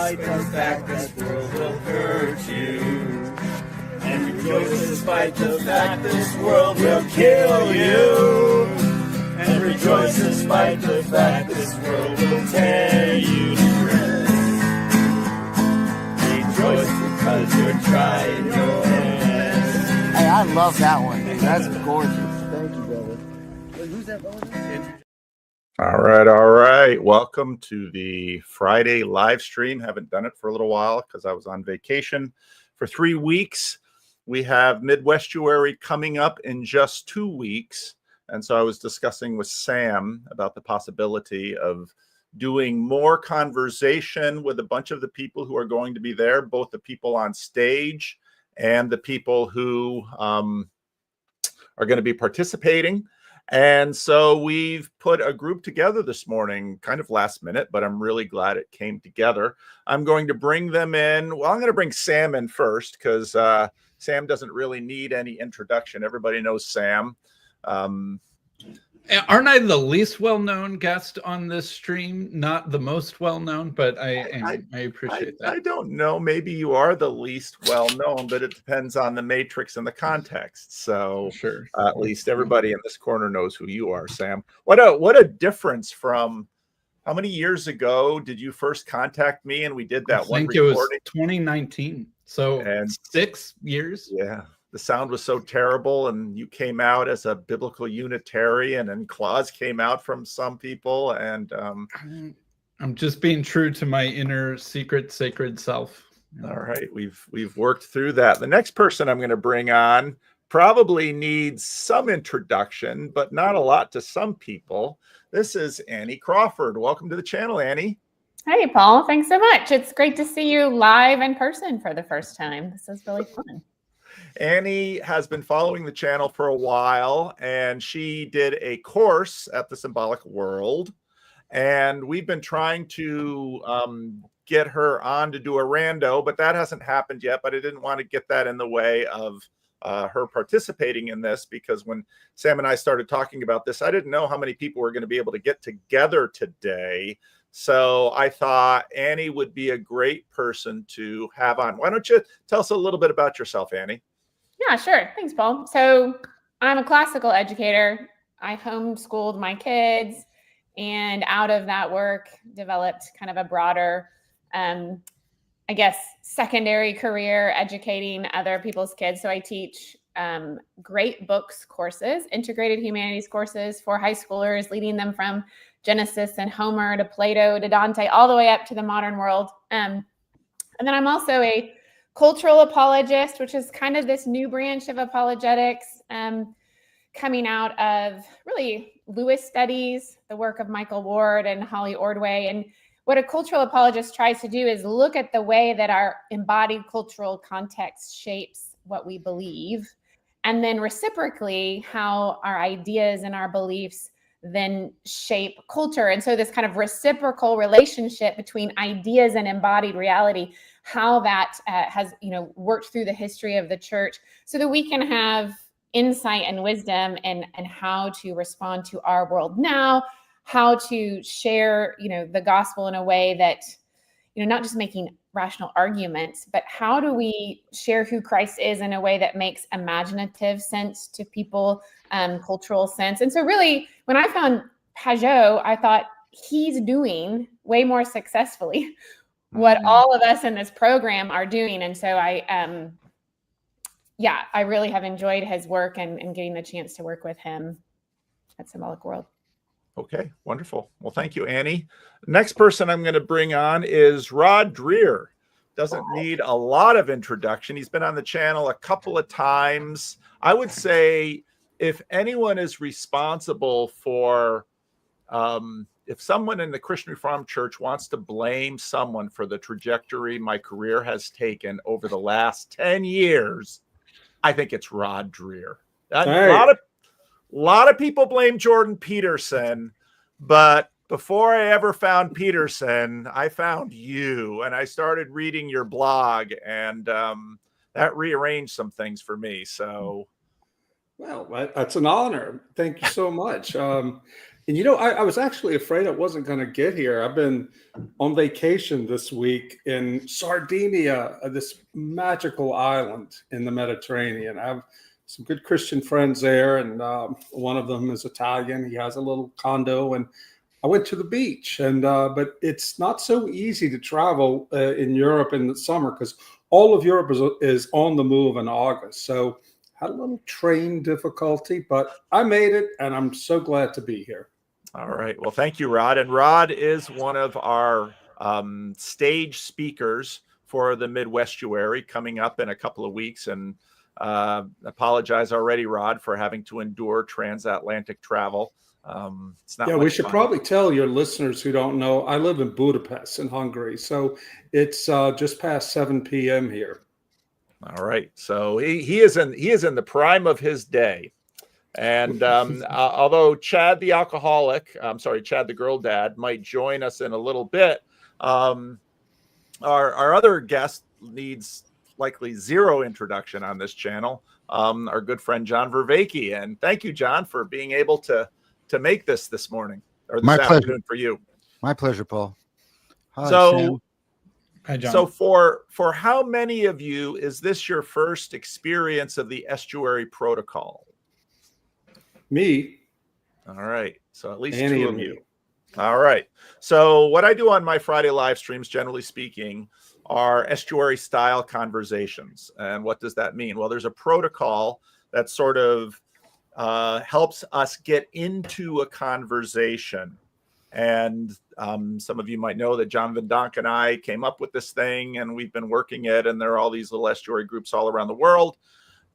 despite the fact this world will hurt you. And rejoice despite the fact this world will kill you. And rejoice despite the fact this world will tear you to shreds. Rejoice because you're trying your best. Hey, I love that one. That's gorgeous. Thank you, brother. Wait, who's that brother? All right. Welcome to the Friday live stream. Haven't done it for a little while because I was on vacation for 3 weeks. We have Midwestuary coming up in just 2 weeks. And so I was discussing with Sam about the possibility of doing more conversation with a bunch of the people who are going to be there, both the people on stage and the people who are going to be participating. And so we've put a group together this morning, kind of last minute, but I'm really glad it came together. I'm going to bring them in. Well, I'm going to bring Sam in first because Sam doesn't really need any introduction. Everybody knows Sam. Aren't I the least well-known guest on this stream? Not the most well-known, but I appreciate that. I don't know. Maybe you are the least well-known, but it depends on the matrix and the context. So sure, at least everybody in this corner knows who you are, Sam. What a difference from how many years ago did you first contact me and we did that one recording? It was 2019. So and 6 years. Yeah. The sound was so terrible, and you came out as a biblical Unitarian, and claws came out from some people. And I'm just being true to my inner secret, sacred self. All right, we've worked through that. The next person I'm going to bring on probably needs some introduction, but not a lot to some people. This is Annie Crawford. Welcome to the channel, Annie. Hey, Paul. Thanks so much. It's great to see you live in person for the first time. This is really fun. Annie has been following the channel for a while, and she did a course at the Symbolic World, and we've been trying to get her on to do a rando, but that hasn't happened yet. But I didn't want to get that in the way of her participating in this, because when Sam and I started talking about this, I didn't know how many people were going to be able to get together today. So I thought Annie would be a great person to have on. Why don't you tell us a little bit about yourself, Annie? Yeah, sure. Thanks, Paul. So I'm a classical educator. I homeschooled my kids, and out of that work developed kind of a broader, secondary career educating other people's kids. So I teach great books courses, integrated humanities courses for high schoolers, leading them from Genesis and Homer to Plato to Dante, all the way up to the modern world. And then I'm also a cultural apologist, which is kind of this new branch of apologetics coming out of really Lewis studies, the work of Michael Ward and Holly Ordway. And what a cultural apologist tries to do is look at the way that our embodied cultural context shapes what we believe, and then reciprocally how our ideas and our beliefs then shape culture. And so this kind of reciprocal relationship between ideas and embodied reality, how that has worked through the history of the church, so that we can have insight and wisdom and how to respond to our world now, how to share the gospel in a way that not just making rational arguments, but how do we share who Christ is in a way that makes imaginative sense to people, cultural sense. And so really, when I found Pajot, I thought he's doing way more successfully what all of us in this program are doing. And so I really have enjoyed his work and getting the chance to work with him at Symbolic World. Okay, wonderful. Well, thank you, Annie. Next person I'm going to bring on is Rod Dreher. Doesn't need a lot of introduction. He's been on the channel a couple of times. I would say if anyone is responsible for, if someone in the Christian Reformed Church wants to blame someone for the trajectory my career has taken over the last 10 years, I think it's Rod Dreher. A lot of people blame Jordan Peterson, but before I ever found Peterson, I found you, and I started reading your blog, and that rearranged some things for me. So, well, that's an honor. Thank you so much. And I was actually afraid I wasn't going to get here. I've been on vacation this week in Sardinia, this magical island in the Mediterranean. I have some good Christian friends there, and one of them is Italian. He has a little condo, and I went to the beach. And but it's not so easy to travel in Europe in the summer because all of Europe is on the move in August. So had a little train difficulty, but I made it, and I'm so glad to be here. All right. Well, thank you, Rod. And Rod is one of our stage speakers for the Midwestuary coming up in a couple of weeks. And apologize already, Rod, for having to endure transatlantic travel. It's not. Yeah, we should probably tell your listeners who don't know, I live in Budapest in Hungary. So it's just past 7 p.m. here. All right. So he is in the prime of his day. And although Chad the Chad the girl dad might join us in a little bit, our other guest needs likely zero introduction on this channel, our good friend John Vervaeke. And thank you, John, for being able to make this morning, or this afternoon for you. My pleasure, Paul. Hi, so, Sam. Hi, John. So for how many of you is this your first experience of the Estuary protocol? Me. All right. So at least Annie two of and you. me. All right. So what I do on my Friday live streams, generally speaking, are estuary style conversations. And what does that mean? Well, there's a protocol that sort of helps us get into a conversation. And some of you might know that John Van Donk and I came up with this thing, and we've been working it. And there are all these little estuary groups all around the world.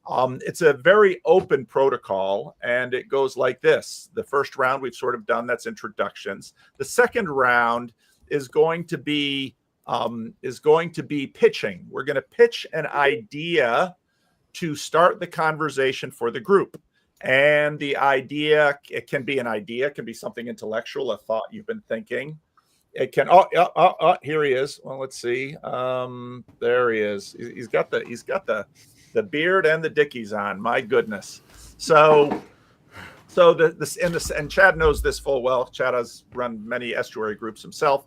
It's a very open protocol, and it goes like this. The first round we've sort of done, that's introductions. The second round is going to be pitching. We're going to pitch an idea to start the conversation for the group. And the idea, it can be an idea, it can be something intellectual, a thought you've been thinking. It can, here he is. Well, let's see. There he is. He's got the beard and the dickies on. My goodness. So and Chad knows this full well. Chad has run many estuary groups himself.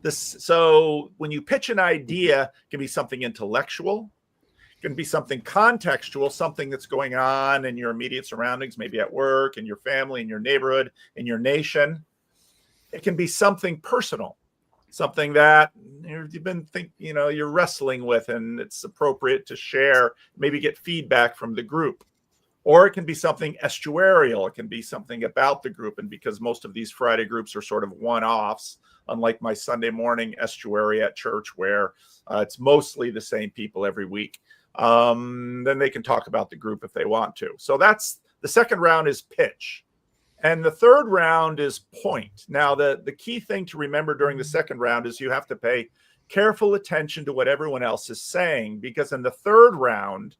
So when you pitch an idea, it can be something intellectual, it can be something contextual, something that's going on in your immediate surroundings, maybe at work, in your family, in your neighborhood, in your nation. It can be something personal, something that you've been you're wrestling with, and it's appropriate to share, maybe get feedback from the group. Or it can be something estuarial. It can be something about the group. And because most of these Friday groups are sort of one-offs, unlike my Sunday morning estuary at church, where it's mostly the same people every week, then they can talk about the group if they want to. So that's the second round, is pitch. And the third round is point. Now, the key thing to remember during the second round is you have to pay careful attention to what everyone else is saying, because in the third round,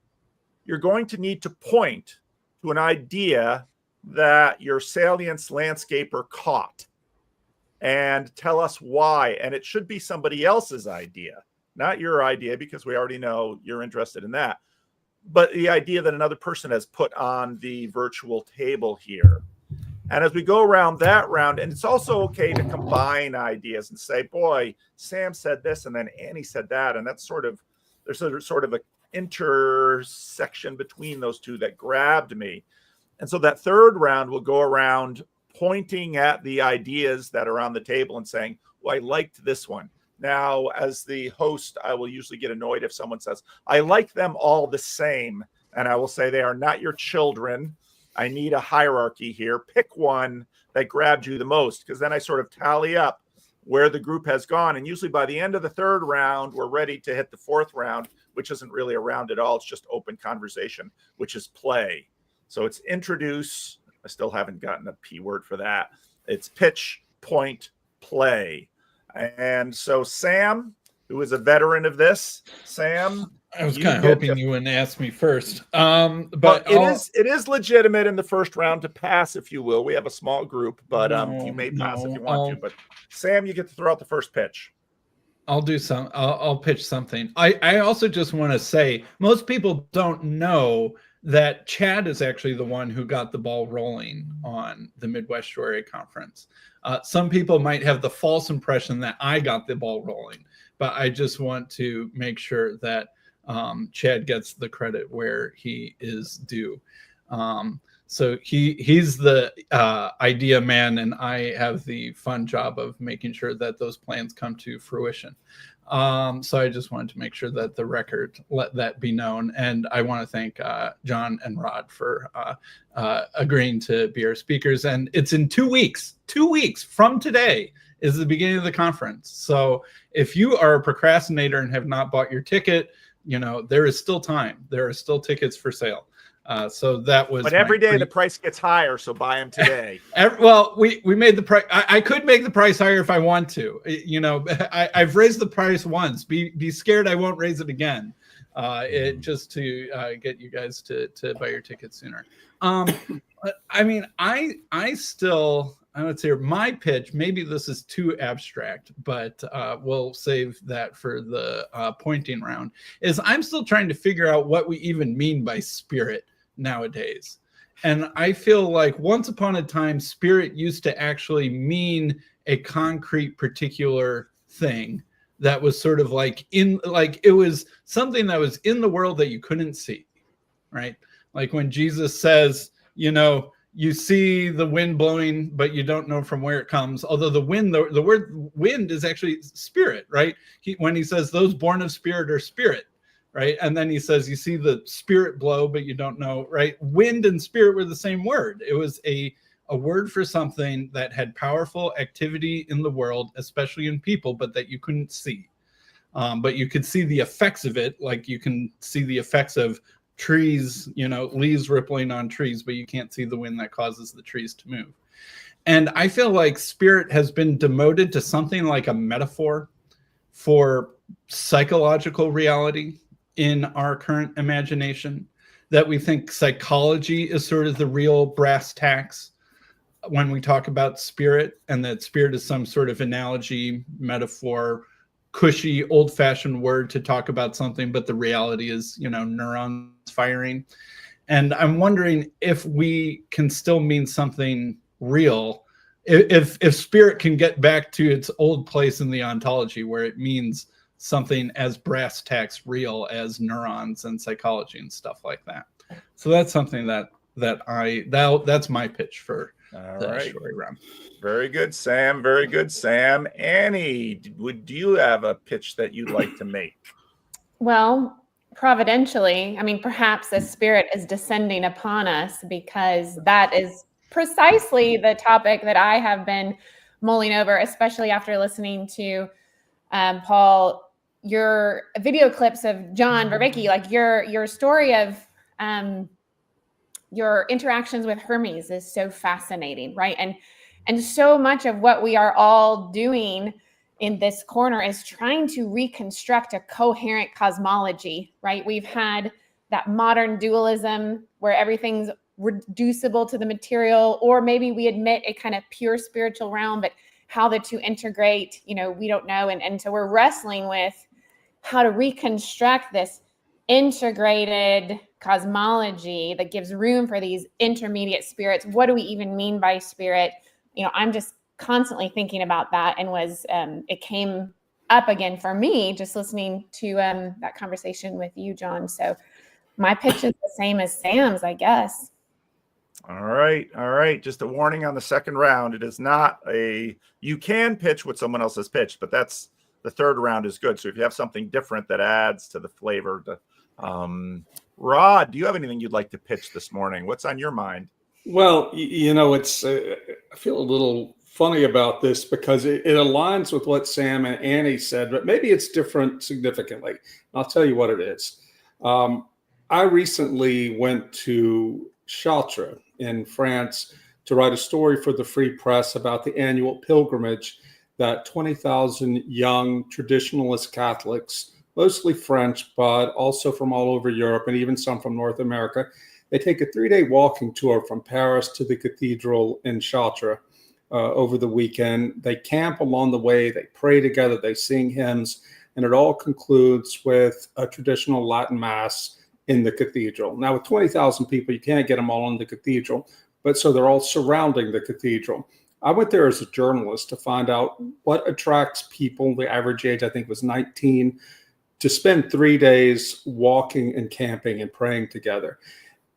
you're going to need to point to an idea that your salience landscaper caught and tell us why. And it should be somebody else's idea, not your idea, because we already know you're interested in that, but the idea that another person has put on the virtual table here. And as we go around that round, and it's also okay to combine ideas and say, boy, Sam said this, and then Annie said that. And that's there's sort of an intersection between those two that grabbed me. And so that third round will go around pointing at the ideas that are on the table and saying, well, I liked this one. Now, as the host, I will usually get annoyed if someone says, I like them all the same. And I will say, they are not your children. I need a hierarchy here. Pick one that grabbed you the most, because then I sort of tally up where the group has gone. And usually by the end of the third round, we're ready to hit the fourth round, which isn't really a round at all. It's just open conversation, which is play. So it's introduce. I still haven't gotten a P word for that. It's pitch, point, play. And so Sam, who is a veteran of this, Sam, I was kind of hoping you wouldn't ask me first. But it is legitimate in the first round to pass, if you will. We have a small group, but you may pass if you want to. But Sam, you get to throw out the first pitch. I'll do some. I'll pitch something. I also just want to say, most people don't know that Chad is actually the one who got the ball rolling on the Midwestuary conference. Some people might have the false impression that I got the ball rolling, but I just want to make sure that Chad gets the credit where he is due. So he's the idea man, and I have the fun job of making sure that those plans come to fruition. So I just wanted to make sure that the record let that be known. And I want to thank John and Rod for agreeing to be our speakers. And it's in 2 weeks. 2 weeks from today is the beginning of the conference. So if you are a procrastinator and have not bought your ticket, there is still time. There are still tickets for sale. So that was. But every day the price gets higher, so buy them today. Well, we made the price. I could make the price higher if I want to. I've raised the price once. Be scared I won't raise it again. Just to get you guys to buy your tickets sooner. I mean, I would say my pitch. Maybe this is too abstract, but we'll save that for the pointing round. Is I'm still trying to figure out what we even mean by spirit nowadays. And I feel like once upon a time, spirit used to actually mean a concrete particular thing that was sort of it was something that was in the world that you couldn't see, right? Like when Jesus says, you see the wind blowing, but you don't know from where it comes. Although the wind, the word wind is actually spirit, right? When he says those born of spirit are spirit, right? And then he says, you see the spirit blow, but you don't know, right? Wind and spirit were the same word. It was a word for something that had powerful activity in the world, especially in people, but that you couldn't see. But you could see the effects of it. Like you can see the effects of trees, leaves rippling on trees, but you can't see the wind that causes the trees to move. And I feel like spirit has been demoted to something like a metaphor for psychological reality in our current imagination, that we think psychology is sort of the real brass tacks when we talk about spirit, and that spirit is some sort of analogy, metaphor, cushy, old-fashioned word to talk about something, but the reality is, neurons firing. And I'm wondering if we can still mean something real, if spirit can get back to its old place in the ontology where it means something as brass tacks real as neurons and psychology and stuff like that. So that's something that's my pitch for the story round. Very good, Sam. Very good, Sam. Annie, do you have a pitch that you'd like to make? Well, providentially, perhaps the spirit is descending upon us, because that is precisely the topic that I have been mulling over, especially after listening to Paul, your video clips of John Vervaeke, like your story of your interactions with Hermes is so fascinating, right? And so much of what we are all doing in this corner is trying to reconstruct a coherent cosmology, right? We've had that modern dualism where everything's reducible to the material, or maybe we admit a kind of pure spiritual realm, but how the two integrate, we don't know. And so we're wrestling with how to reconstruct this integrated cosmology that gives room for these intermediate spirits. What do we even mean by spirit? I'm just constantly thinking about that, and it came up again for me just listening to that conversation with you, John. So my pitch is the same as Sam's, I guess. All right. Just a warning on the second round. It is not you can pitch what someone else has pitched, but that's the third round is good. So if you have something different that adds to the flavor, Rod, do you have anything you'd like to pitch this morning? What's on your mind? Well, it's I feel a little funny about this because it aligns with what Sam and Annie said, but maybe it's different significantly. I'll tell you what it is. I recently went to Chartres in France to write a story for the Free Press about the annual pilgrimage that 20,000 young traditionalist Catholics, mostly French, but also from all over Europe and even some from North America, they take a 3-day walking tour from Paris to the cathedral in Chartres over the weekend. They camp along the way, they pray together, they sing hymns, and it all concludes with a traditional Latin Mass in the cathedral. Now, with 20,000 people, you can't get them all in the cathedral, but so they're all surrounding the cathedral. I went there as a journalist to find out what attracts people. The average age, I think, was 19, to spend 3 days walking and camping and praying together.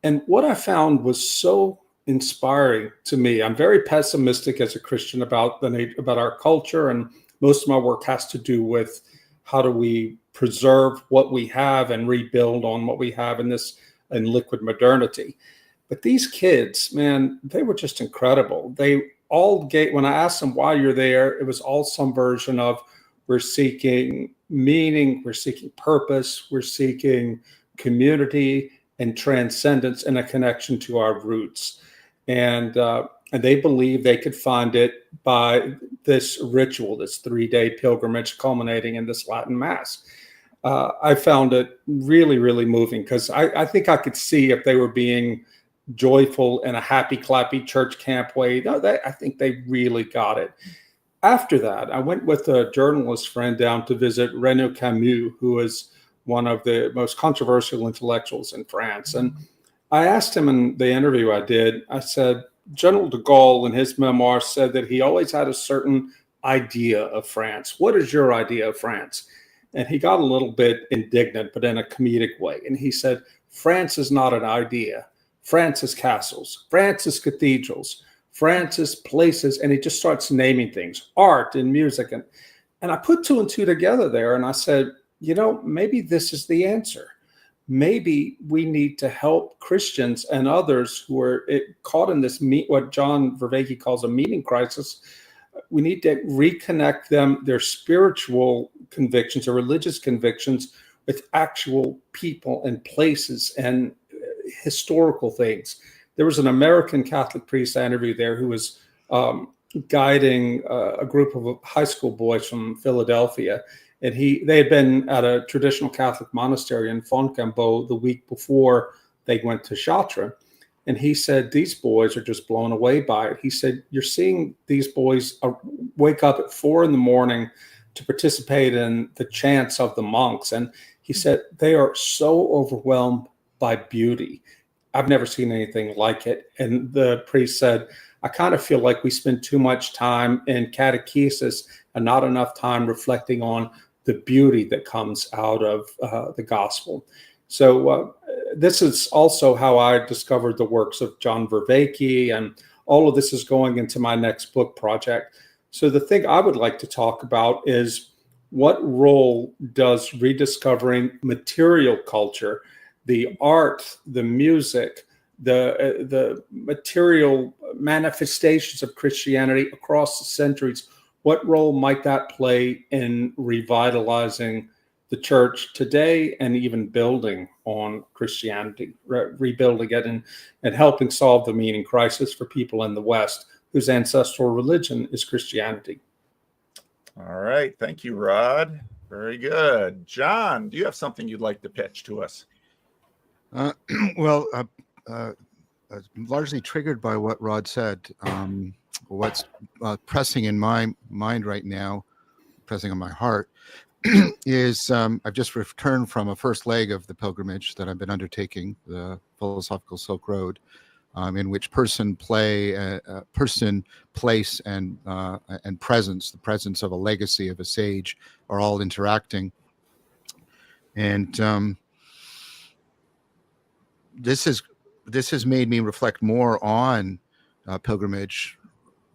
And what I found was so inspiring to me. I'm very pessimistic as a Christian about our culture, and most of my work has to do with how do we preserve what we have and rebuild on what we have in liquid modernity. But these kids, man, they were just incredible. They all when I asked them why you're there, it was all some version of, we're seeking meaning, we're seeking purpose, we're seeking community and transcendence and a connection to our roots. And they believe they could find it by this ritual, this 3-day pilgrimage culminating in this Latin Mass. I found it really, really moving, because I think I could see if they were being joyful in a happy, clappy church camp way. No, I think they really got it. After that, I went with a journalist friend down to visit René Camus, who is one of the most controversial intellectuals in France. And I asked him in the interview I did, I said, General de Gaulle in his memoirs said that he always had a certain idea of France. What is your idea of France? And he got a little bit indignant, but in a comedic way. And he said, France is not an idea. France is castles. France is cathedrals. France is places. And he just starts naming things, art and music. And I put 2 and 2 together there. And I said, maybe this is the answer. Maybe we need to help Christians and others who are caught in this, what John Vervaeke calls a meaning crisis. We need to reconnect them, their spiritual convictions or religious convictions, with actual people and places and historical things. There was an American Catholic priest I interviewed there who was guiding a group of high school boys from Philadelphia. And they had been at a traditional Catholic monastery in Fontainebleau the week before they went to Chartres. And he said, these boys are just blown away by it. He said, you're seeing these boys wake up at 4 a.m. to participate in the chants of the monks. And he said, they are so overwhelmed by beauty. I've never seen anything like it. And the priest said, I kind of feel like we spend too much time in catechesis and not enough time reflecting on the beauty that comes out of the gospel. So this is also how I discovered the works of John Vervaeke, and all of this is going into my next book project. So the thing I would like to talk about is, what role does rediscovering material culture, the art, the music, the material manifestations of Christianity across the centuries, what role might that play in revitalizing the church today and even building on Christianity, rebuilding it and helping solve the meaning crisis for people in the West whose ancestral religion is Christianity? All right. Thank you, Rod. Very good. John, do you have something you'd like to pitch to us? Well, largely triggered by what Rod said. What's pressing in my mind right now, pressing on my heart, is I've just returned from a first leg of the pilgrimage that I've been undertaking, the Philosophical Silk Road, in which person, place, and presence, the presence of a legacy of a sage, are all interacting. And this has made me reflect more on pilgrimage.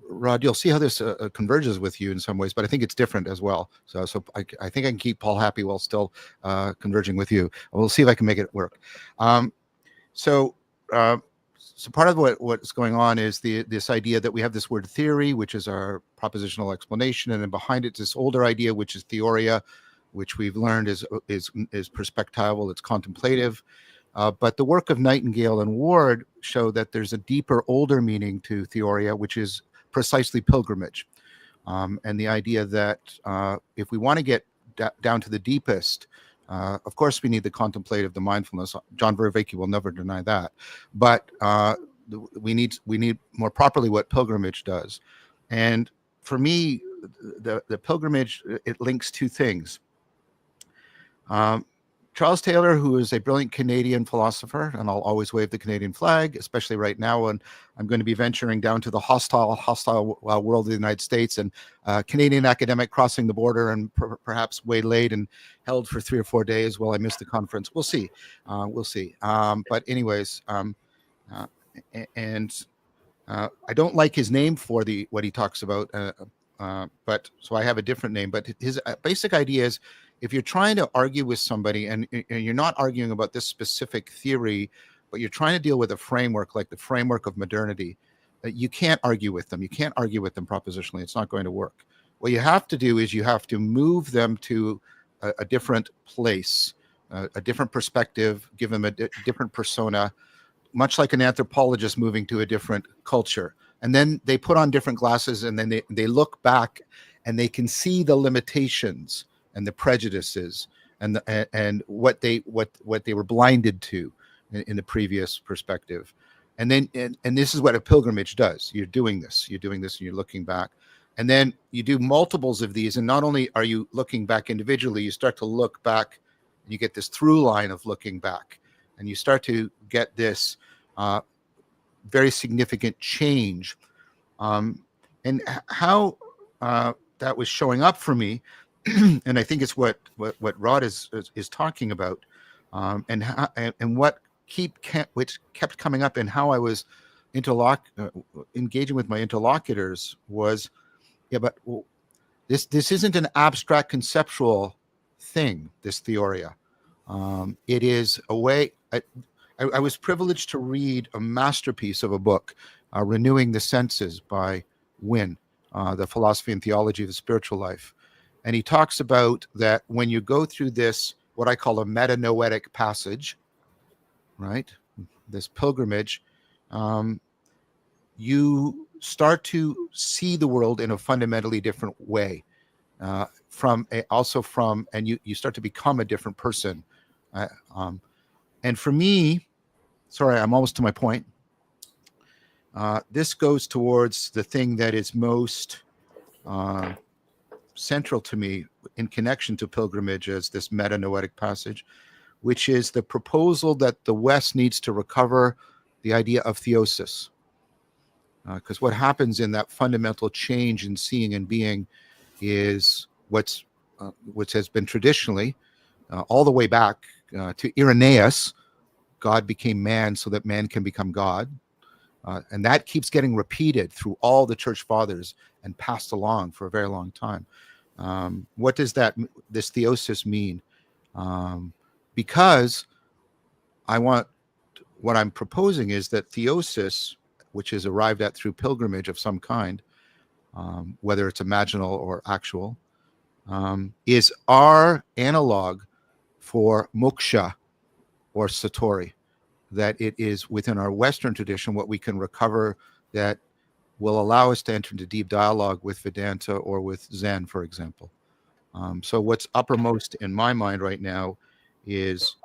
Rod, you'll see how this converges with you in some ways, but I think it's different as well. So I think I can keep Paul happy while still converging with you. We'll see if I can make it work. So part of what's going on is this idea that we have this word theory, which is our propositional explanation, and then behind it this older idea, which is theoria, which we've learned is perspectival, it's contemplative. But the work of Nightingale and Ward show that there's a deeper, older meaning to theoria, which is precisely pilgrimage. And the idea that if we want to get down to the deepest, of course, we need the contemplative, the mindfulness. John Vervaeke will never deny that. But we need more properly what pilgrimage does. And for me, the pilgrimage, it links two things. Charles Taylor, who is a brilliant Canadian philosopher, and I'll always wave the Canadian flag, especially right now when I'm going to be venturing down to the hostile world of the United States, and Canadian academic crossing the border and perhaps waylaid and held for 3 or 4 days while I miss the conference. We'll see. We'll see. But anyways, I don't like his name for what he talks about, but so I have a different name. But his basic idea is, if you're trying to argue with somebody and you're not arguing about this specific theory, but you're trying to deal with a framework like the framework of modernity, you can't argue with them. You can't argue with them propositionally. It's not going to work. What you have to do is you have to move them to a different place, a different perspective, give them a different persona, much like an anthropologist moving to a different culture. And then they put on different glasses, and then they look back and they can see the limitations and the prejudices and what they were blinded to in the previous perspective. And then and this is what a pilgrimage does. You're doing this, and you're looking back. And then you do multiples of these, and not only are you looking back individually, you start to look back, and you get this through line of looking back, and you start to get this very significant change. And how that was showing up for me, and I think it's what Rod is talking about, and which kept coming up in how I was engaging with my interlocutors was, but this isn't an abstract conceptual thing, this theoria. It is a way. I was privileged to read a masterpiece of a book, Renewing the Senses by Wynne, The Philosophy and Theology of the Spiritual Life. And he talks about that when you go through this, what I call a metanoetic passage, right? This pilgrimage, you start to see the world in a fundamentally different way, and you start to become a different person. And for me, sorry, I'm almost to my point. This goes towards the thing that is most central to me in connection to pilgrimage as this metanoetic passage, which is the proposal that the West needs to recover the idea of theosis. Because what happens in that fundamental change in seeing and being is which has been traditionally, all the way back to Irenaeus, God became man so that man can become God. And that keeps getting repeated through all the church fathers and passed along for a very long time. What does this theosis mean? Because what I'm proposing is that theosis, which is arrived at through pilgrimage of some kind, whether it's imaginal or actual, is our analog for moksha or satori. That it is within our Western tradition what we can recover that will allow us to enter into deep dialogue with Vedanta or with Zen, for example. So what's uppermost in my mind right now is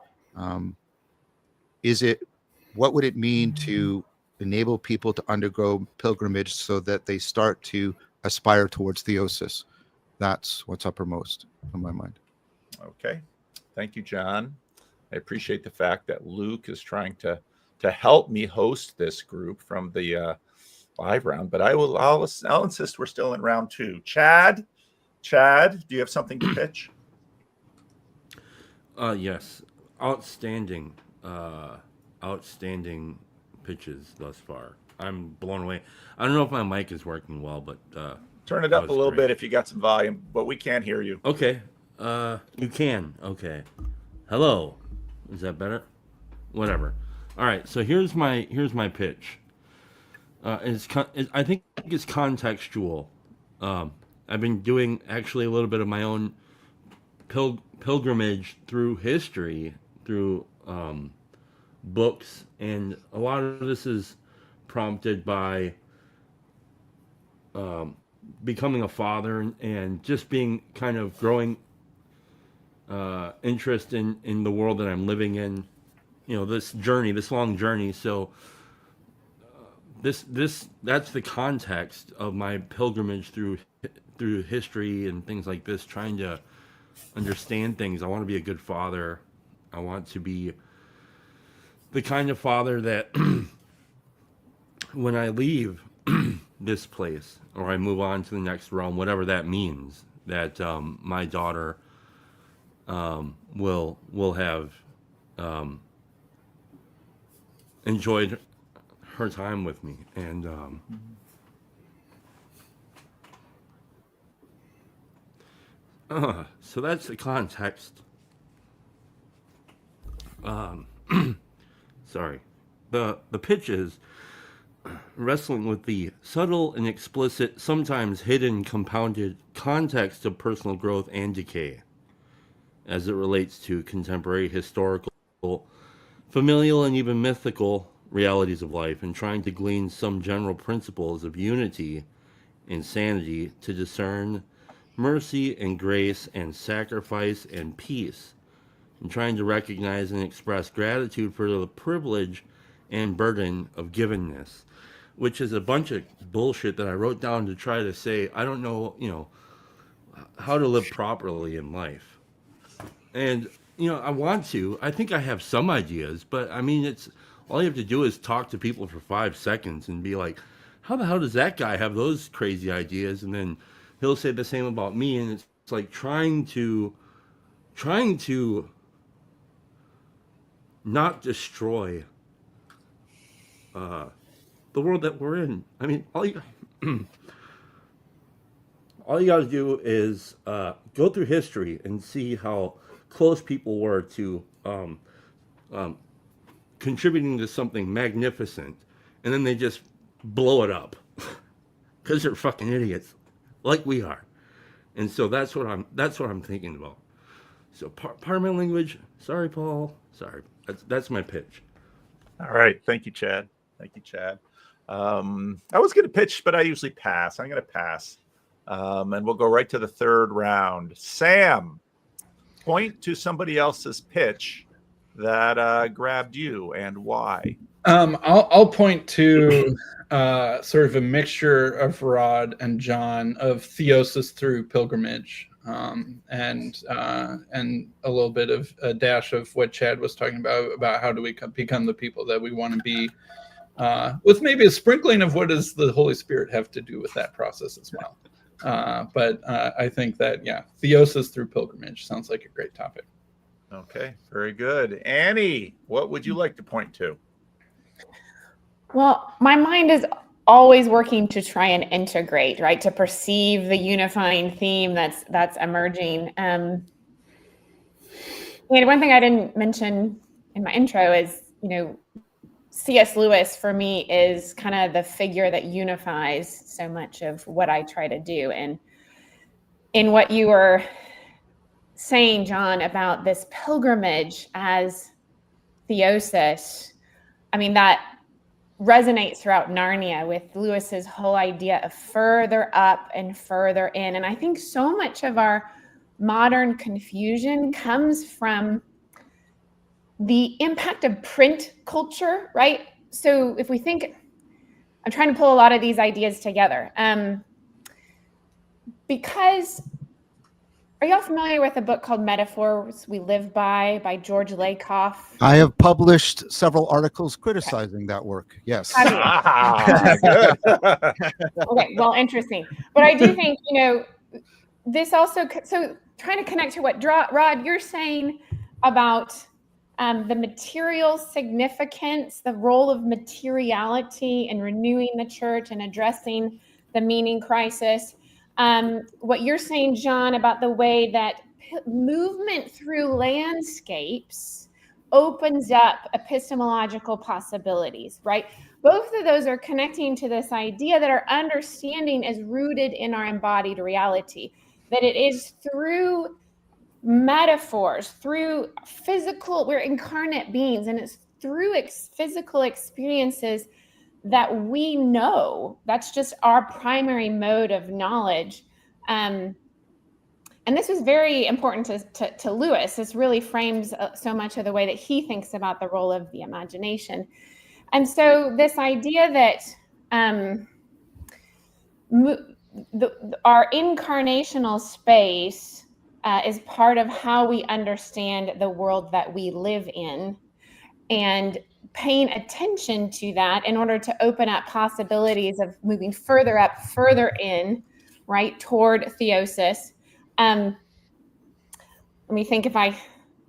what would it mean to enable people to undergo pilgrimage so that they start to aspire towards theosis? That's what's uppermost in my mind. Okay. Thank you, John. I appreciate the fact that Luke is trying to help me host this group from the live round, but I'll insist we're still in round 2. Chad, do you have something to pitch? Yes. Outstanding pitches thus far. I'm blown away. I don't know if my mic is working well, but turn it up a little bit if you got some volume, but we can't hear you. Okay. You can. Okay. Hello. Is that better? Whatever. All right. So here's my pitch. I think it's contextual. I've been doing actually a little bit of my own pilgrimage through history, through books, and a lot of this is prompted by becoming a father and just being kind of growing interest in the world that I'm living in, this long journey. So that's the context of my pilgrimage through history and things like this, trying to understand things. I want to be a good father. I want to be the kind of father that when I leave this place or I move on to the next realm, whatever that means, that my daughter will have enjoyed her time with me. And so that's the context. Sorry. The pitch is wrestling with the subtle and explicit, sometimes hidden, compounded context of personal growth and decay as it relates to contemporary historical, familial, and even mythical realities of life, and trying to glean some general principles of unity and sanity to discern mercy and grace and sacrifice and peace, and trying to recognize and express gratitude for the privilege and burden of givenness, which is a bunch of bullshit that I wrote down to try to say, I don't know, how to live properly in life. And, I think I have some ideas, but I mean, it's all you have to do is talk to people for 5 seconds and be like, how the hell does that guy have those crazy ideas? And then he'll say the same about me. And it's like trying to not destroy the world that we're in. I mean, all you got to do is go through history and see how close people were to contributing to something magnificent, and then they just blow it up because they're fucking idiots, like we are. And so that's what I'm thinking about. So part of my language. Sorry, Paul. Sorry. That's my pitch. All right. Thank you, Chad. I was going to pitch, but I usually pass. I'm going to pass. And we'll go right to the third round. Sam, point to somebody else's pitch that grabbed you and why. I'll point to sort of a mixture of Rod and John of theosis through pilgrimage, and a little bit of a dash of what Chad was talking about how do we become the people that we want to be, with maybe a sprinkling of what does the Holy Spirit have to do with that process as well. But I think that, theosis through pilgrimage sounds like a great topic. Okay, very good. Annie, what would you like to point to? Well, my mind is always working to try and integrate, right? To perceive the unifying theme that's emerging. And one thing I didn't mention in my intro is, C.S. Lewis for me is kind of the figure that unifies so much of what I try to do. And in what you were saying, John, about this pilgrimage as theosis, I mean, that resonates throughout Narnia with Lewis's whole idea of further up and further in. And I think so much of our modern confusion comes from the impact of print culture, right? So if we think, I'm trying to pull a lot of these ideas together. Because, are y'all familiar with a book called Metaphors We Live By George Lakoff? I have published several articles criticizing that work. Yes. Good. Okay, well, interesting. But I do think, this also, so trying to connect to what Rod, you're saying about the material significance, the role of materiality in renewing the church and addressing the meaning crisis. What you're saying, John, about the way that movement through landscapes opens up epistemological possibilities, right? Both of those are connecting to this idea that our understanding is rooted in our embodied reality, that it is through metaphors, through physical, we're incarnate beings, and it's through physical experiences that we know. That's just our primary mode of knowledge. And this was very important to Lewis. This really frames so much of the way that he thinks about the role of the imagination. And so this idea that our incarnational space is part of how we understand the world that we live in, and paying attention to that in order to open up possibilities of moving further up, further in, right, toward theosis. Let me think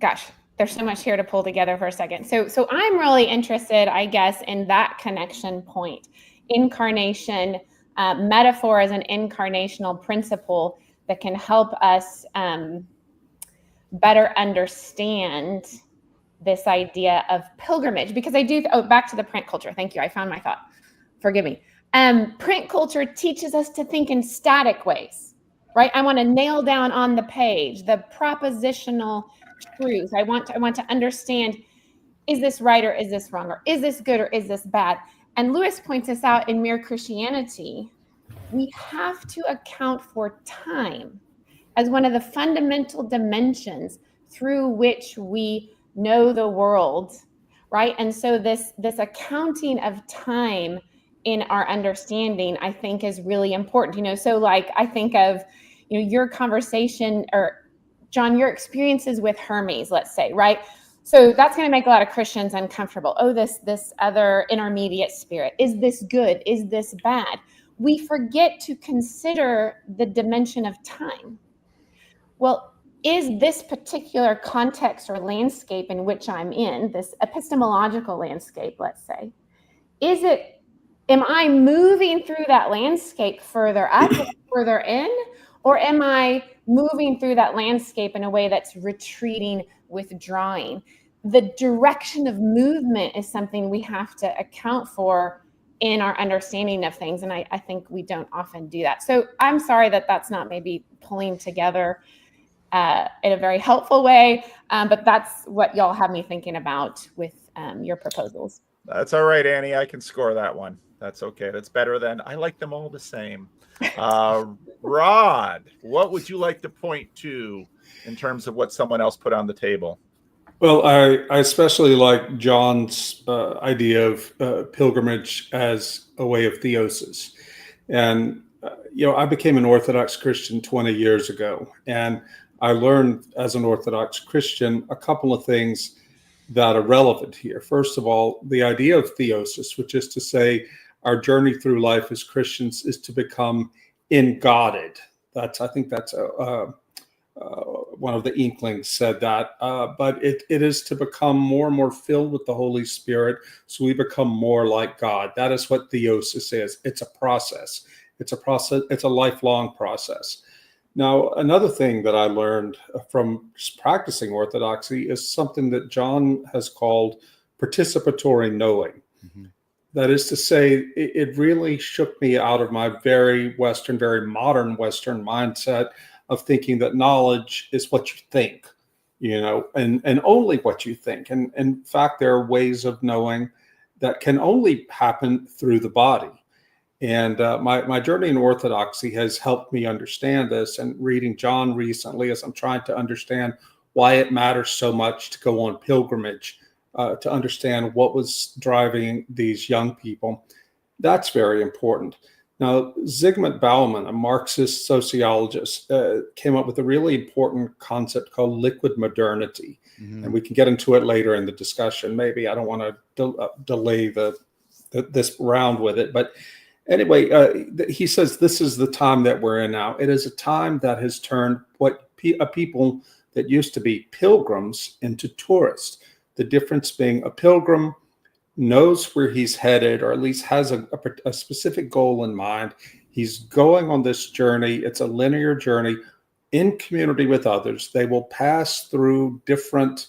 gosh, there's so much here to pull together for a second. So I'm really interested, I guess, in that connection point. Incarnation, metaphor as an incarnational principle that can help us better understand this idea of pilgrimage, because back to the print culture. Thank you. I found my thought. Forgive me. Print culture teaches us to think in static ways, right? I want to nail down on the page the propositional truth. I want to understand, is this right or is this wrong? Or is this good or is this bad? And Lewis points this out in Mere Christianity. We have to account for time as one of the fundamental dimensions through which we know the world, right? And so this accounting of time in our understanding, I think, is really important. So like I think of, your conversation, or John, your experiences with Hermes, let's say, right? So that's going to make a lot of Christians uncomfortable. Oh, this other intermediate spirit. Is this good? Is this bad? We forget to consider the dimension of time. Well, is this particular context or landscape in which I'm in, this epistemological landscape, let's say, am I moving through that landscape further up, further in, or am I moving through that landscape in a way that's retreating, withdrawing? The direction of movement is something we have to account for in our understanding of things, and I think we don't often do that. So I'm sorry that that's not maybe pulling together in a very helpful way, but that's what y'all have me thinking about with your proposals. That's all right, Annie. I can score that one. That's okay. That's better than I like them all the same. Rod, what would you like to point to in terms of what someone else put on the table? Well, I especially like John's idea of pilgrimage as a way of theosis. And, I became an Orthodox Christian 20 years ago. And I learned as an Orthodox Christian a couple of things that are relevant here. First of all, the idea of theosis, which is to say our journey through life as Christians is to become in-Godded. I think that's one of the Inklings said that, but it is to become more and more filled with the Holy Spirit, so we become more like God. That is what theosis is. It's a process. It's a lifelong process. Now, another thing that I learned from practicing Orthodoxy is something that John has called participatory knowing. Mm-hmm. That is to say, it really shook me out of my very Western, very modern Western mindset of thinking that knowledge is what you think, and only what you think. And in fact, there are ways of knowing that can only happen through the body. And my journey in Orthodoxy has helped me understand this. And reading John recently, as I'm trying to understand why it matters so much to go on pilgrimage, to understand what was driving these young people, that's very important. Now, Zygmunt Bauman, a Marxist sociologist, came up with a really important concept called liquid modernity. Mm-hmm. And we can get into it later in the discussion. Maybe I don't want to delay this round with it. But anyway, he says this is the time that we're in now. It is a time that has turned a people that used to be pilgrims into tourists. The difference being a pilgrim knows where he's headed, or at least has a specific goal in mind. He's going on this journey. It's a linear journey in community with others. They will pass through different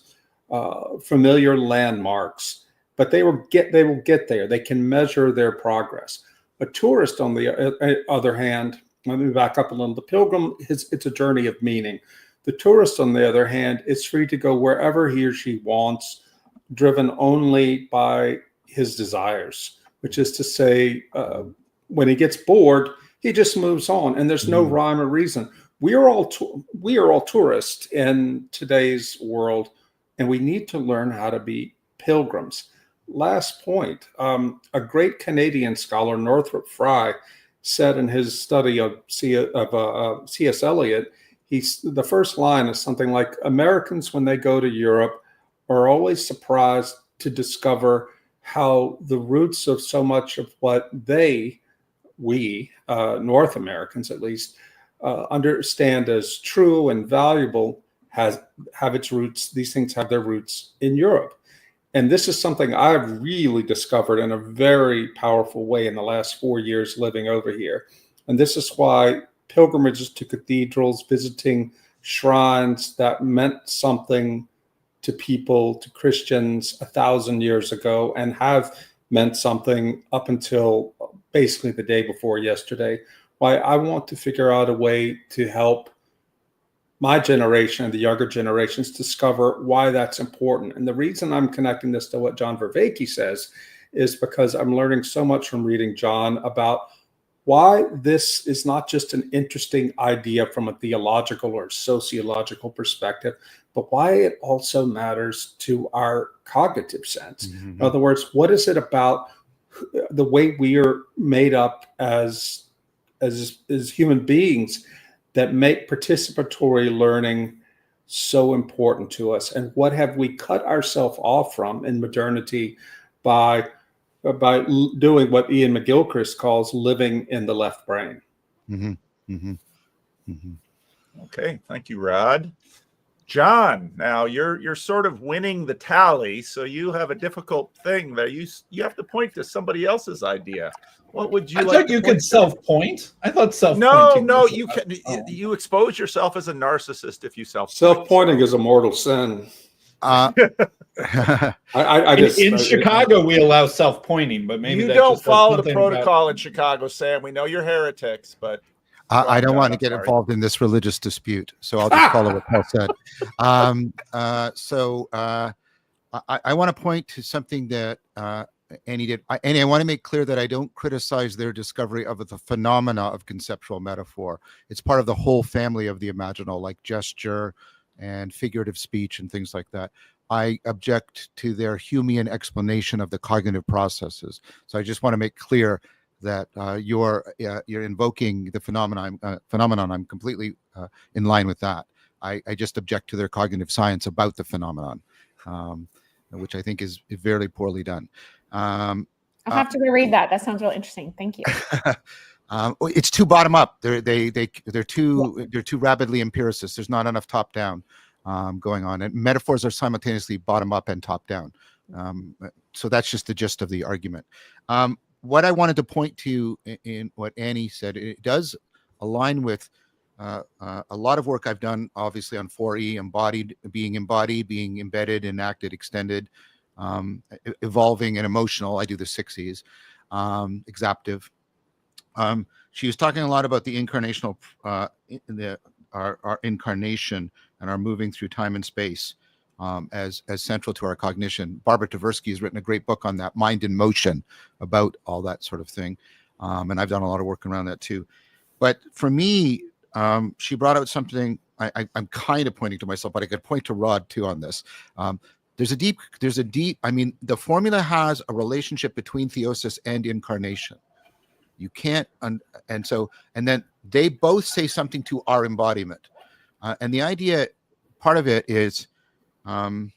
familiar landmarks, but they will get there. They can measure their progress. A tourist, on the other hand, let me back up a little. The pilgrim, it's a journey of meaning. The tourist, on the other hand, is free to go wherever he or she wants, driven only by his desires, which is to say, when he gets bored, he just moves on, and there's no rhyme or reason. We are all tourists in today's world, and we need to learn how to be pilgrims. Last point, a great Canadian scholar, Northrop Frye, said in his study of C.S. Eliot, the first line is something like, Americans, when they go to Europe, are always surprised to discover how the roots of so much of what we, North Americans at least, understand as true and valuable have its roots. These things have their roots in Europe. And this is something I've really discovered in a very powerful way in the last 4 years living over here. And this is why pilgrimages to cathedrals, visiting shrines that meant something to people, to Christians 1,000 years ago, and have meant something up until basically the day before yesterday. Why I want to figure out a way to help my generation and the younger generations discover why that's important. And the reason I'm connecting this to what John Vervaeke says is because I'm learning so much from reading John about why this is not just an interesting idea from a theological or sociological perspective, but why it also matters to our cognitive sense. In other words, what is it about the way we are made up as human beings that make participatory learning so important to us? And what have we cut ourselves off from in modernity by doing what Ian McGilchrist calls living in the left brain? Okay, thank you, Rod. John, now you're sort of winning the tally, so you have a difficult thing there. You have to point to somebody else's idea. What would you I like thought you could self-point. I thought No, self-pointing. no, you can. You expose yourself as a narcissist if you self-point. Self-pointing is a mortal sin. In Chicago, we allow self-pointing, but maybe you that don't just follow the protocol in Chicago, Sam. We know you're heretics, but I don't want to get involved in this religious dispute, so I'll just follow what Paul said. I want to point to something that Annie did, and I want to make clear that I don't criticize their discovery of the phenomena of conceptual metaphor. It's part of the whole family of the imaginal, like gesture and figurative speech and things like that. I object to their Humean explanation of the cognitive processes. So I just want to make clear that you're invoking the phenomenon. I'm completely in line with that. I just object to their cognitive science about the phenomenon, which I think is very poorly done. I'll have to reread that. That sounds really interesting. Thank you. It's too bottom up. They're too rapidly empiricist. There's not enough top down going on, and metaphors are simultaneously bottom up and top down. So that's just the gist of the argument. What I wanted to point to in what Annie said, it does align with a lot of work I've done, obviously on 4E, embodied, being embedded, enacted, extended, evolving, and emotional. I do the 6Es, exaptive. She was talking a lot about the incarnational, our incarnation and our moving through time and space as central to our cognition. Barbara Tversky has written a great book on that, Mind in Motion, about all that sort of thing. And I've done a lot of work around that too. But for me, she brought out something, I'm kind of pointing to myself, but I could point to Rod too on this. There's a deep, I mean, the formula has a relationship between theosis and incarnation. You can't, and then they both say something to our embodiment. And the idea, part of it is, God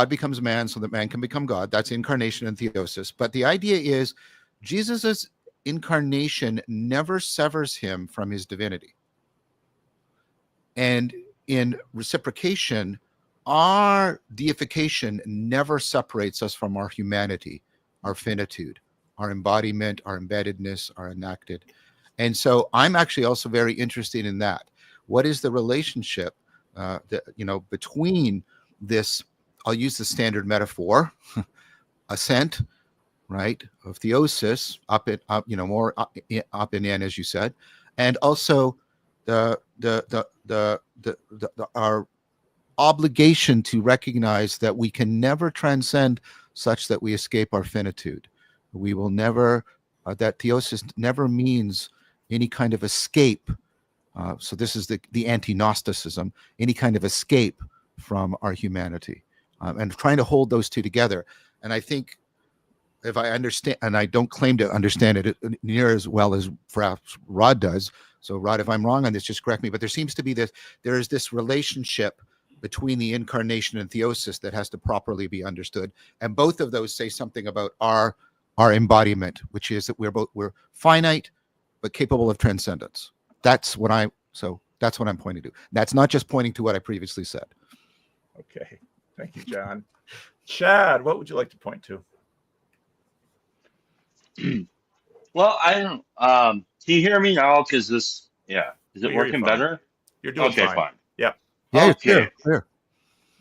becomes man so that man can become God. That's incarnation and theosis. But the idea is Jesus's incarnation never severs him from his divinity. And in reciprocation, our deification never separates us from our humanity, our finitude, our embodiment, our embeddedness, our enacted. And so I'm actually also very interested in that. What is the relationship between this, I'll use the standard metaphor, ascent, right, of theosis, more up and in, as you said, and also our obligation to recognize that we can never transcend such that we escape our finitude. We will never, that theosis never means any kind of escape. So this is the anti-Gnosticism, any kind of escape from our humanity, and trying to hold those two together. And I think if I understand, and I don't claim to understand it near as well as perhaps Rod does, So Rod, if I'm wrong on this, just correct me. But there seems to be there is this relationship between the incarnation and theosis that has to properly be understood. And both of those say something about our embodiment, which is that we're finite, but capable of transcendence. That's what I'm pointing to. That's not just pointing to what I previously said. Okay. Thank you, John. Chad, what would you like to point to? Well, I don't. Can you hear me now? Because is We it hear you working fine. better? You're doing Okay, fine. fine. Yep. Yeah, Okay, clear.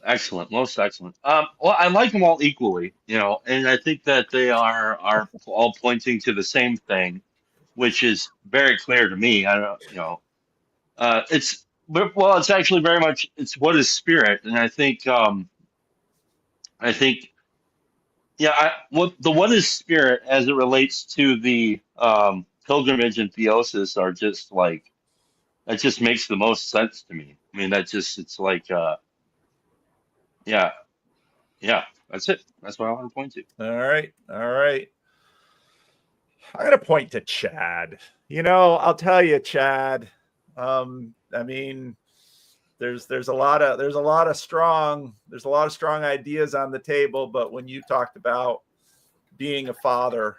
excellent, most excellent. Well, I like them all equally, and I think that they are all pointing to the same thing, which is very clear to me. I don't, it's actually very much it's what is spirit, and I think. Yeah, what is spirit as it relates to the pilgrimage and theosis are just like that just makes the most sense to me. I mean, it's like yeah, yeah, that's it. That's what I want to point to. All right. I'm going to point to Chad. I'll tell you, Chad. I mean, there's a lot of strong ideas on the table, but when you talked about being a father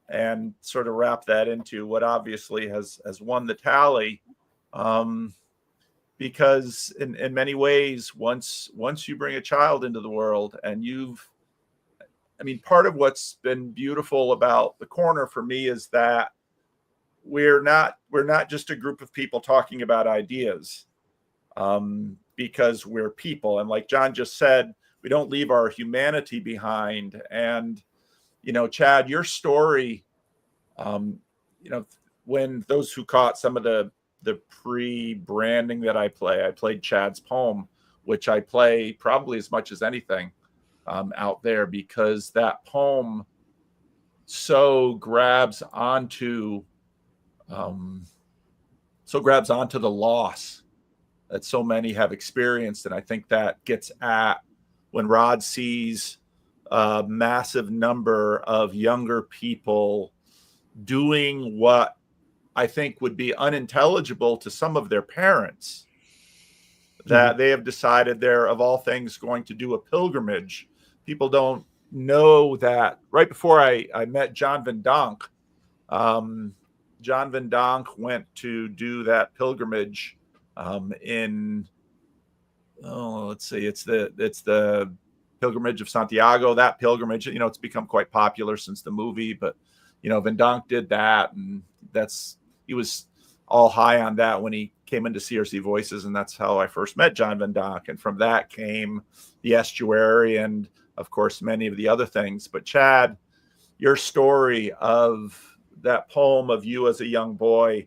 and sort of wrap that into what obviously has won the tally, because in many ways, once you bring a child into the world and part of what's been beautiful about the corner for me is that we're not just a group of people talking about ideas, because we're people. And like John just said, we don't leave our humanity behind. And, Chad, your story, when those who caught some of the pre-branding that I played Chad's poem, which I play probably as much as anything out there, because that poem so grabs onto the loss that so many have experienced. And I think that gets at when Rod sees a massive number of younger people doing what I think would be unintelligible to some of their parents, that they have decided they're, of all things, going to do a pilgrimage. People don't know that right before I met John Van Donk, John Van Donk went to do that pilgrimage it's the Pilgrimage of Santiago. That pilgrimage, it's become quite popular since the movie, but Van Donk did that, and he was all high on that when he came into CRC Voices, and that's how I first met John Van Donk. And from that came the Estuary, and of course many of the other things. But Chad, your story of that poem of you as a young boy,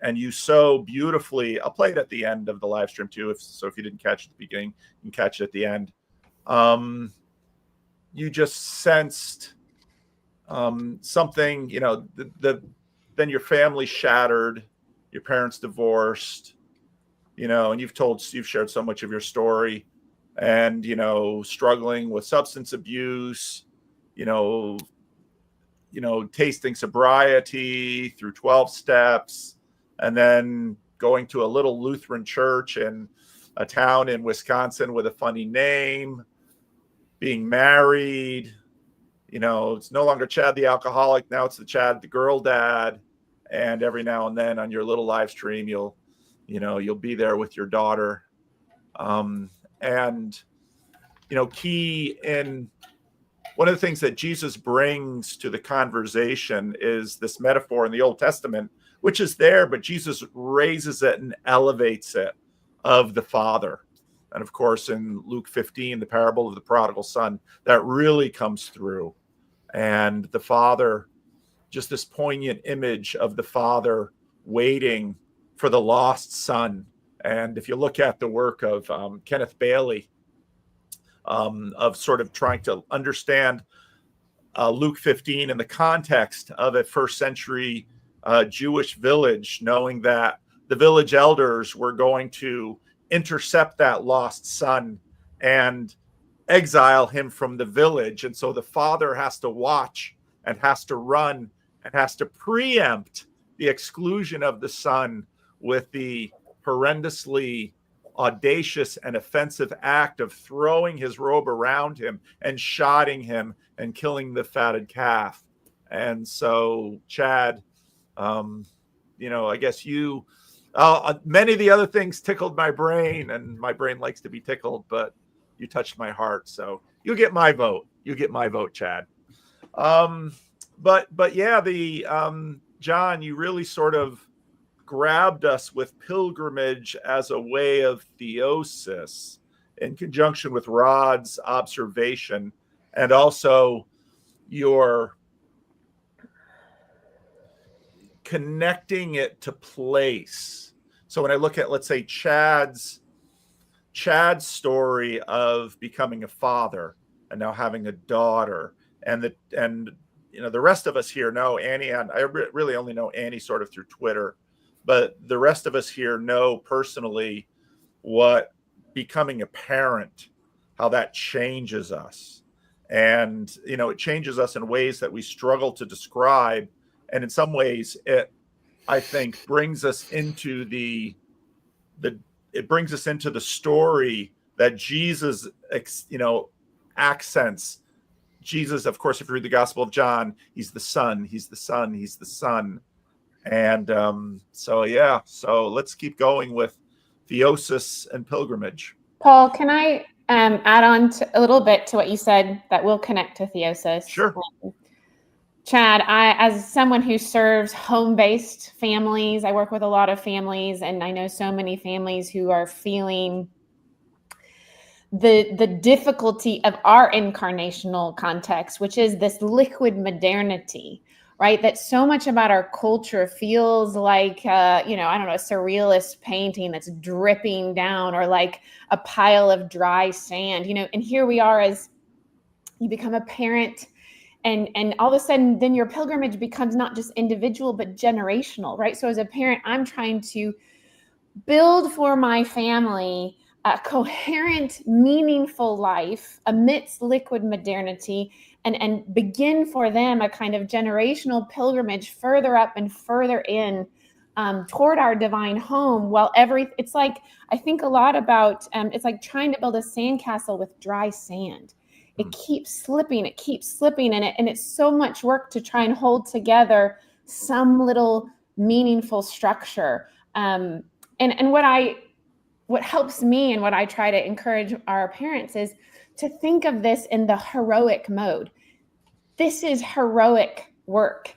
and you so beautifully, I'll play it at the end of the live stream too, if you didn't catch it at the beginning, you can catch it at the end. You just sensed something, then your family shattered, your parents divorced, and you've shared so much of your story, and struggling with substance abuse, tasting sobriety through 12 steps, and then going to a little Lutheran church in a town in Wisconsin with a funny name, being married. It's no longer Chad the alcoholic. Now it's the Chad the girl dad. And every now and then on your little live stream, you'll be there with your daughter. Key in one of the things that Jesus brings to the conversation is this metaphor in the Old Testament, which is there, but Jesus raises it and elevates it, of the Father. And of course, in Luke 15, the parable of the prodigal son, that really comes through. And the Father, just this poignant image of the Father waiting for the lost son. And if you look at the work of Kenneth Bailey, of sort of trying to understand Luke 15 in the context of a first century Jewish village, knowing that the village elders were going to intercept that lost son and exile him from the village. And so the father has to watch and has to run and has to preempt the exclusion of the son with the horrendously audacious and offensive act of throwing his robe around him and shodding him and killing the fatted calf. And so, Chad, I guess many of the other things tickled my brain, and my brain likes to be tickled, but you touched my heart. So you get my vote. You get my vote, Chad. But yeah, John, you really sort of grabbed us with pilgrimage as a way of theosis in conjunction with Rod's observation, and also your connecting it to place. So when I look at, let's say, Chad's story of becoming a father and now having a daughter, and the rest of us here know Annie, and I really only know Annie sort of through Twitter, but the rest of us here know personally what becoming a parent, how that changes us. And, it changes us in ways that we struggle to describe. And in some ways, it, I think, brings us into the story that Jesus, accents. Jesus, of course, if you read the Gospel of John, he's the Son, he's the Son, he's the Son. And so let's keep going with theosis and pilgrimage. Paul, can I add on a little bit to what you said that will connect to theosis? Sure. Chad, as someone who serves home-based families, I work with a lot of families, and I know so many families who are feeling the difficulty of our incarnational context, which is this liquid modernity, right? That so much about our culture feels like, a surrealist painting that's dripping down, or like a pile of dry sand, and here we are as you become a parent, and all of a sudden then your pilgrimage becomes not just individual, but generational, right? So as a parent, I'm trying to build for my family a coherent, meaningful life amidst liquid modernity, and begin for them a kind of generational pilgrimage further up and further in toward our divine home. While it's like, I think a lot about, it's like trying to build a sandcastle with dry sand. It keeps slipping, and it's so much work to try and hold together some little meaningful structure. And what helps me, and what I try to encourage our parents, is to think of this in the heroic mode. This is heroic work,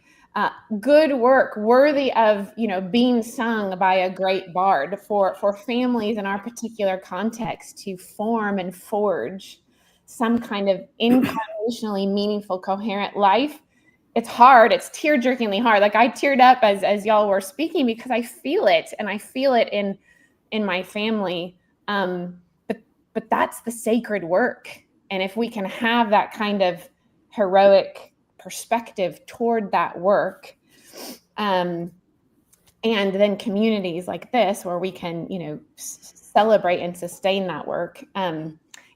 good work, worthy of being sung by a great bard for families in our particular context to form and forge some kind of incarnationally meaningful, coherent life. It's hard. It's tear-jerkingly hard. Like I teared up as y'all were speaking, because I feel it, and I feel it in my family. But that's the sacred work. And if we can have that kind of heroic perspective toward that work, and then communities like this where we can, celebrate and sustain that work.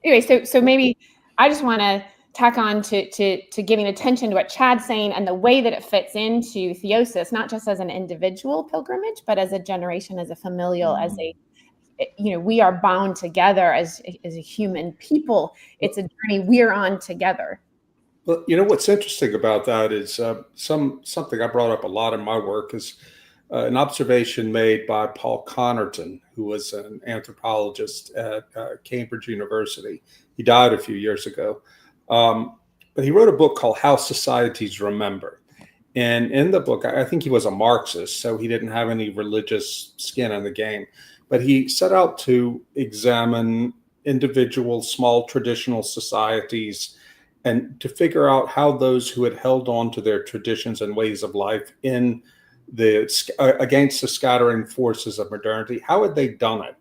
Anyway, so maybe I just want to tack on to giving attention to what Chad's saying and the way that it fits into theosis, not just as an individual pilgrimage, but as a generation, as a familial, as a, we are bound together as a human people. It's a journey we're on together. Well, what's interesting about that is something I brought up a lot in my work is an observation made by Paul Connerton, who was an anthropologist at Cambridge University. He died a few years ago. But he wrote a book called How Societies Remember. And in the book, I think he was a Marxist, so he didn't have any religious skin in the game. But he set out to examine individual small traditional societies and to figure out how those who had held on to their traditions and ways of life against the scattering forces of modernity, how had they done it?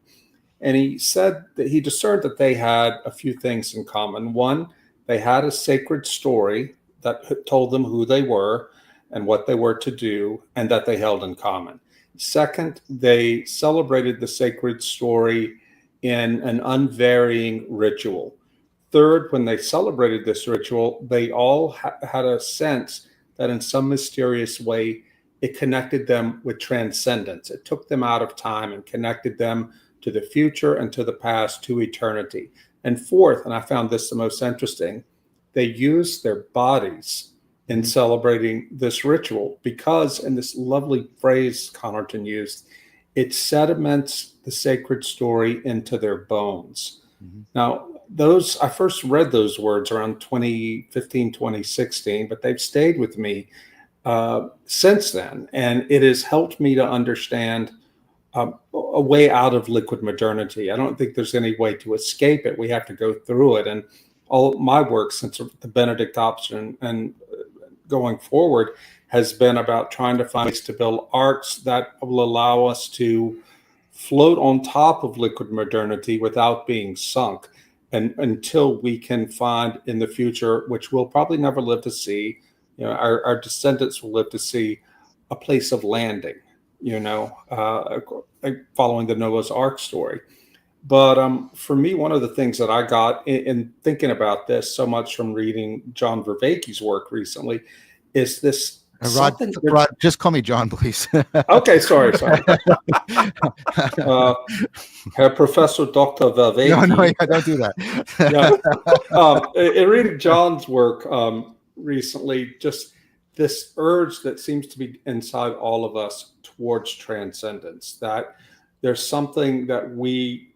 And he said that he discerned that they had a few things in common. One, they had a sacred story that told them who they were and what they were to do, and that they held in common. Second, they celebrated the sacred story in an unvarying ritual. Third, when they celebrated this ritual, they all had a sense that in some mysterious way it connected them with transcendence. It took them out of time and connected them to the future and to the past, to eternity. And fourth, and I found this the most interesting, they used their bodies in celebrating this ritual because, in this lovely phrase Connerton used, it sediments the sacred story into their bones. Now, I first read those words around 2015, 2016, but they've stayed with me since then. And it has helped me to understand a way out of liquid modernity. I don't think there's any way to escape it. We have to go through it. And all of my work since the Benedict option and going forward has been about trying to find ways to build arcs that will allow us to float on top of liquid modernity without being sunk. And until we can find in the future, which we'll probably never live to see, our descendants will live to see, a place of landing, following the Noah's Ark story. But for me, one of the things that I got in thinking about this so much from reading John Vervaeke's work recently is this. Rod, just call me John, please. Okay, sorry. Herr Professor Dr. Vervaeke. No, don't do that. In reading John's work recently, just this urge that seems to be inside all of us towards transcendence, that there's something that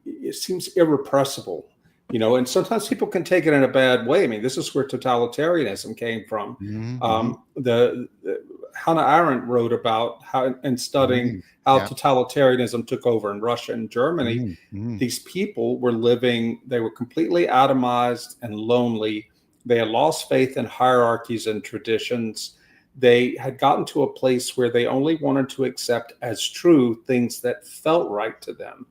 it seems irrepressible, and sometimes people can take it in a bad way. I mean, this is where totalitarianism came from. Hannah Arendt wrote about how, in studying how totalitarianism took over in Russia and Germany, these people were they were completely atomized and lonely. They had lost faith in hierarchies and traditions. They had gotten to a place where they only wanted to accept as true things that felt right to them.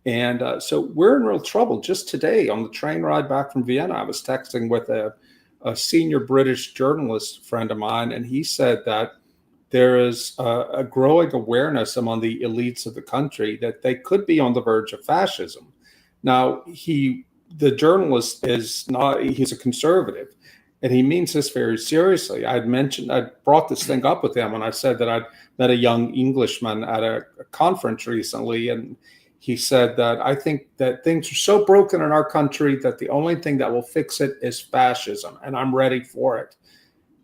And so we're in real trouble. Just today on the train ride back from Vienna, I was texting with a senior British journalist friend of mine, and he said that there is a growing awareness among the elites of the country that they could be on the verge of fascism. Now, the journalist he's a conservative, and he means this very seriously. I brought this thing up with him when I said that I'd met a young Englishman at a conference recently, and he said that I think that things are so broken in our country that the only thing that will fix it is fascism, and I'm ready for it.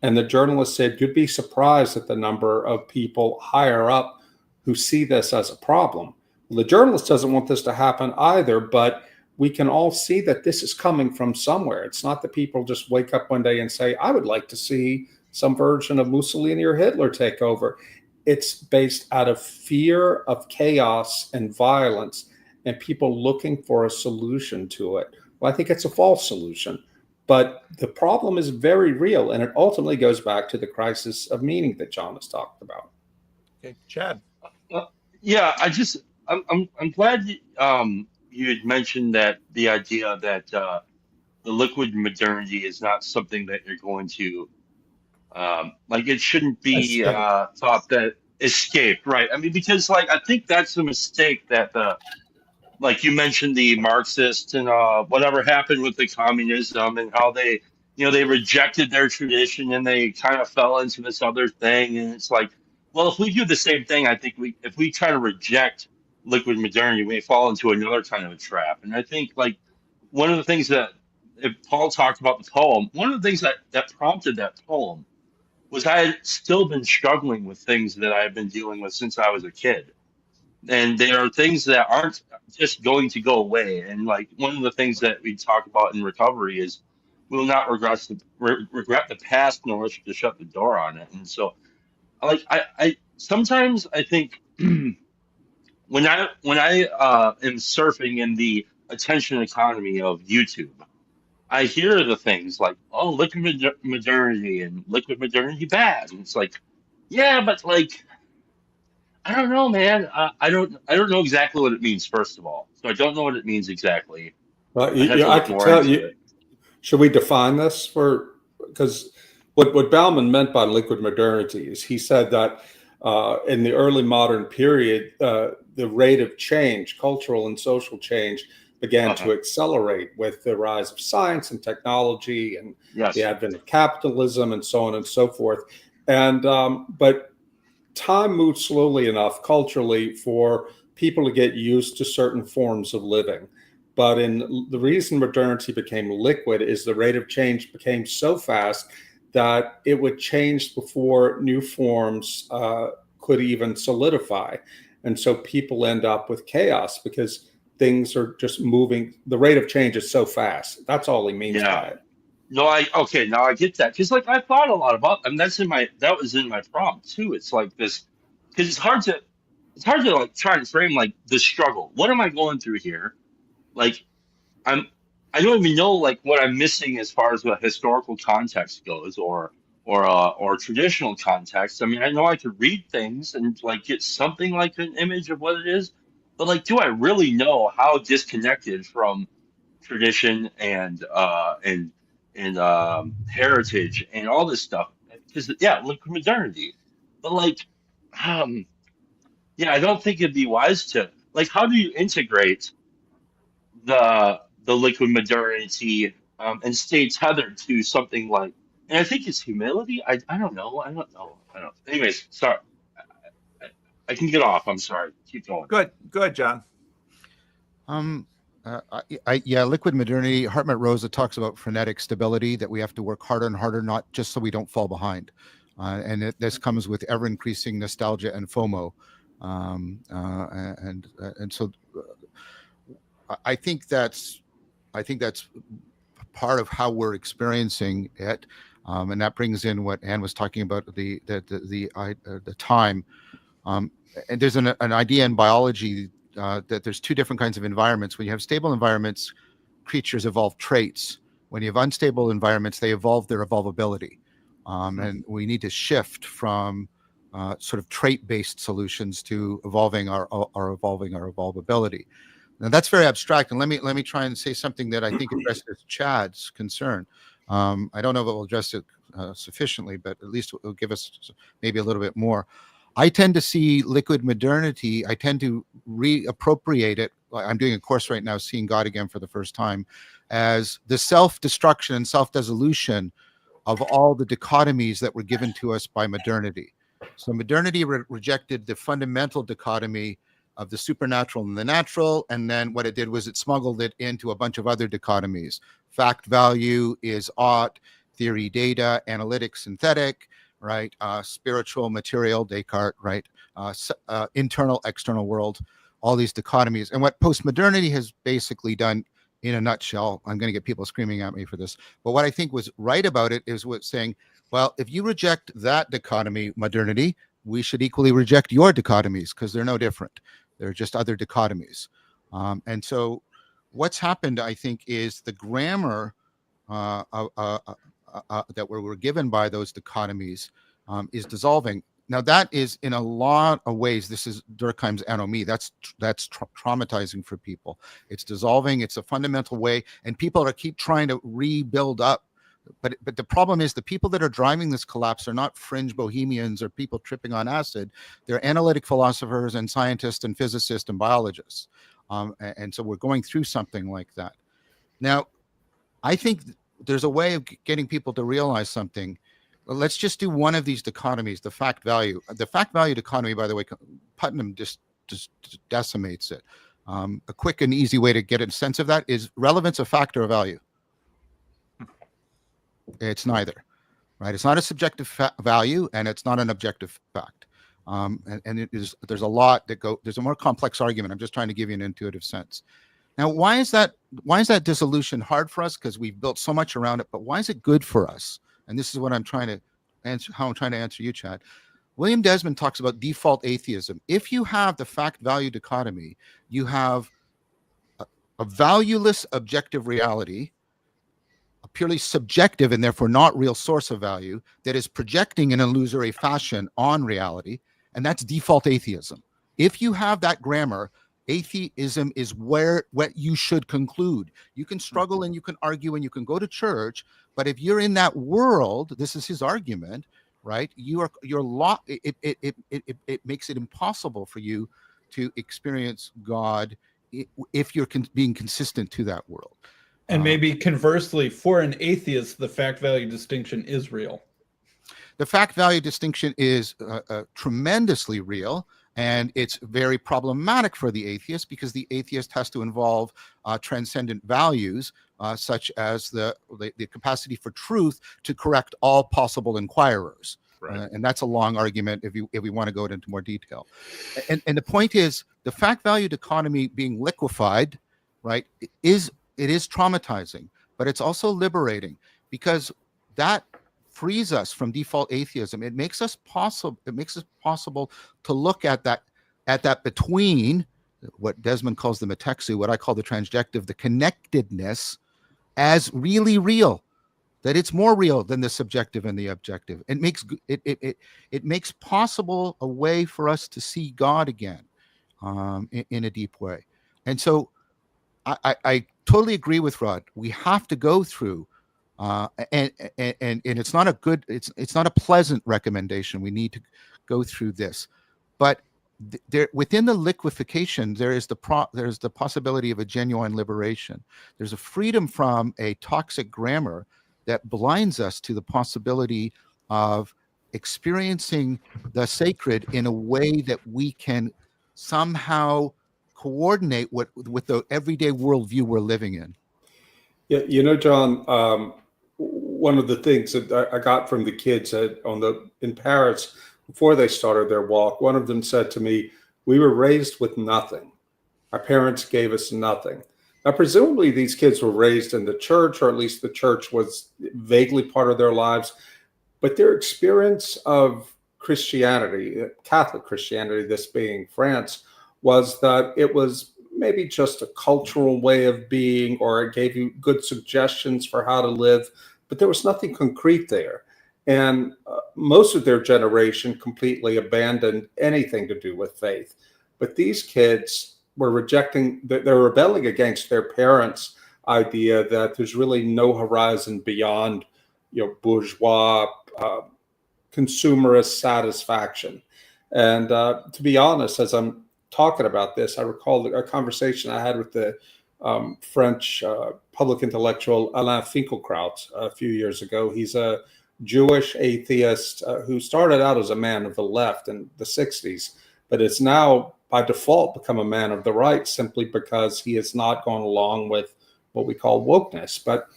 And the journalist said, you'd be surprised at the number of people higher up who see this as a problem. Well, the journalist doesn't want this to happen either, but we can all see that this is coming from somewhere. It's not that people just wake up one day and say, I would like to see some version of Mussolini or Hitler take over. It's based out of fear of chaos and violence and people looking for a solution to it. Well, I think it's a false solution, but the problem is very real, and it ultimately goes back to the crisis of meaning that John has talked about. Okay, Chad. I'm glad you had mentioned that the idea that the liquid modernity is not something that you're going to it shouldn't be thought that escaped, right? I mean, because I think that's a mistake that you mentioned the Marxists and whatever happened with the communism and how they rejected their tradition and they kind of fell into this other thing. And it's well, if we do the same thing, I think if we try to reject liquid modernity, we may fall into another kind of a trap. And I think one of the things that if Paul talked about the poem, one of the things that prompted that poem was I had still been struggling with things that I have been dealing with since I was a kid. And there are things that aren't just going to go away. And one of the things that we talk about in recovery is we will not regret the past nor to shut the door on it. And so I sometimes I think when I am surfing in the attention economy of YouTube, I hear the things oh, liquid modernity and liquid modernity bad. And it's yeah, but I don't know, man. I don't know exactly what it means, first of all. So I don't know what it means exactly. Well, I can tell you. Should we define this because what Bauman meant by liquid modernity is he said that in the early modern period, the rate of change, cultural and social change, began to accelerate with the rise of science and technology and the advent of capitalism and so on and so forth. And but time moved slowly enough culturally for people to get used to certain forms of living. But the reason modernity became liquid is the rate of change became so fast that it would change before new forms could even solidify. And so people end up with chaos because things are just moving. The rate of change is so fast. That's all he means by Yeah. it. No, okay, now I get that. Because like I thought a lot about, and that was in my prompt too. It's like this, because it's hard to like try and frame like the struggle. What am I going through here? Like I'm I don't even know like what I'm missing as far as the historical context goes, or traditional context. I mean, I know I could read things and like get something like an image of what it is, but like, do I really know how disconnected from tradition and heritage and all this stuff? Because yeah, look modernity, but like, um, yeah, I don't think it'd be wise to like. How do you integrate the liquid modernity and stay tethered to something like? And I think it's humility. I don't know. I don't know. I don't. Anyways, sorry. I, I can get off. I'm sorry. Keep going. Good, John. Yeah, liquid modernity. Hartmut Rosa talks about frenetic stability, that we have to work harder and harder, not just so we don't fall behind. This comes with ever increasing nostalgia and FOMO. And so I think that's part of how we're experiencing it. And that brings in what Anne was talking about, the time. And there's an idea in biology that there's two different kinds of environments. When you have stable environments, creatures evolve traits. When you have unstable environments, they evolve their evolvability. And we need to shift from sort of trait-based solutions to evolving our evolvability. Now that's very abstract, and let me try and say something that I think addresses Chad's concern. I don't know if it will address it sufficiently, but at least it will give us maybe a little bit more. I tend to see liquid modernity, I tend to reappropriate it. I'm doing a course right now, Seeing God Again for the first time, as the self-destruction and self-dissolution of all the dichotomies that were given to us by modernity. So modernity rejected the fundamental dichotomy of the supernatural and the natural, and then what it did was it smuggled it into a bunch of other dichotomies. Fact value is ought, theory data, analytic synthetic, right? Spiritual material, Descartes, right? Internal, external world, all these dichotomies. And what postmodernity has basically done, in a nutshell, I'm going to get people screaming at me for this, but what I think was right about it is what saying, well, if you reject that dichotomy, modernity, we should equally reject your dichotomies because they're no different. They're just other dichotomies. And so what's happened, I think, is the grammar that we're given by those dichotomies is dissolving. Now, that is in a lot of ways, this is Durkheim's anomie. That's traumatizing for people. It's dissolving. It's a fundamental way. And people keep trying to rebuild up. But the problem is the people that are driving this collapse are not fringe bohemians or people tripping on acid. They're analytic philosophers and scientists and physicists and biologists. And so we're going through something like that. Now, I think there's a way of getting people to realize something. Let's just do one of these dichotomies, the fact value. The fact value dichotomy, by the way, Putnam just decimates it. A quick and easy way to get a sense of that is relevance of fact or value. It's neither, right? It's not a subjective value, and it's not an objective fact. And it is. There's a lot that there's a more complex argument. I'm just trying to give you an intuitive sense. Now, why is that dissolution hard for us? Because we've built so much around it. But why is it good for us? And this is what I'm trying to answer. How I'm trying to answer you, Chad. William Desmond talks about default atheism. If you have the fact-value dichotomy, you have a valueless objective reality, a purely subjective and therefore not real source of value that is projecting in an illusory fashion on reality, and that's default atheism. If you have that grammar, atheism is what you should conclude. You can struggle and you can argue and you can go to church, but if you're in that world, this is his argument, right? You're it makes it impossible for you to experience God if you're being consistent to that world. And maybe conversely, for an atheist, the fact value distinction is real. the fact value distinction is tremendously real, and it's very problematic for the atheist, because the atheist has to involve transcendent values, such as the capacity for truth to correct all possible inquirers. Right. And that's a long argument if we want to go into more detail. And the point is, the fact valued economy being liquefied, right, it is traumatizing, but it's also liberating, because that frees us from default atheism. It makes us possible to look at that between what Desmond calls the metexu, what I call the transjective, the connectedness, as really real. That it's more real than the subjective and the objective. It makes possible a way for us to see God again, in a deep way. And so I totally agree with Rod. We have to go through, and it's not a pleasant recommendation. We need to go through this, but there, within the liquefaction, there's the possibility of a genuine liberation. There's a freedom from a toxic grammar that blinds us to the possibility of experiencing the sacred in a way that we can somehow coordinate with the everyday worldview we're living in. Yeah, John, one of the things that I got from the kids in Paris before they started their walk, one of them said to me, "We were raised with nothing. Our parents gave us nothing." Now, presumably these kids were raised in the church, or at least the church was vaguely part of their lives, but their experience of Christianity, Catholic Christianity, this being France, was that it was maybe just a cultural way of being, or it gave you good suggestions for how to live, but there was nothing concrete there. And most of their generation completely abandoned anything to do with faith. But these kids were they're rebelling against their parents' idea that there's really no horizon beyond, bourgeois, consumerist satisfaction. And to be honest, as I'm talking about this, I recall a conversation I had with the French public intellectual Alain Finkielkraut a few years ago. He's a Jewish atheist who started out as a man of the left in the 60s, but is now by default become a man of the right, simply because he has not gone along with what we call wokeness. But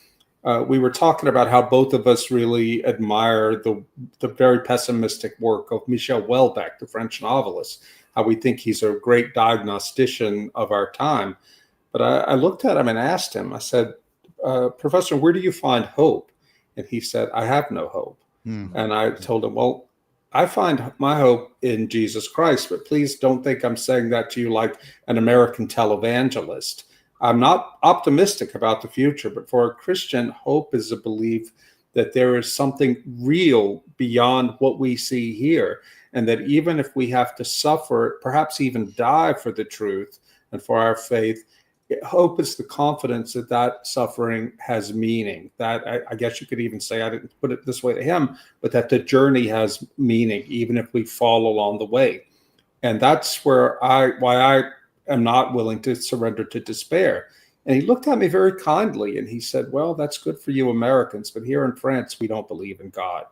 we were talking about how both of us really admire the very pessimistic work of Michel Houellebecq, the French novelist, how we think he's a great diagnostician of our time. But I looked at him and asked him, I said, "Professor, where do you find hope?" And he said, "I have no hope." And I told him, "Well, I find my hope in Jesus Christ, but please don't think I'm saying that to you like an American televangelist. I'm not optimistic about the future, but for a Christian, hope is a belief that there is something real beyond what we see here, and that even if we have to suffer, perhaps even die for the truth and for our faith, hope is the confidence that that suffering has meaning." That I guess you could even say, I didn't put it this way to him, but that the journey has meaning, even if we fall along the way. And that's why I am not willing to surrender to despair. And he looked at me very kindly and he said, "Well, that's good for you Americans, but here in France, we don't believe in God."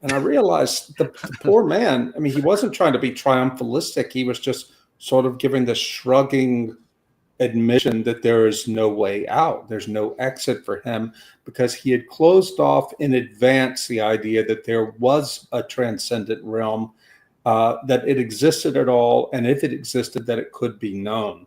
And I realized the poor man, I mean, he wasn't trying to be triumphalistic. He was just sort of giving the shrugging admission that there is no way out. There's no exit for him, because he had closed off in advance the idea that there was a transcendent realm, that it existed at all, and if it existed, that it could be known.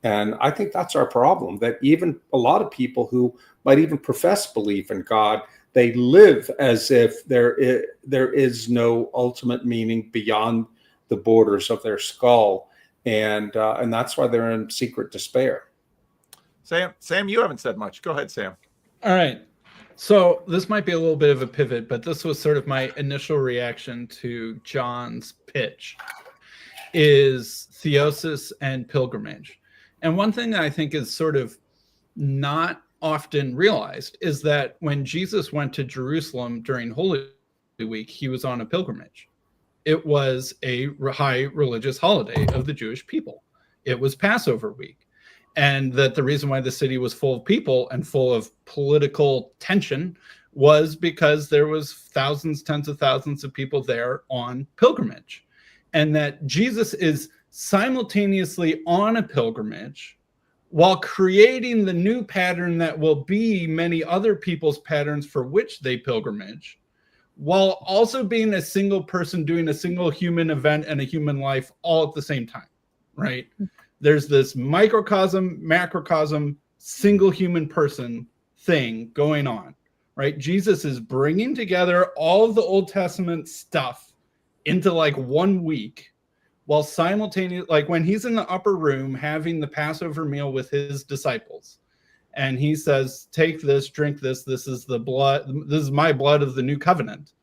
And I think that's our problem, that even a lot of people who might even profess belief in God, they live as if there is no ultimate meaning beyond the borders of their skull. And that's why they're in secret despair. Sam, you haven't said much. Go ahead, Sam. All right. So this might be a little bit of a pivot, but this was sort of my initial reaction to John's pitch, is theosis and pilgrimage. And one thing that I think is sort of not often realized is that when Jesus went to Jerusalem during Holy Week, he was on a pilgrimage. It was a high religious holiday of the Jewish people. It was Passover week. And that the reason why the city was full of people and full of political tension was because there was thousands, tens of thousands of people there on pilgrimage, and that Jesus is simultaneously on a pilgrimage while creating the new pattern that will be many other people's patterns for which they pilgrimage, while also being a single person doing a single human event and a human life all at the same time, right? There's this microcosm, macrocosm, single human person thing going on, right? Jesus is bringing together all of the Old Testament stuff into like 1 week, while simultaneously, like when he's in the upper room having the Passover meal with his disciples, and he says, take this, drink this, this is the blood, this is my blood of the new covenant,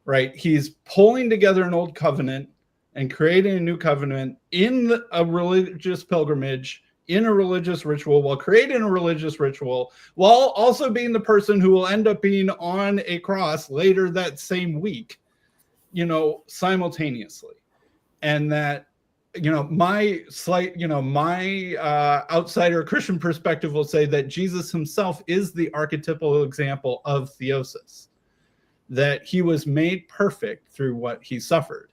right? He's pulling together an old covenant and creating a new covenant in a religious pilgrimage, in a religious ritual, while creating a religious ritual, while also being the person who will end up being on a cross later that same week, you know, simultaneously. And that, you know, my outsider Christian perspective will say that Jesus himself is the archetypal example of theosis, that he was made perfect through what he suffered.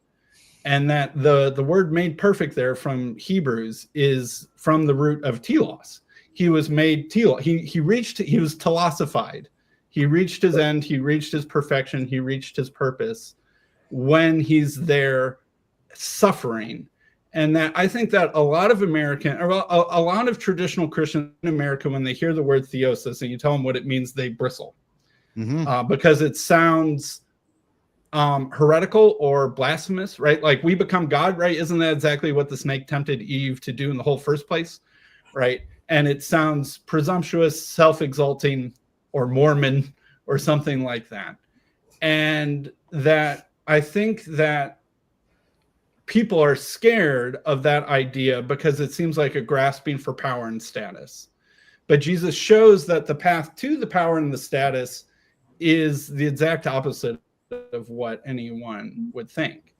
And that the word made perfect there from Hebrews is from the root of telos. He was made telos. He was telosified. He reached his end. He reached his perfection. He reached his purpose when he's there suffering. And that I think that a lot of American, or a lot of traditional Christians in America, when they hear the word theosis and you tell them what it means, they bristle. Because it sounds heretical or blasphemous, right? Like we become God, right? Isn't that exactly what the snake tempted Eve to do in the whole first place, right? And it sounds presumptuous, self-exalting, or Mormon, or something like that. And that I think that people are scared of that idea because it seems like a grasping for power and status. But Jesus shows that the path to the power and the status is the exact opposite of what anyone would think.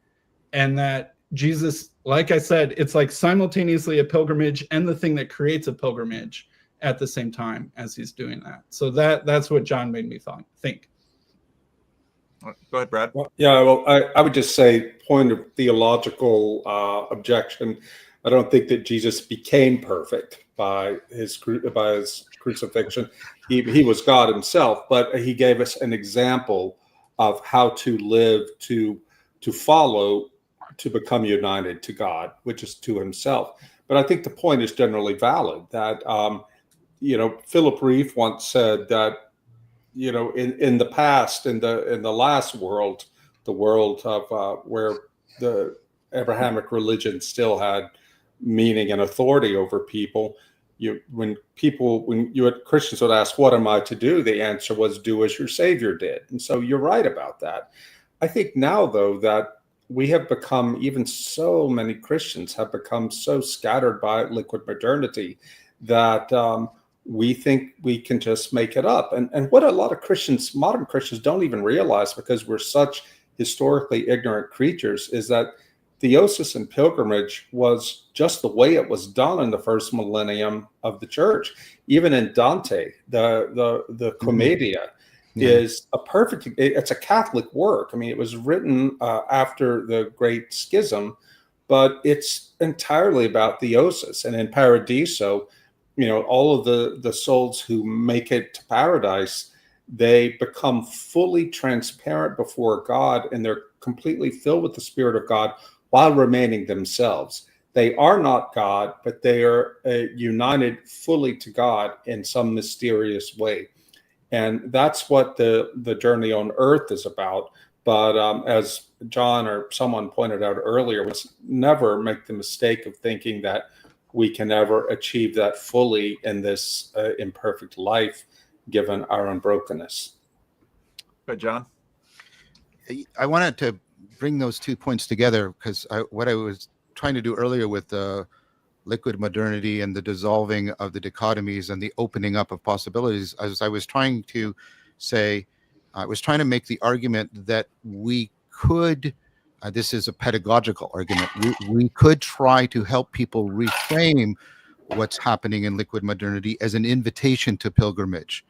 And that Jesus, like I said, it's like simultaneously a pilgrimage and the thing that creates a pilgrimage at the same time as he's doing that. So that's what John made me think. Go ahead, Brad. Well, I would just say, point of theological objection, I don't think that Jesus became perfect by his crucifixion. He was God himself, but he gave us an example of how to live, to follow, to become united to God, which is to himself. But I think the point is generally valid that, Philip Reeve once said that, in the past, in the last world, the world of where the Abrahamic religion still had meaning and authority over people, when Christians would ask, "What am I to do?" the answer was, "Do as your Savior did." And so you're right about that. I think now, though, that we have become, even so many Christians have become so scattered by liquid modernity that we think we can just make it up. And what a lot of Christians, modern Christians, don't even realize, because we're such historically ignorant creatures, is that theosis and pilgrimage was just the way it was done in the first millennium of the church. Even in Dante, the Commedia is it's a Catholic work. I mean, it was written after the Great Schism, but it's entirely about theosis. And in Paradiso, all of the souls who make it to paradise, they become fully transparent before God, and they're completely filled with the Spirit of God while remaining themselves. They are not God, but they are united fully to God in some mysterious way. And that's what the journey on earth is about. But as John or someone pointed out earlier, let's never make the mistake of thinking that we can ever achieve that fully in this imperfect life, given our unbrokenness. Good, John. I wanted to bring those 2 points together because what I was trying to do earlier with the liquid modernity and the dissolving of the dichotomies and the opening up of possibilities, as I was trying to say, I was trying to make the argument that we could, this is a pedagogical argument, we could try to help people reframe what's happening in liquid modernity as an invitation to pilgrimage.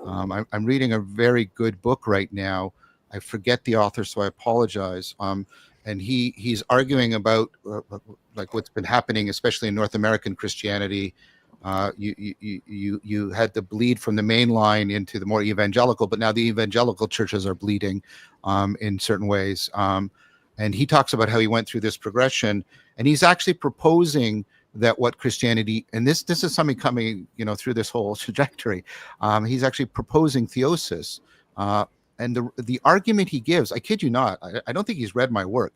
I'm reading a very good book right now. I forget the author, so I apologize. And he's arguing about like what's been happening, especially in North American Christianity. You had the bleed from the main line into the more evangelical, but now the evangelical churches are bleeding in certain ways. And he talks about how he went through this progression, and he's actually proposing that what Christianity, and this is something coming, through this whole trajectory. He's actually proposing theosis. And the argument he gives, I kid you not, I don't think he's read my work.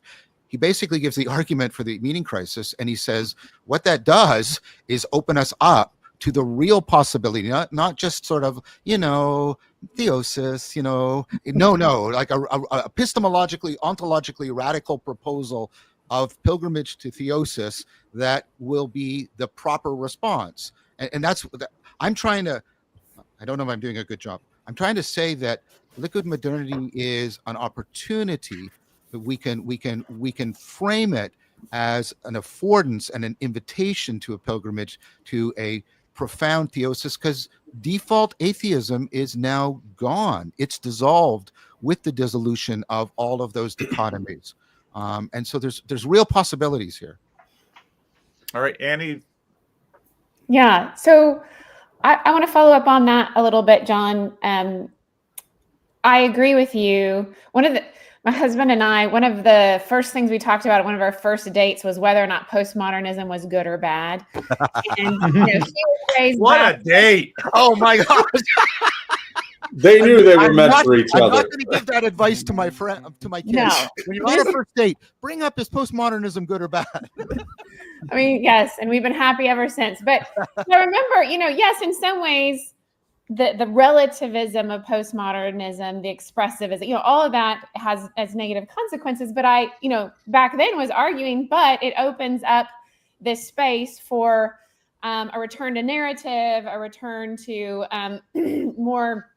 He basically gives the argument for the meaning crisis, and he says what that does is open us up to the real possibility, not just sort of, theosis, no, like a epistemologically, ontologically radical proposal of pilgrimage to theosis that will be the proper response. And that's, I'm trying to, I don't know if I'm doing a good job. I'm trying to say that liquid modernity is an opportunity that we can frame it as an affordance and an invitation to a pilgrimage to a profound theosis, because default atheism is now gone. It's dissolved with the dissolution of all of those dichotomies. And so there's real possibilities here. All right, Annie. Yeah. So I want to follow up on that a little bit, John. I agree with you. My husband and I, one of the first things we talked about at one of our first dates was whether or not postmodernism was good or bad. And he was raised What a date! Oh my gosh. They knew they were meant for each I'm other. not going to give that advice to my kids. No. When you're on a first date, bring up is postmodernism good or bad? I mean, yes, and we've been happy ever since. But I remember, yes, in some ways, the relativism of postmodernism, the expressivism, all of that has negative consequences. But I, back then was arguing, but it opens up this space for a return to narrative, a return to more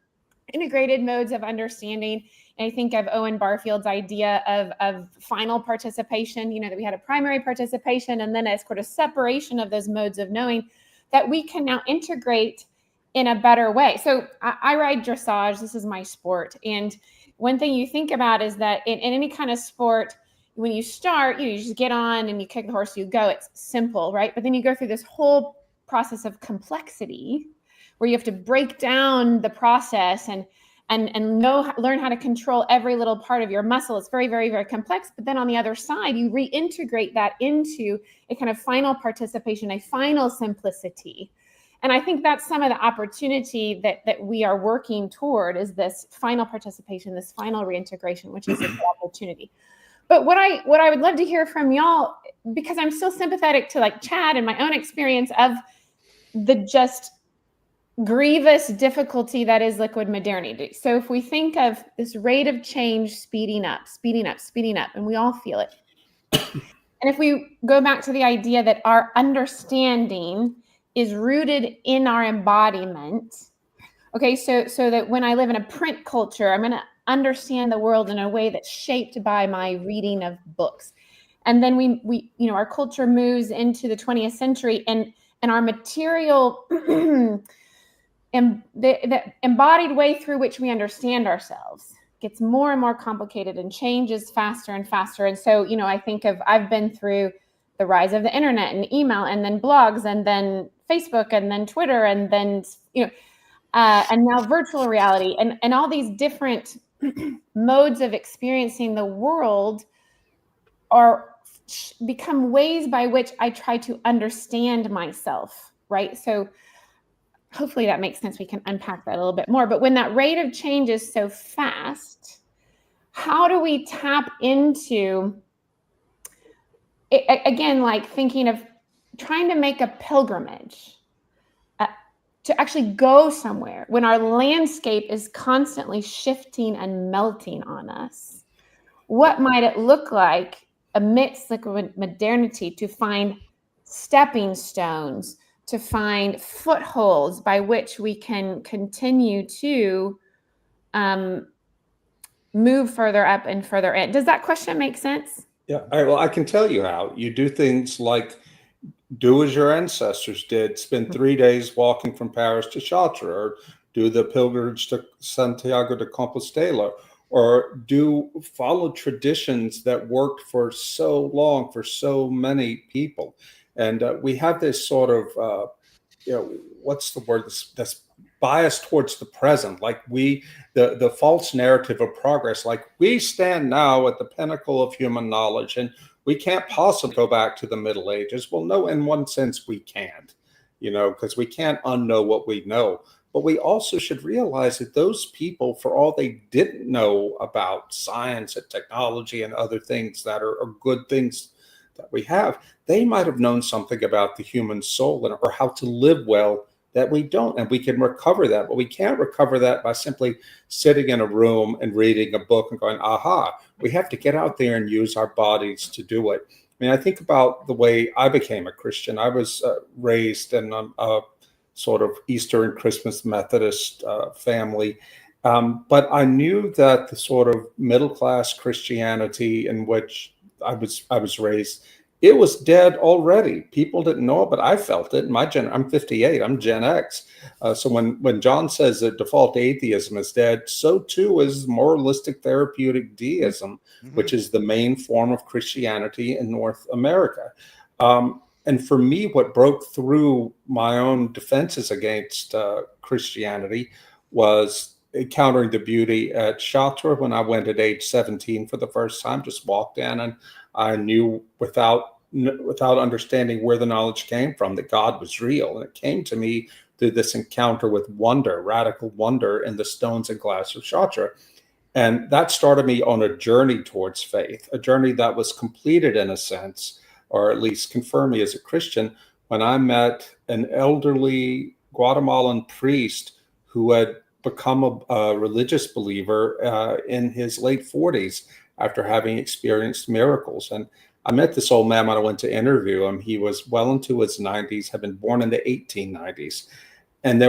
integrated modes of understanding. And I think of Owen Barfield's idea of final participation, that we had a primary participation and then a sort of separation of those modes of knowing that we can now integrate in a better way. So I ride dressage. This is my sport. And one thing you think about is that in any kind of sport, when you start, you just get on and you kick the horse, you go. It's simple, right? But then you go through this whole process of complexity where you have to break down the process and learn how to control every little part of your muscle. It's very, very, very complex. But then on the other side, you reintegrate that into a kind of final participation, a final simplicity. And I think that's some of the opportunity that we are working toward, is this final participation, this final reintegration, which is a good opportunity. But what I would love to hear from y'all, because I'm still sympathetic to like Chad and my own experience of the just grievous difficulty that is liquid modernity. So if we think of this rate of change speeding up, and we all feel it. And if we go back to the idea that our understanding is rooted in our embodiment, okay, so that when I live in a print culture, I'm going to understand the world in a way that's shaped by my reading of books. And then we our culture moves into the 20th century, and our material and the embodied way through which we understand ourselves gets more and more complicated and changes faster and faster. And so, I think I've been through the rise of the internet and email, and then blogs, and then Facebook, and then Twitter, and then, and now virtual reality, and all these different modes of experiencing the world become ways by which I try to understand myself, right? So hopefully that makes sense. We can unpack that a little bit more. But when that rate of change is so fast, how do we tap into it, again, like thinking of trying to make a pilgrimage to actually go somewhere when our landscape is constantly shifting and melting on us? What might it look like amidst liquid modernity to find stepping stones, to find footholds by which we can continue to move further up and further in? Does that question make sense? Yeah. All right. Well, I can tell you how. You do things like do as your ancestors did, spend 3 days walking from Paris to Chartres, or do the pilgrimage to Santiago de Compostela, or follow traditions that worked for so long for so many people. And we have this sort of, what's the word? That's bias towards the present, like the false narrative of progress, like we stand now at the pinnacle of human knowledge and we can't possibly go back to the Middle Ages. Well, no, in one sense we can't, because we can't unknow what we know. But we also should realize that those people, for all they didn't know about science and technology and other things that are good things that we have, they might have known something about the human soul or how to live well that we don't, and we can recover that. But we can't recover that by simply sitting in a room and reading a book and going, aha. We have to get out there and use our bodies to do it. I mean, I think about the way I became a Christian. I was raised in a sort of Easter and Christmas Methodist family. But I knew that the sort of middle-class Christianity in which I was raised, it was dead already. People didn't know it, but I felt it. I'm 58. I'm Gen X. So when John says that default atheism is dead, so too is moralistic therapeutic deism, which is the main form of Christianity in North America. And for me, what broke through my own defenses against Christianity was encountering the beauty at Chartres when I went at age 17 for the first time. Just walked in and I knew without understanding where the knowledge came from that God was real. And it came to me through this encounter with wonder, radical wonder in the stones and glass of Chartres. And that started me on a journey towards faith, a journey that was completed in a sense, or at least confirmed me as a Christian, when I met an elderly Guatemalan priest who had become a religious believer in his late 40s after having experienced miracles. And I met this old man when I went to interview him. He was well into his 90s, had been born in the 1890s. And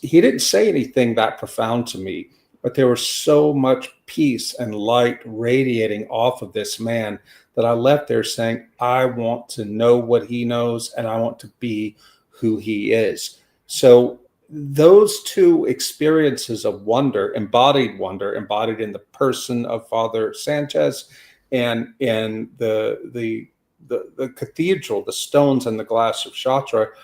he didn't say anything that profound to me, but there was so much peace and light radiating off of this man that I left there saying, I want to know what he knows and I want to be who he is. So those two experiences of wonder embodied in the person of Father Sanchez and in the cathedral, the stones and the glass of Chartres,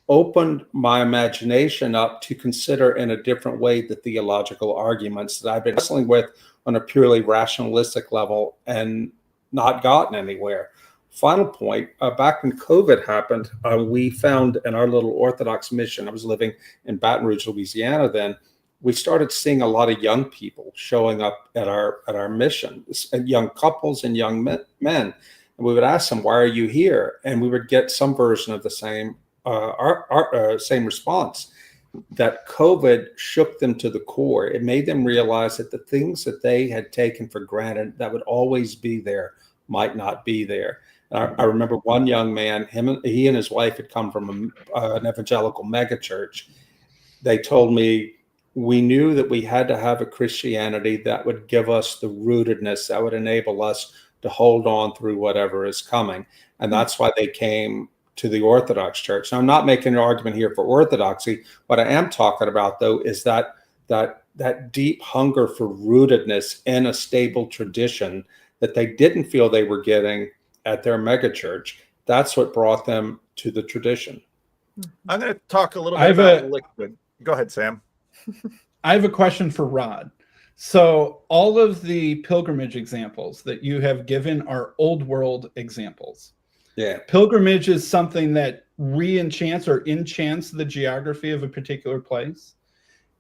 opened my imagination up to consider in a different way the theological arguments that I've been wrestling with on a purely rationalistic level and not gotten anywhere. Final point, back when COVID happened, we found in our little Orthodox mission, I was living in Baton Rouge, Louisiana then, we started seeing a lot of young people showing up at our mission, young couples and young men. And we would ask them, why are you here? And we would get some version of the same response, that COVID shook them to the core. It made them realize that the things that they had taken for granted that would always be there might not be there. I remember one young man, he and his wife had come from an evangelical megachurch. They told me, we knew that we had to have a Christianity that would give us the rootedness, that would enable us to hold on through whatever is coming. And that's why they came to the Orthodox Church. Now, I'm not making an argument here for orthodoxy. What I am talking about, though, is that deep hunger for rootedness in a stable tradition that they didn't feel they were getting at their megachurch. That's what brought them to the tradition. I'm going to talk a little bit about liquid. Go ahead, Sam. I have a question for Rod. So all of the pilgrimage examples that you have given are old world examples. Yeah. Pilgrimage is something that re-enchants or enchants the geography of a particular place.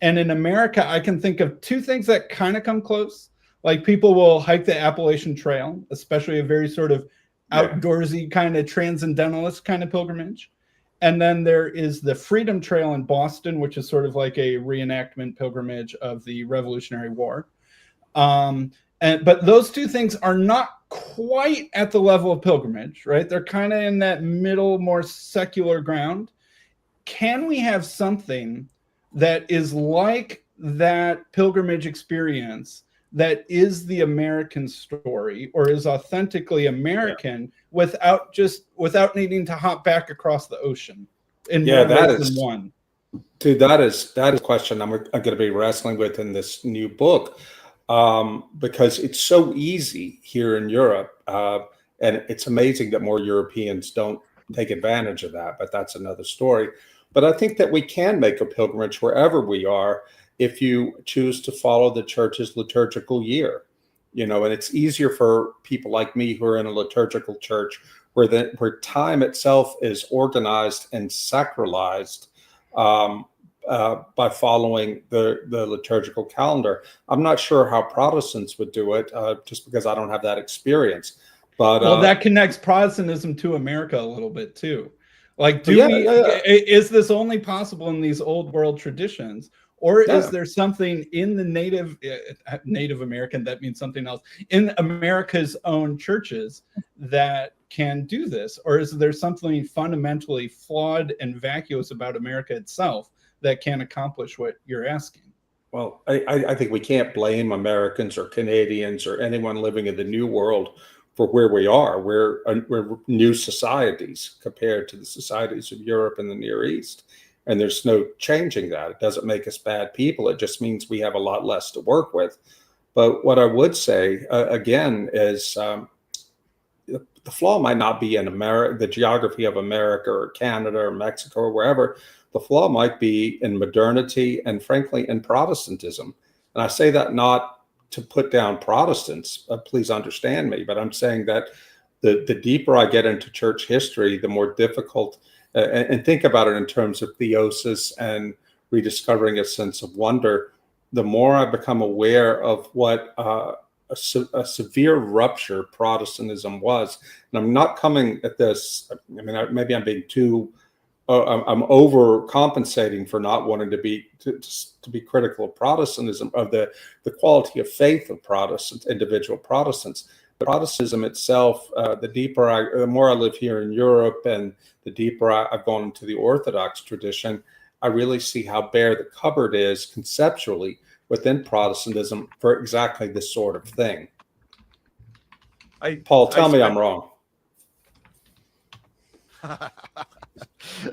And in America, I can think of two things that kind of come close. Like people will hike the Appalachian Trail, especially a very sort of outdoorsy kind of transcendentalist kind of pilgrimage. And then there is the Freedom Trail in Boston, which is sort of like a reenactment pilgrimage of the Revolutionary War. But those two things are not quite at the level of pilgrimage, right? They're kind of in that middle, more secular ground. Can we have something that is like that pilgrimage experience that is the American story or is authentically American without needing to hop back across the ocean in more ways than one? Dude, that is a question I'm going to be wrestling with in this new book, because it's so easy here in Europe, and it's amazing that more Europeans don't take advantage of that. But that's another story. But I think that we can make a pilgrimage wherever we are if you choose to follow the church's liturgical year. And it's easier for people like me who are in a liturgical church where time itself is organized and sacralized, by following the liturgical calendar. I'm not sure how Protestants would do it, just because I don't have that experience. But well, that connects Protestantism to America a little bit too. Like, yeah. Is this only possible in these old world traditions, or is there something in the Native American, that means something else, in America's own churches that can do this? Or is there something fundamentally flawed and vacuous about America itself that can accomplish what you're asking? Well, I think we can't blame Americans or Canadians or anyone living in the New World for where we are. We're new societies compared to the societies of Europe and the Near East. And there's no changing that. It doesn't make us bad people. It just means we have a lot less to work with. But what I would say, again, is the flaw might not be in America, the geography of America or Canada or Mexico or wherever. The flaw might be in modernity and, frankly, in Protestantism. And I say that not to put down Protestants, please understand me, but I'm saying that the deeper I get into church history, the more difficult, and think about it in terms of theosis and rediscovering a sense of wonder, the more I become aware of what a severe rupture Protestantism was. And I'm not coming at this, I mean, maybe I'm being too, I'm overcompensating for not wanting to be critical of Protestantism, of the quality of faith of Protestants, individual Protestants. But Protestantism itself, the more I live here in Europe and the deeper I've gone into the Orthodox tradition, I really see how bare the cupboard is conceptually within Protestantism for exactly this sort of thing. Paul, tell me I'm wrong.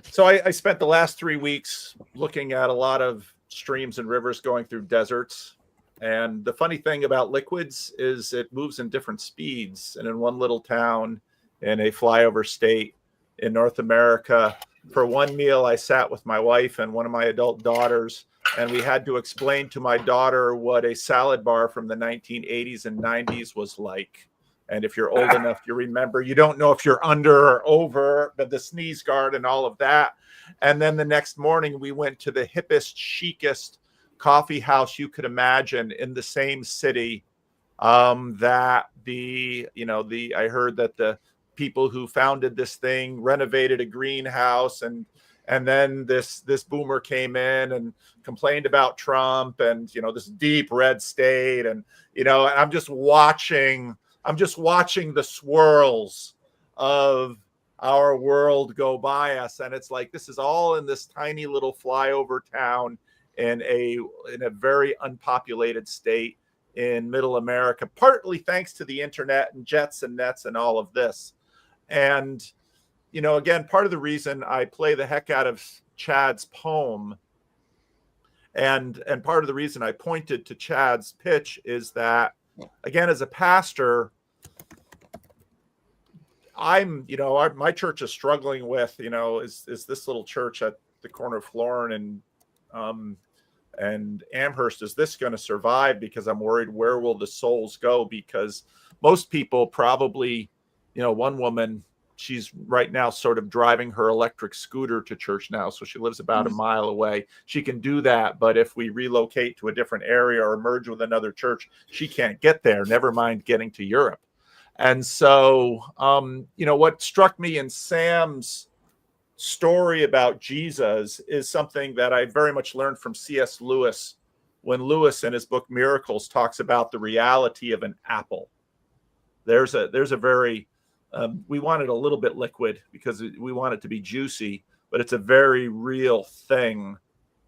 So I spent the last 3 weeks looking at a lot of streams and rivers going through deserts. And the funny thing about liquids is it moves in different speeds. And in one little town in a flyover state in North America, for one meal, I sat with my wife and one of my adult daughters, and we had to explain to my daughter what a salad bar from the 1980s and 90s was like. And if you're old enough, you remember, you don't know if you're under or over, but the sneeze guard and all of that. And then the next morning, we went to the hippest, chicest coffee house you could imagine in the same city. I heard that the people who founded this thing renovated a greenhouse, and then this boomer came in and complained about Trump and this deep red state, and I'm just watching the swirls of our world go by us, and it's like this is all in this tiny little flyover town in a very unpopulated state in middle America, partly thanks to the internet and jets and nets and all of this. And again, part of the reason I play the heck out of Chad's poem, and part of the reason I pointed to Chad's pitch is that, again, as a pastor, my church is struggling with, is this little church at the corner of Florin and Amherst, is this going to survive? Because I'm worried, where will the souls go? Because most people probably, one woman, she's right now sort of driving her electric scooter to church now. So she lives about a mile away. She can do that. But if we relocate to a different area or merge with another church, she can't get there, never mind getting to Europe. And so, what struck me in Sam's story about Jesus is something that I very much learned from C.S. Lewis, when Lewis in his book Miracles talks about the reality of an apple. There's a very, we want it a little bit liquid because we want it to be juicy, but it's a very real thing.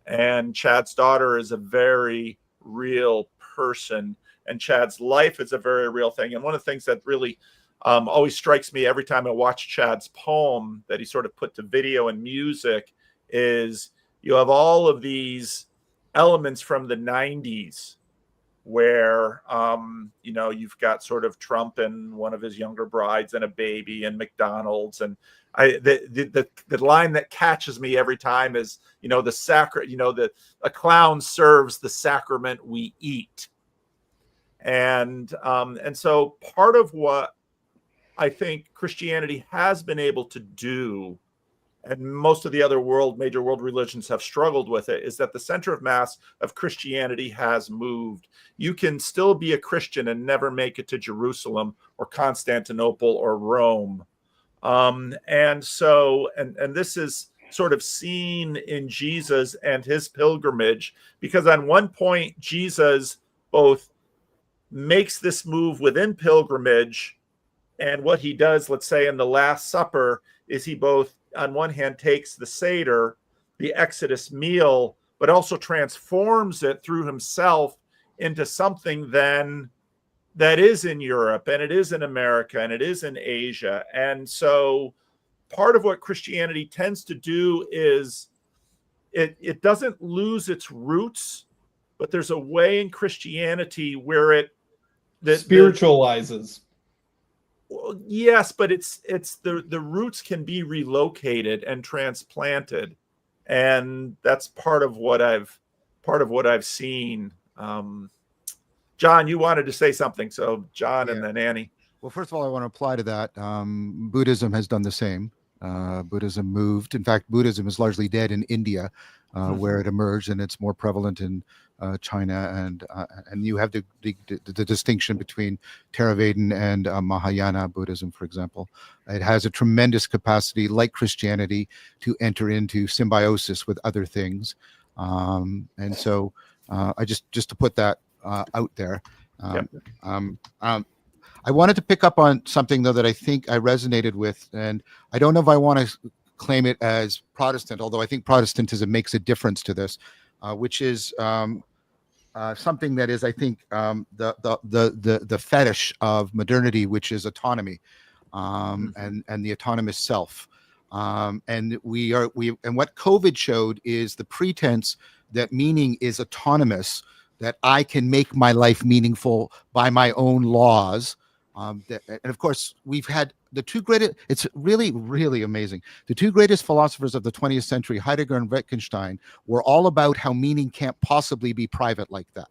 And Chad's daughter is a very real person, and Chad's life is a very real thing. And one of the things that really always strikes me every time I watch Chad's poem that he sort of put to video and music is, you have all of these elements from the 90s where, you've got sort of Trump and one of his younger brides and a baby and McDonald's. And the line that catches me every time is, a clown serves the sacrament we eat. And so part of what I think Christianity has been able to do, and most of the other major world religions have struggled with it, is that the center of mass of Christianity has moved. You can still be a Christian and never make it to Jerusalem or Constantinople or Rome. And this is sort of seen in Jesus and his pilgrimage, because on one point, Jesus both makes this move within pilgrimage, and what he does, let's say in the Last Supper, is he both on one hand takes the Seder, the Exodus meal, but also transforms it through himself into something then that is in Europe, and it is in America, and it is in Asia. And so part of what Christianity tends to do is it doesn't lose its roots, but there's a way in Christianity where spiritualizes. Yes, but it's the roots can be relocated and transplanted, and that's part of what I've seen. John, you wanted to say something, so John, and then Annie. Well, first of all, I want to apply to that. Buddhism has done the same. Buddhism moved. In fact, Buddhism is largely dead in India, where it emerged, and it's more prevalent in China, and you have the distinction between Theravadan and Mahayana Buddhism, for example. It has a tremendous capacity, like Christianity, to enter into symbiosis with other things, and so I just to put that out there. I wanted to pick up on something, though, that I think I resonated with, and I don't know if I want to claim it as Protestant, although I think Protestantism makes a difference to this, which is something that is, I think, the fetish of modernity, which is autonomy, and the autonomous self. And what COVID showed is the pretense that meaning is autonomous, that I can make my life meaningful by my own laws. And of course, we've had the two greatest, it's really, really amazing. The two greatest philosophers of the 20th century, Heidegger and Wittgenstein, were all about how meaning can't possibly be private like that.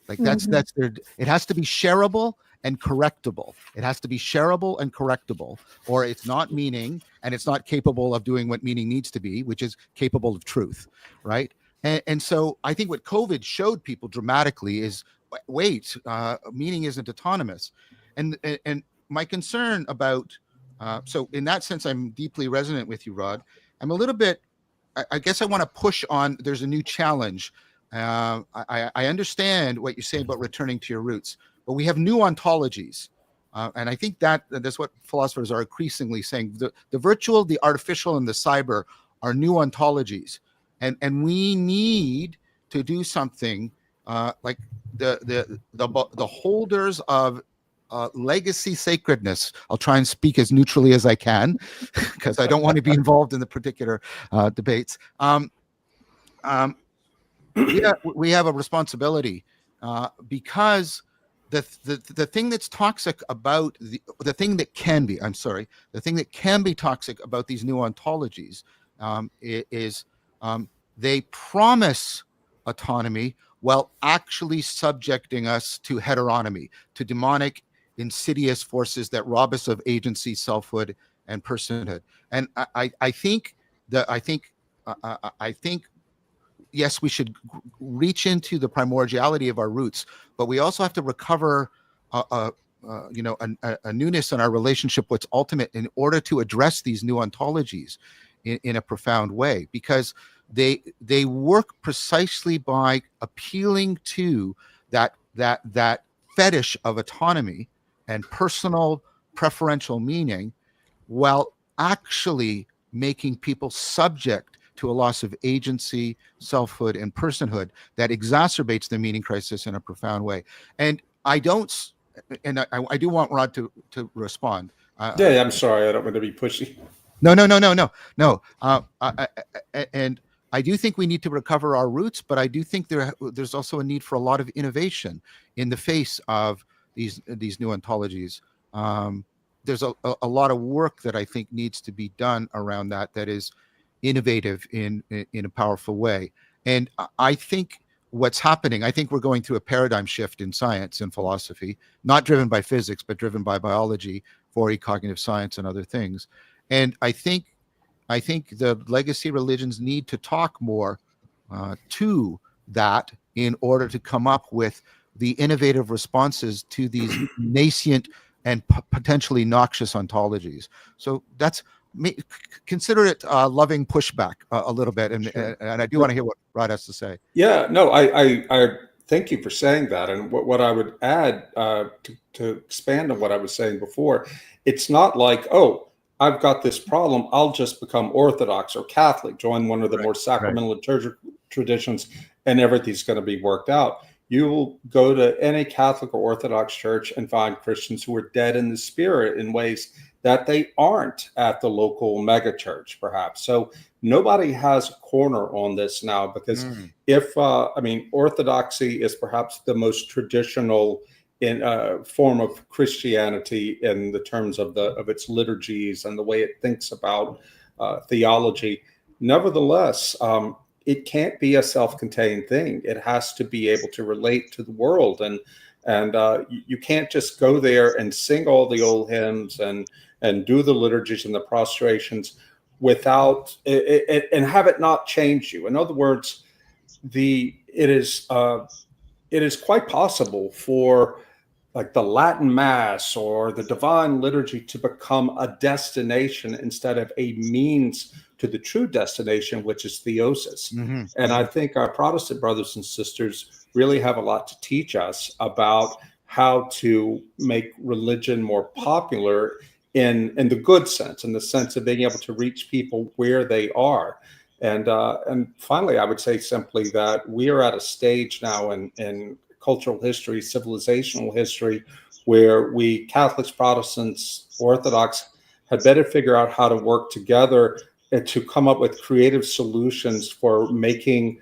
Like that's their, it has to be shareable and correctable. It has to be shareable and correctable, or it's not meaning, and it's not capable of doing what meaning needs to be, which is capable of truth, right? And so I think what COVID showed people dramatically is, wait, meaning isn't autonomous. And my concern about, so in that sense, I'm deeply resonant with you, Rod. I'm a little bit, I guess I want to push on, there's a new challenge. I understand what you say about returning to your roots, but we have new ontologies. And I think that's what philosophers are increasingly saying. The virtual, the artificial, and the cyber are new ontologies. And we need to do something like the holders of legacy sacredness. I'll try and speak as neutrally as I can because I don't want to be involved in the particular debates. We have a responsibility because the thing that's toxic about the thing that can be, the thing that can be toxic about these new ontologies is they promise autonomy while actually subjecting us to heteronomy, to demonic, insidious forces that rob us of agency, selfhood, and personhood. And I think yes, we should reach into the primordiality of our roots, but we also have to recover a newness in our relationship with ultimate in order to address these new ontologies in a profound way, because they work precisely by appealing to that fetish of autonomy and personal preferential meaning, while actually making people subject to a loss of agency, selfhood, and personhood that exacerbates the meaning crisis in a profound way. And I do want Rod to respond. I'm sorry, I don't want to be pushy. No. And I do think we need to recover our roots, but I do think there's also a need for a lot of innovation in the face of these new ontologies. There's a lot of work that I think needs to be done around that is innovative in a powerful way. And I think what's happening, I think we're going through a paradigm shift in science and philosophy, not driven by physics, but driven by biology, for cognitive science and other things. And I think the legacy religions need to talk more to that in order to come up with the innovative responses to these nascent and potentially noxious ontologies. So that's consider it loving pushback a little bit, and I do want to hear what Rod has to say. Yeah, no, I thank you for saying that. And what I would add to expand on what I was saying before, it's not like, oh, I've got this problem, I'll just become Orthodox or Catholic, join one of the more sacramental liturgical traditions, and everything's going to be worked out. You will go to any Catholic or Orthodox church and find Christians who are dead in the spirit in ways that they aren't at the local megachurch, perhaps. So nobody has a corner on this now, because if Orthodoxy is perhaps the most traditional form of Christianity in the terms of its liturgies and the way it thinks about theology. Nevertheless, it can't be a self-contained thing. It has to be able to relate to the world, and you can't just go there and sing all the old hymns and do the liturgies and the prostrations without it and have it not change you. In other words, it is quite possible for like the Latin Mass or the Divine Liturgy to become a destination instead of a means to the true destination, which is theosis. Mm-hmm. And I think our Protestant brothers and sisters really have a lot to teach us about how to make religion more popular in the good sense, in the sense of being able to reach people where they are. And finally, I would say simply that we are at a stage now in cultural history, civilizational history, where we Catholics, Protestants, Orthodox had better figure out how to work together and to come up with creative solutions for making,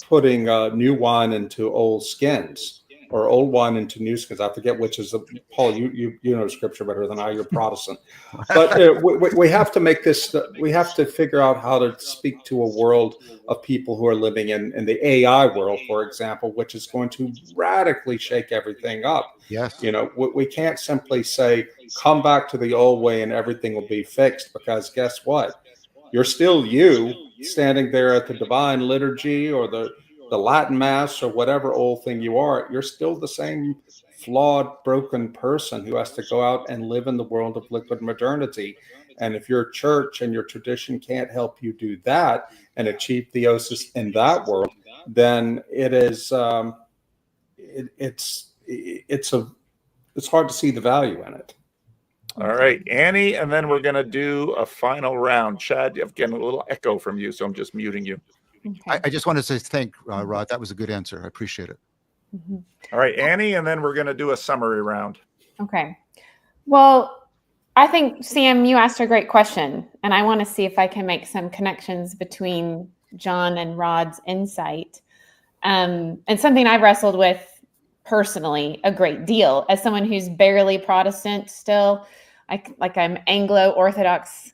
putting new wine into old skins, or old wine into new skins. I forget which is Paul. You know Scripture better than I. You're Protestant, but we have to make this. We have to figure out how to speak to a world of people who are living in the AI world, for example, which is going to radically shake everything up. Yes. We can't simply say, come back to the old way and everything will be fixed, because guess what? You're still you standing there at the Divine Liturgy or the Latin Mass or whatever old thing you are. You're still the same flawed, broken person who has to go out and live in the world of liquid modernity. And if your church and your tradition can't help you do that and achieve theosis in that world, then it's hard to see the value in it. All right, Annie, and then we're going to do a final round. Chad, I'm getting a little echo from you, so I'm just muting you. Okay. I just wanted to thank Rod. That was a good answer. I appreciate it. Mm-hmm. All right, Annie, and then we're going to do a summary round. Okay. Well, I think, Sam, you asked a great question, and I want to see if I can make some connections between John and Rod's insight. And something I've wrestled with personally a great deal as someone who's barely Protestant still. I'm Anglo-Orthodox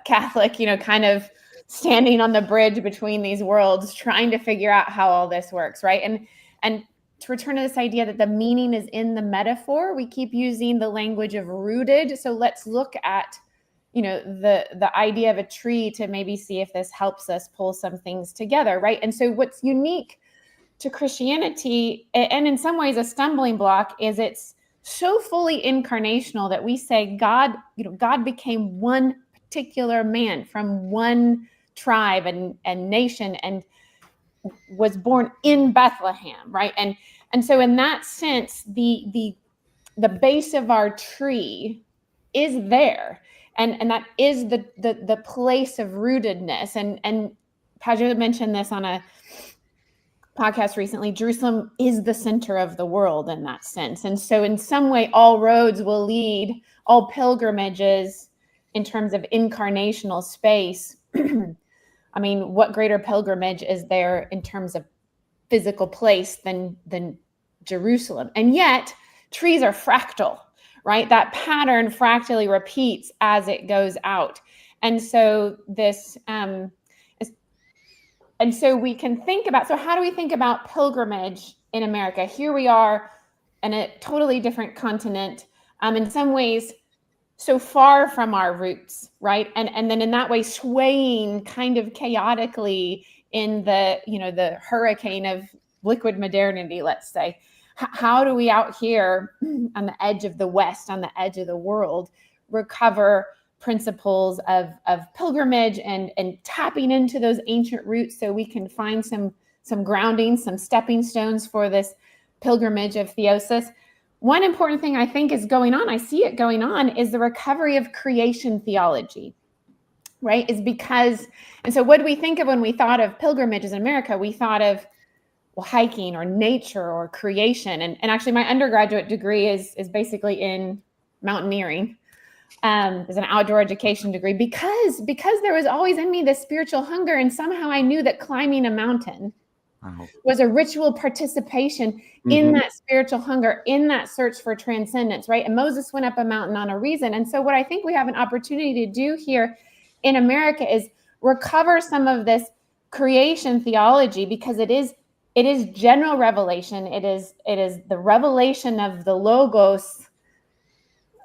Catholic, kind of standing on the bridge between these worlds, trying to figure out how all this works, right? And to return to this idea that the meaning is in the metaphor, we keep using the language of rooted. So let's look at, the idea of a tree to maybe see if this helps us pull some things together, right? And so what's unique to Christianity, and in some ways a stumbling block, is it's so fully incarnational that we say God became one particular man from one tribe and nation and was born in Bethlehem, right? And so in that sense, the base of our tree is there, and that is the place of rootedness. And Padre mentioned this on a podcast recently. Jerusalem is the center of the world in that sense. And so in some way, all roads will lead, all pilgrimages in terms of incarnational space I mean, what greater pilgrimage is there in terms of physical place than Jerusalem? And yet trees are fractal, right? That pattern fractally repeats as it goes out. And so and so we can think about, so how do we think about pilgrimage in America? Here we are in a totally different continent, in some ways so far from our roots, right? And then in that way swaying kind of chaotically in the, the hurricane of liquid modernity, let's say. How do we out here on the edge of the West, on the edge of the world, recover principles of pilgrimage and tapping into those ancient roots so we can find some grounding, some stepping stones for this pilgrimage of theosis? One important thing I think is going on, I see it going on, is the recovery of creation theology, right? And so what do we think of when we thought of pilgrimages in America? We thought of, well, hiking or nature or creation. And actually my undergraduate degree is basically in mountaineering. There's an outdoor education degree because there was always in me this spiritual hunger, and somehow I knew that climbing a mountain was a ritual participation in that spiritual hunger, in that search for transcendence, right? And Moses went up a mountain on a reason. And so what I think we have an opportunity to do here in America is recover some of this creation theology, because it is general revelation. It is the revelation of the Logos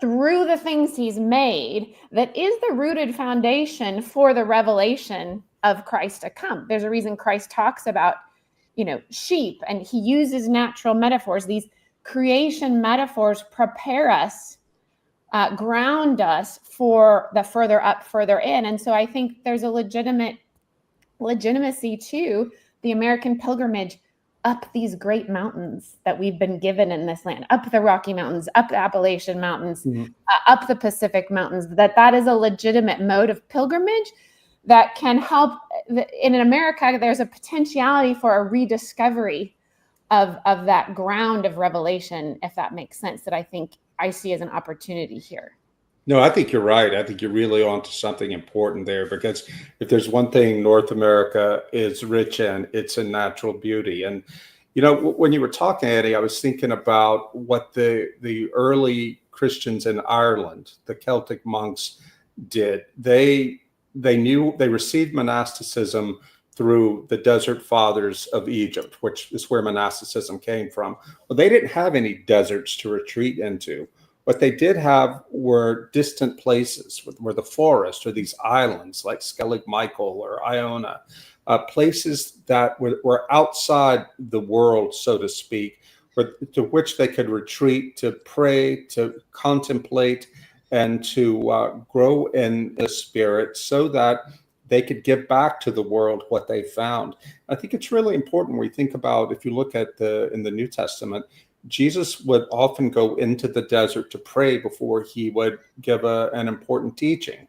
through the things he's made that is the rooted foundation for the revelation of Christ to come. There's a reason Christ talks about, sheep, and he uses natural metaphors. These creation metaphors prepare us, ground us for the further up, further in. And so I think there's a legitimacy to the American pilgrimage up these great mountains that we've been given in this land, up the Rocky Mountains, up the Appalachian Mountains, up the Pacific Mountains, that is a legitimate mode of pilgrimage that can help. In America, there's a potentiality for a rediscovery of that ground of revelation, if that makes sense, that I think I see as an opportunity here. No, I think you're right. I think you're really onto something important there, because if there's one thing North America is rich in, it's in natural beauty. And, when you were talking, Eddie, I was thinking about what the early Christians in Ireland, the Celtic monks, did. They received monasticism through the desert fathers of Egypt, which is where monasticism came from. Well, they didn't have any deserts to retreat into. What they did have were distant places, where the forest or these islands like Skellig Michael or Iona, places that were outside the world, so to speak, to which they could retreat to pray, to contemplate, and to grow in the spirit so that they could give back to the world what they found. I think it's really important when we think about, if you look at in the New Testament, Jesus would often go into the desert to pray before he would give an important teaching.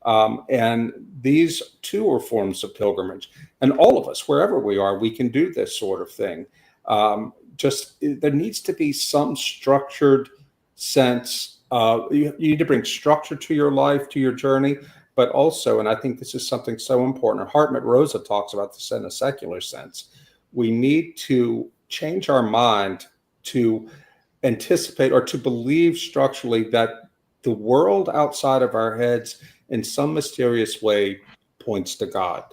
And these too are forms of pilgrimage. And all of us, wherever we are, we can do this sort of thing. There needs to be some structured sense. You need to bring structure to your life, to your journey, but also, and I think this is something so important, Hartmut Rosa talks about this in a secular sense, we need to change our mind to anticipate or to believe structurally that the world outside of our heads in some mysterious way points to God.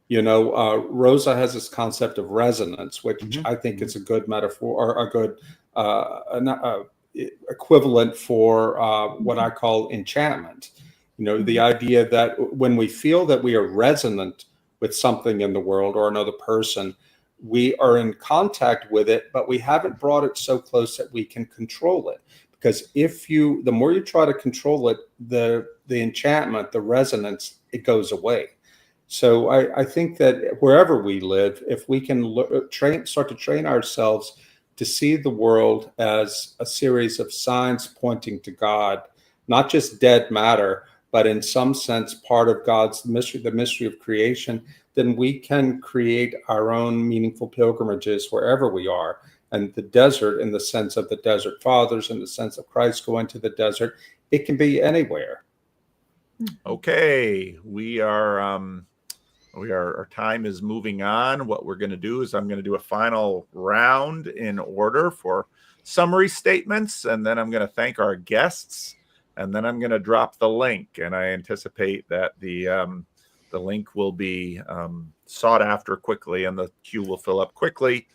Rosa has this concept of resonance, which I think is a good metaphor, or a good equivalent for what I call enchantment. The idea that when we feel that we are resonant with something in the world or another person, we are in contact with it, but we haven't brought it so close that we can control it. Because the more you try to control it, the enchantment, the resonance, it goes away. So I think that wherever we live, if we can start to train ourselves to see the world as a series of signs pointing to God, not just dead matter, but in some sense part of God's mystery, the mystery of creation, then we can create our own meaningful pilgrimages wherever we are. And the desert, in the sense of the desert fathers, in the sense of Christ going to the desert, it can be anywhere. Okay, we are Our time is moving on. What we're going to do is I'm going to do a final round in order for summary statements, and then I'm going to thank our guests, and then I'm going to drop the link. And I anticipate that the link will be sought after quickly, and the queue will fill up quickly.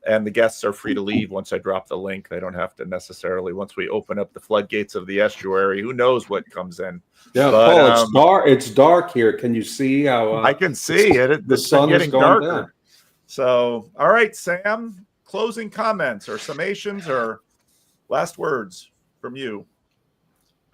And the guests are free to leave once I drop the link. They don't have to necessarily, once we open up the floodgates of the estuary, who knows what comes in. Yeah, but, Paul, it's dark here. Can you see how I can see it? The sun is getting going darker. down. So, all right, Sam, closing comments or summations or last words from you.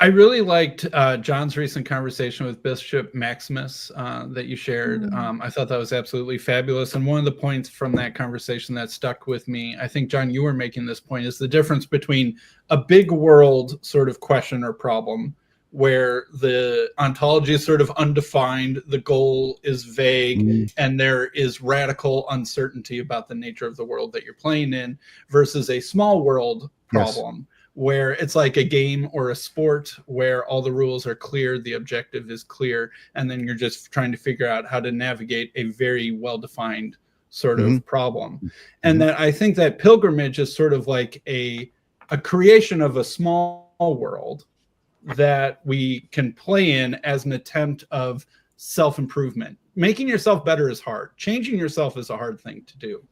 I really liked John's recent conversation with Bishop Maximus that you shared. I thought that was absolutely fabulous. And one of the points from that conversation that stuck with me, I think, John, you were making this point, is the difference between a big world sort of question or problem where the ontology is sort of undefined, the goal is vague, and there is radical uncertainty about the nature of the world that you're playing in, versus a small world problem. Yes. Where it's like a game or a sport where all the rules are clear, the objective is clear, and then you're just trying to figure out how to navigate a very well-defined sort of problem. And that I think that pilgrimage is sort of like a creation of a small world that we can play in as an attempt of self-improvement. Making yourself better is hard. Changing yourself is a hard thing to do.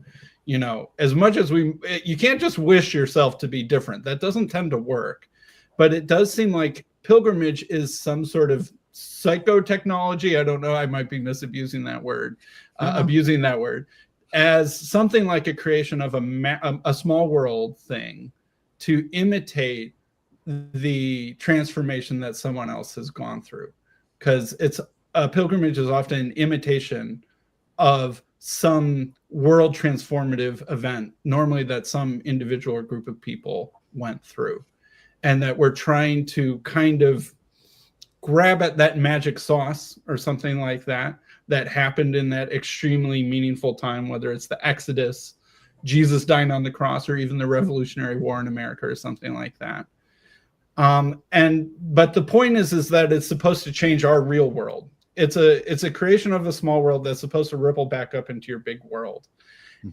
You know, as much as you can't just wish yourself to be different. That doesn't tend to work. But it does seem like pilgrimage is some sort of psychotechnology. I don't know. I might be abusing that word, as something like a creation of a small world thing to imitate the transformation that someone else has gone through. Because a pilgrimage is often an imitation of some world transformative event, normally that some individual or group of people went through, and that we're trying to kind of grab at that magic sauce or something like that happened in that extremely meaningful time, whether it's the Exodus, Jesus dying on the cross, or even the Revolutionary War in America or something like that. But the point is that it's supposed to change our real world. It's a creation of a small world that's supposed to ripple back up into your big world.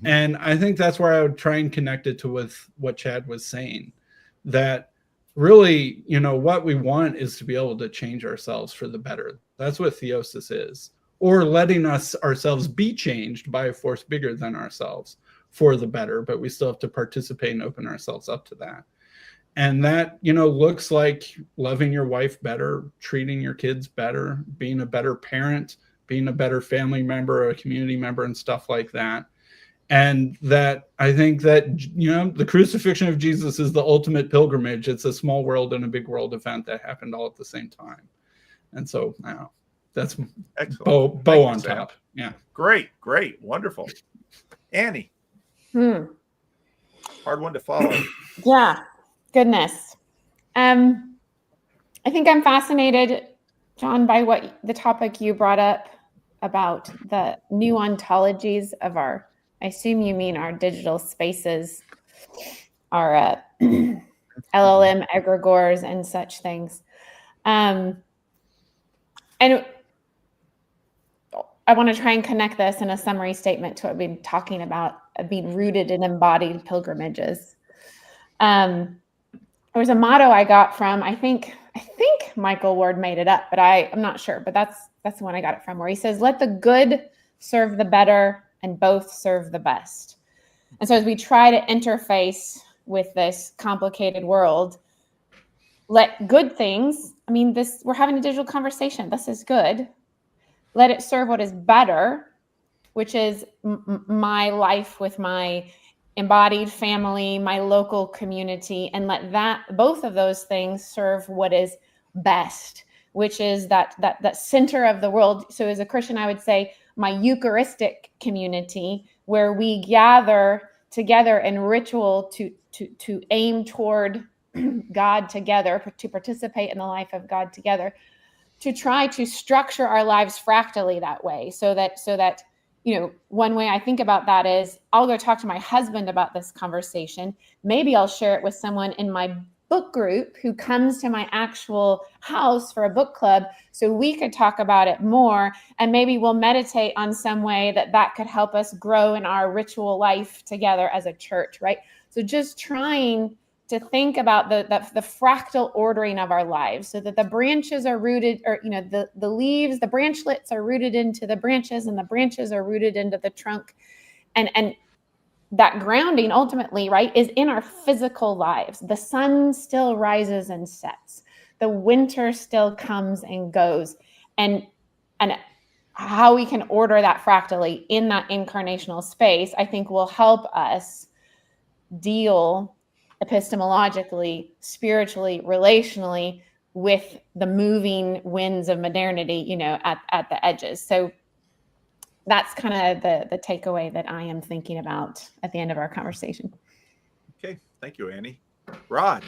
And I think that's where I would try and connect it to with what Chad was saying, that really, you know, what we want is to be able to change ourselves for the better. That's what theosis is, or letting ourselves be changed by a force bigger than ourselves for the better, but we still have to participate and open ourselves up to that. And that, you know, looks like loving your wife better, treating your kids better, being a better parent, being a better family member or a community member and stuff like that. And that I think that, you know, the crucifixion of Jesus is the ultimate pilgrimage. It's a small world and a big world event that happened all at the same time. And so now that's excellent. Bow on top. Yeah. Great. Wonderful. Annie. Hard one to follow. Yeah. Goodness. I think I'm fascinated, John, by what the topic you brought up about the new ontologies of our, I assume you mean our digital spaces, our LLM egregores and such things. And I want to try and connect this in a summary statement to what we've been talking about, being rooted in embodied pilgrimages. There was a motto I got from, I think Michael Ward made it up, but I'm not sure, but that's the one I got it from, where he says, let the good serve the better and both serve the best. And so as we try to interface with this complicated world, let good things, we're having a digital conversation. This is good. Let it serve what is better, which is my life with my embodied family, my local community, and let both of those things serve what is best, which is that center of the world. So as a Christian, I would say my Eucharistic community, where we gather together in ritual to aim toward God together, to participate in the life of God together, to try to structure our lives fractally that way, so that you know, one way I think about that is I'll go talk to my husband about this conversation. Maybe I'll share it with someone in my book group who comes to my actual house for a book club so we could talk about it more, and maybe we'll meditate on some way that could help us grow in our ritual life together as a church, right? So just trying to think about the fractal ordering of our lives so that the branches are rooted, or, you know, the leaves, the branchlets are rooted into the branches, and the branches are rooted into the trunk. And that grounding ultimately, right, is in our physical lives. The sun still rises and sets. The winter still comes and goes. And how we can order that fractally in that incarnational space, I think will help us deal epistemologically, spiritually, relationally with the moving winds of modernity, you know, at the edges. So that's kind of the takeaway that I am thinking about at the end of our conversation. Okay, thank you, Annie. Rod.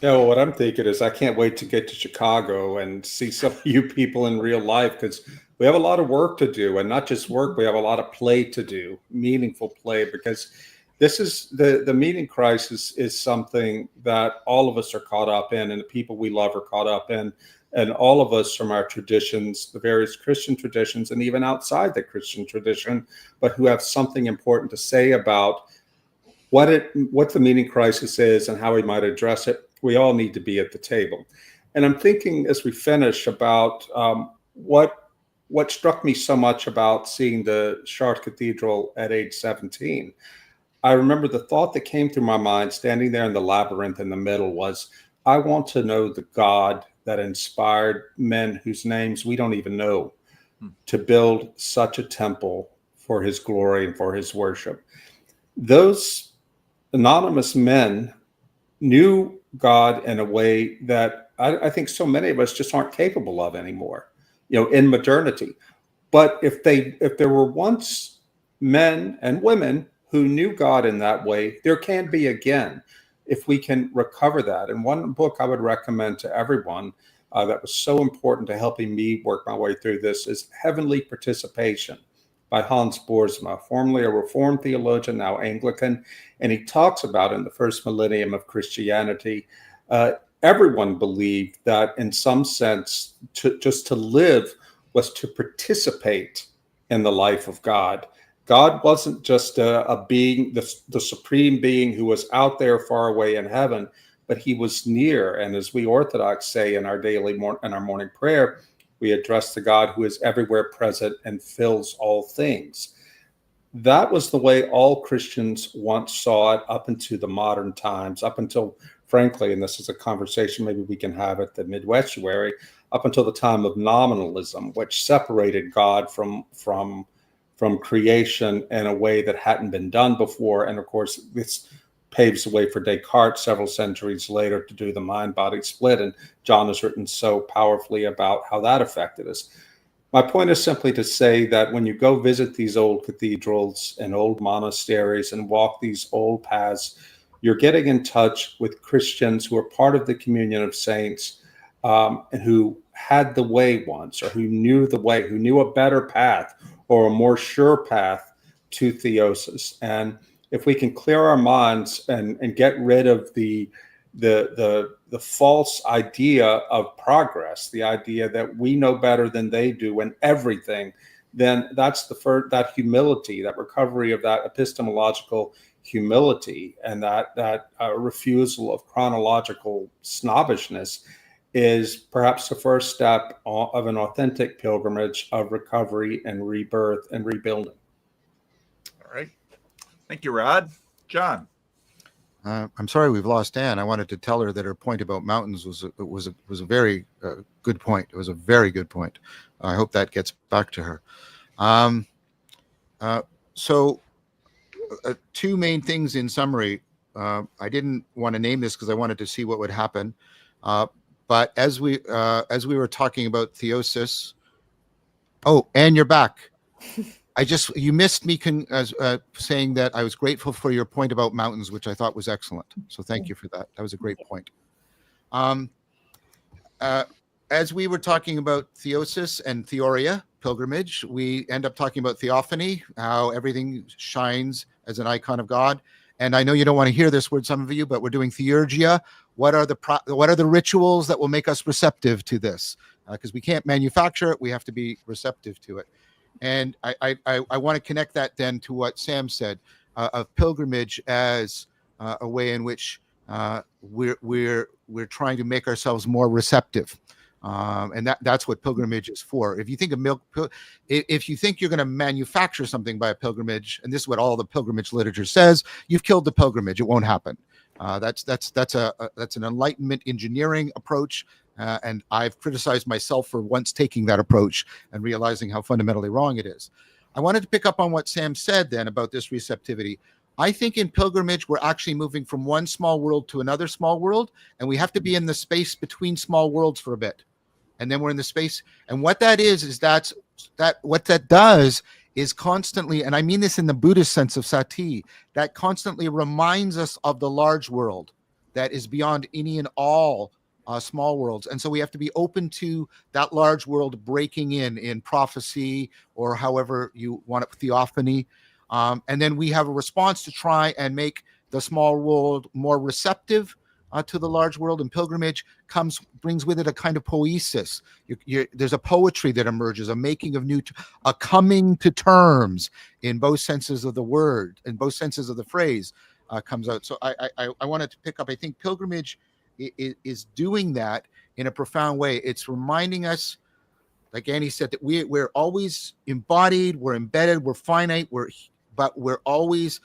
Yeah, well, what I'm thinking is I can't wait to get to Chicago and see some of you people in real life, because we have a lot of work to do, and not just work, we have a lot of play to do, meaningful play, because this is the meaning crisis is something that all of us are caught up in, and the people we love are caught up in. And all of us from our traditions, the various Christian traditions, and even outside the Christian tradition, but who have something important to say about what the meaning crisis is and how we might address it. We all need to be at the table. And I'm thinking as we finish about what struck me so much about seeing the Chartres Cathedral at age 17. I remember the thought that came through my mind standing there in the labyrinth in the middle was, I want to know the God that inspired men whose names we don't even know to build such a temple for his glory and for his worship. Those anonymous men knew God in a way that I think so many of us just aren't capable of anymore, you know, in modernity. But if there were once men and women who knew God in that way, there can be again, if we can recover that. And one book I would recommend to everyone that was so important to helping me work my way through this is Heavenly Participation by Hans Boersma, formerly a Reformed theologian, now Anglican. And he talks about in the first millennium of Christianity, everyone believed that in some sense, just to live was to participate in the life of God. God wasn't just a being, the supreme being who was out there far away in heaven, but he was near. And as we Orthodox say in our morning prayer, we address the God who is everywhere present and fills all things. That was the way all Christians once saw it up into the modern times, up until, frankly, and this is a conversation maybe we can have at the Midwestuary, up until the time of nominalism, which separated God from creation in a way that hadn't been done before. And of course, this paves the way for Descartes several centuries later to do the mind-body split. And John has written so powerfully about how that affected us. My point is simply to say that when you go visit these old cathedrals and old monasteries and walk these old paths, you're getting in touch with Christians who are part of the communion of saints, and who had the way once, or who knew the way, who knew a better path or a more sure path to theosis. And if we can clear our minds and get rid of the false idea of progress, the idea that we know better than they do in everything, then that's that humility, that recovery of that epistemological humility, and that refusal of chronological snobbishness is perhaps the first step of an authentic pilgrimage of recovery and rebirth and rebuilding. All right. Thank you, Rod. John. I'm sorry we've lost Anne. I wanted to tell her that her point about mountains was a very good point. It was a very good point. I hope that gets back to her. So two main things in summary. I didn't want to name this because I wanted to see what would happen. But as we were talking about theosis, oh, Anne, you're back. You missed me saying that I was grateful for your point about mountains, which I thought was excellent. So thank you for that. That was a great point. As we were talking about theosis and theoria, pilgrimage, we end up talking about theophany, how everything shines as an icon of God. And I know you don't want to hear this word, some of you, but we're doing theurgia, what are the rituals that will make us receptive to this? Because we can't manufacture it, we have to be receptive to it. And I want to connect that then to what Sam said of pilgrimage as a way in which we're trying to make ourselves more receptive. And that's what pilgrimage is for. If you think of if you think you're going to manufacture something by a pilgrimage, and this is what all the pilgrimage literature says, you've killed the pilgrimage. It won't happen. That's an Enlightenment engineering approach, and I've criticized myself for once taking that approach and realizing how fundamentally wrong it is. I wanted to pick up on what Sam said then about this receptivity. I think in pilgrimage, we're actually moving from one small world to another small world, and we have to be in the space between small worlds for a bit. And then we're in the space. And what that is what that does is constantly, and I mean this in the Buddhist sense of sati, that constantly reminds us of the large world that is beyond any and all small worlds. And so we have to be open to that large world breaking in prophecy, or however you want it, theophany. And then we have a response to try and make the small world more receptive to the large world. And pilgrimage brings with it a kind of poesis. There's a poetry that emerges, a making of a coming to terms in both senses of the word, in both senses of the phrase comes out. So I wanted to pick up, I think pilgrimage is doing that in a profound way. It's reminding us, like Annie said, that we're always embodied, we're embedded, we're finite, but we're always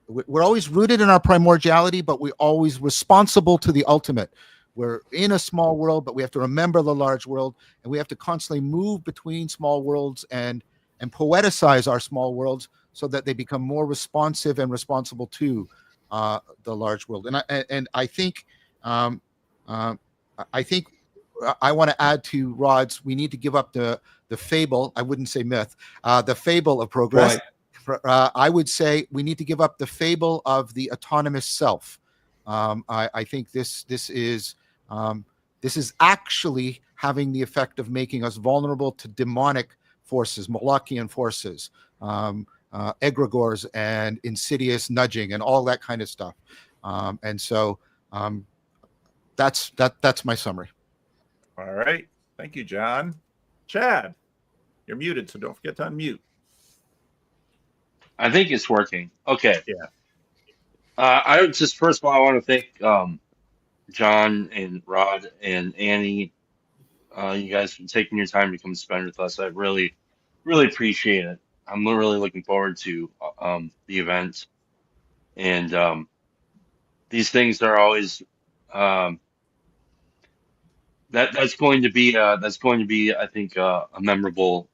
rooted in our primordiality, but we're always responsible to the ultimate. We're in a small world, but we have to remember the large world, and we have to constantly move between small worlds and poeticize our small worlds so that they become more responsive and responsible to the large world. And I think I want to add to Rod's. We need to give up the fable. I wouldn't say myth. The fable of progress. Right. I would say we need to give up the fable of the autonomous self. I think this is actually having the effect of making us vulnerable to demonic forces, Molochian forces, egregores, and insidious nudging, and all that kind of stuff. And so that's my summary. All right, thank you, John. Chad, you're muted, so don't forget to unmute. I think it's working. Okay. Yeah. I would just, first of all, I want to thank John and Rod and Annie, you guys, for taking your time to come spend with us. I really, really appreciate it. I'm really looking forward to the event. And these things are always that's going to be I think a memorable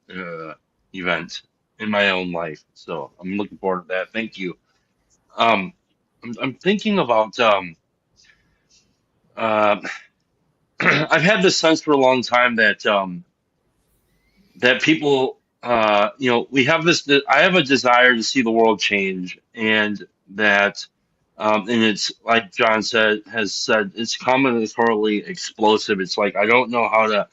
event in my own life. So I'm looking forward to that. Thank you. I'm thinking about I've had this sense for a long time that that people we have this. I have a desire to see the world change, and that and it's like John has said, it's combinatorially explosive. It's like I don't know how to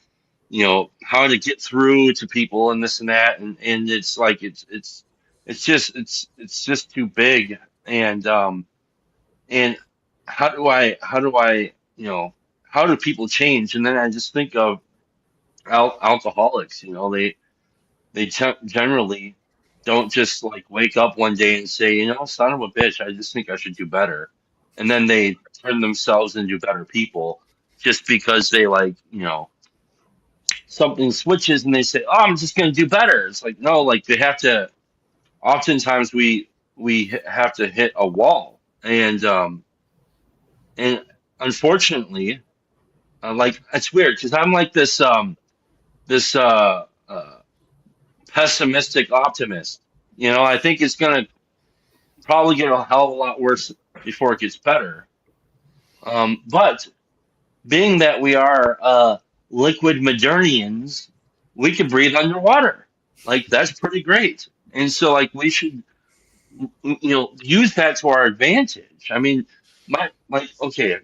how to get through to people and this and that, and it's like it's just too big. And how do I how do people change? And then I just think of alcoholics. They generally don't just like wake up one day and say, son of a bitch, I just think I should do better, and then they turn themselves into better people just because they something switches and they say, oh, I'm just going to do better. It's like, no, like they have to. Oftentimes we have to hit a wall, and unfortunately, like it's weird because I'm like this pessimistic optimist. I think it's gonna probably get a hell of a lot worse before it gets better. But being that we are liquid Modernians, we can breathe underwater. Like that's pretty great, and so like we should use that to our advantage. I mean, okay.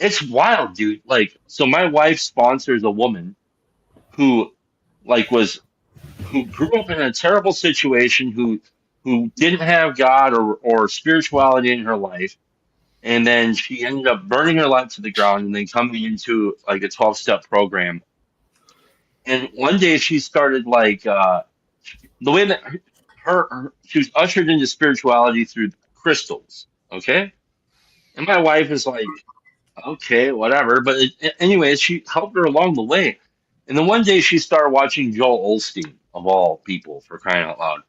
It's wild, dude. Like, so my wife sponsors a woman who, who grew up in a terrible situation, who didn't have God or spirituality in her life, And then she ended up burning her life to the ground and then coming into like a 12-step program. And one day she started like the way that she was ushered into spirituality through crystals. Okay. And my wife is like, okay, whatever. But anyways, she helped her along the way. And then one day she started watching Joel Osteen, of all people, for crying out loud.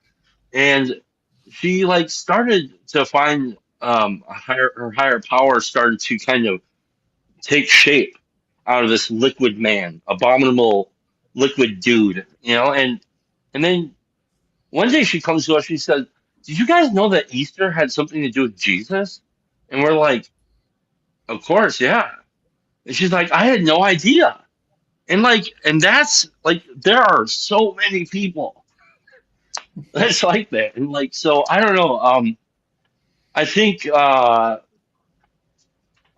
And she like started to find her higher power started to kind of take shape out of this liquid man, abominable liquid dude, you know. And then one day she comes to us, she said, "Did you guys know that Easter had something to do with Jesus?" And we're like, "Of course, yeah." And she's like, "I had no idea." And that's like there are so many people that's like that. And like so I don't know. I think I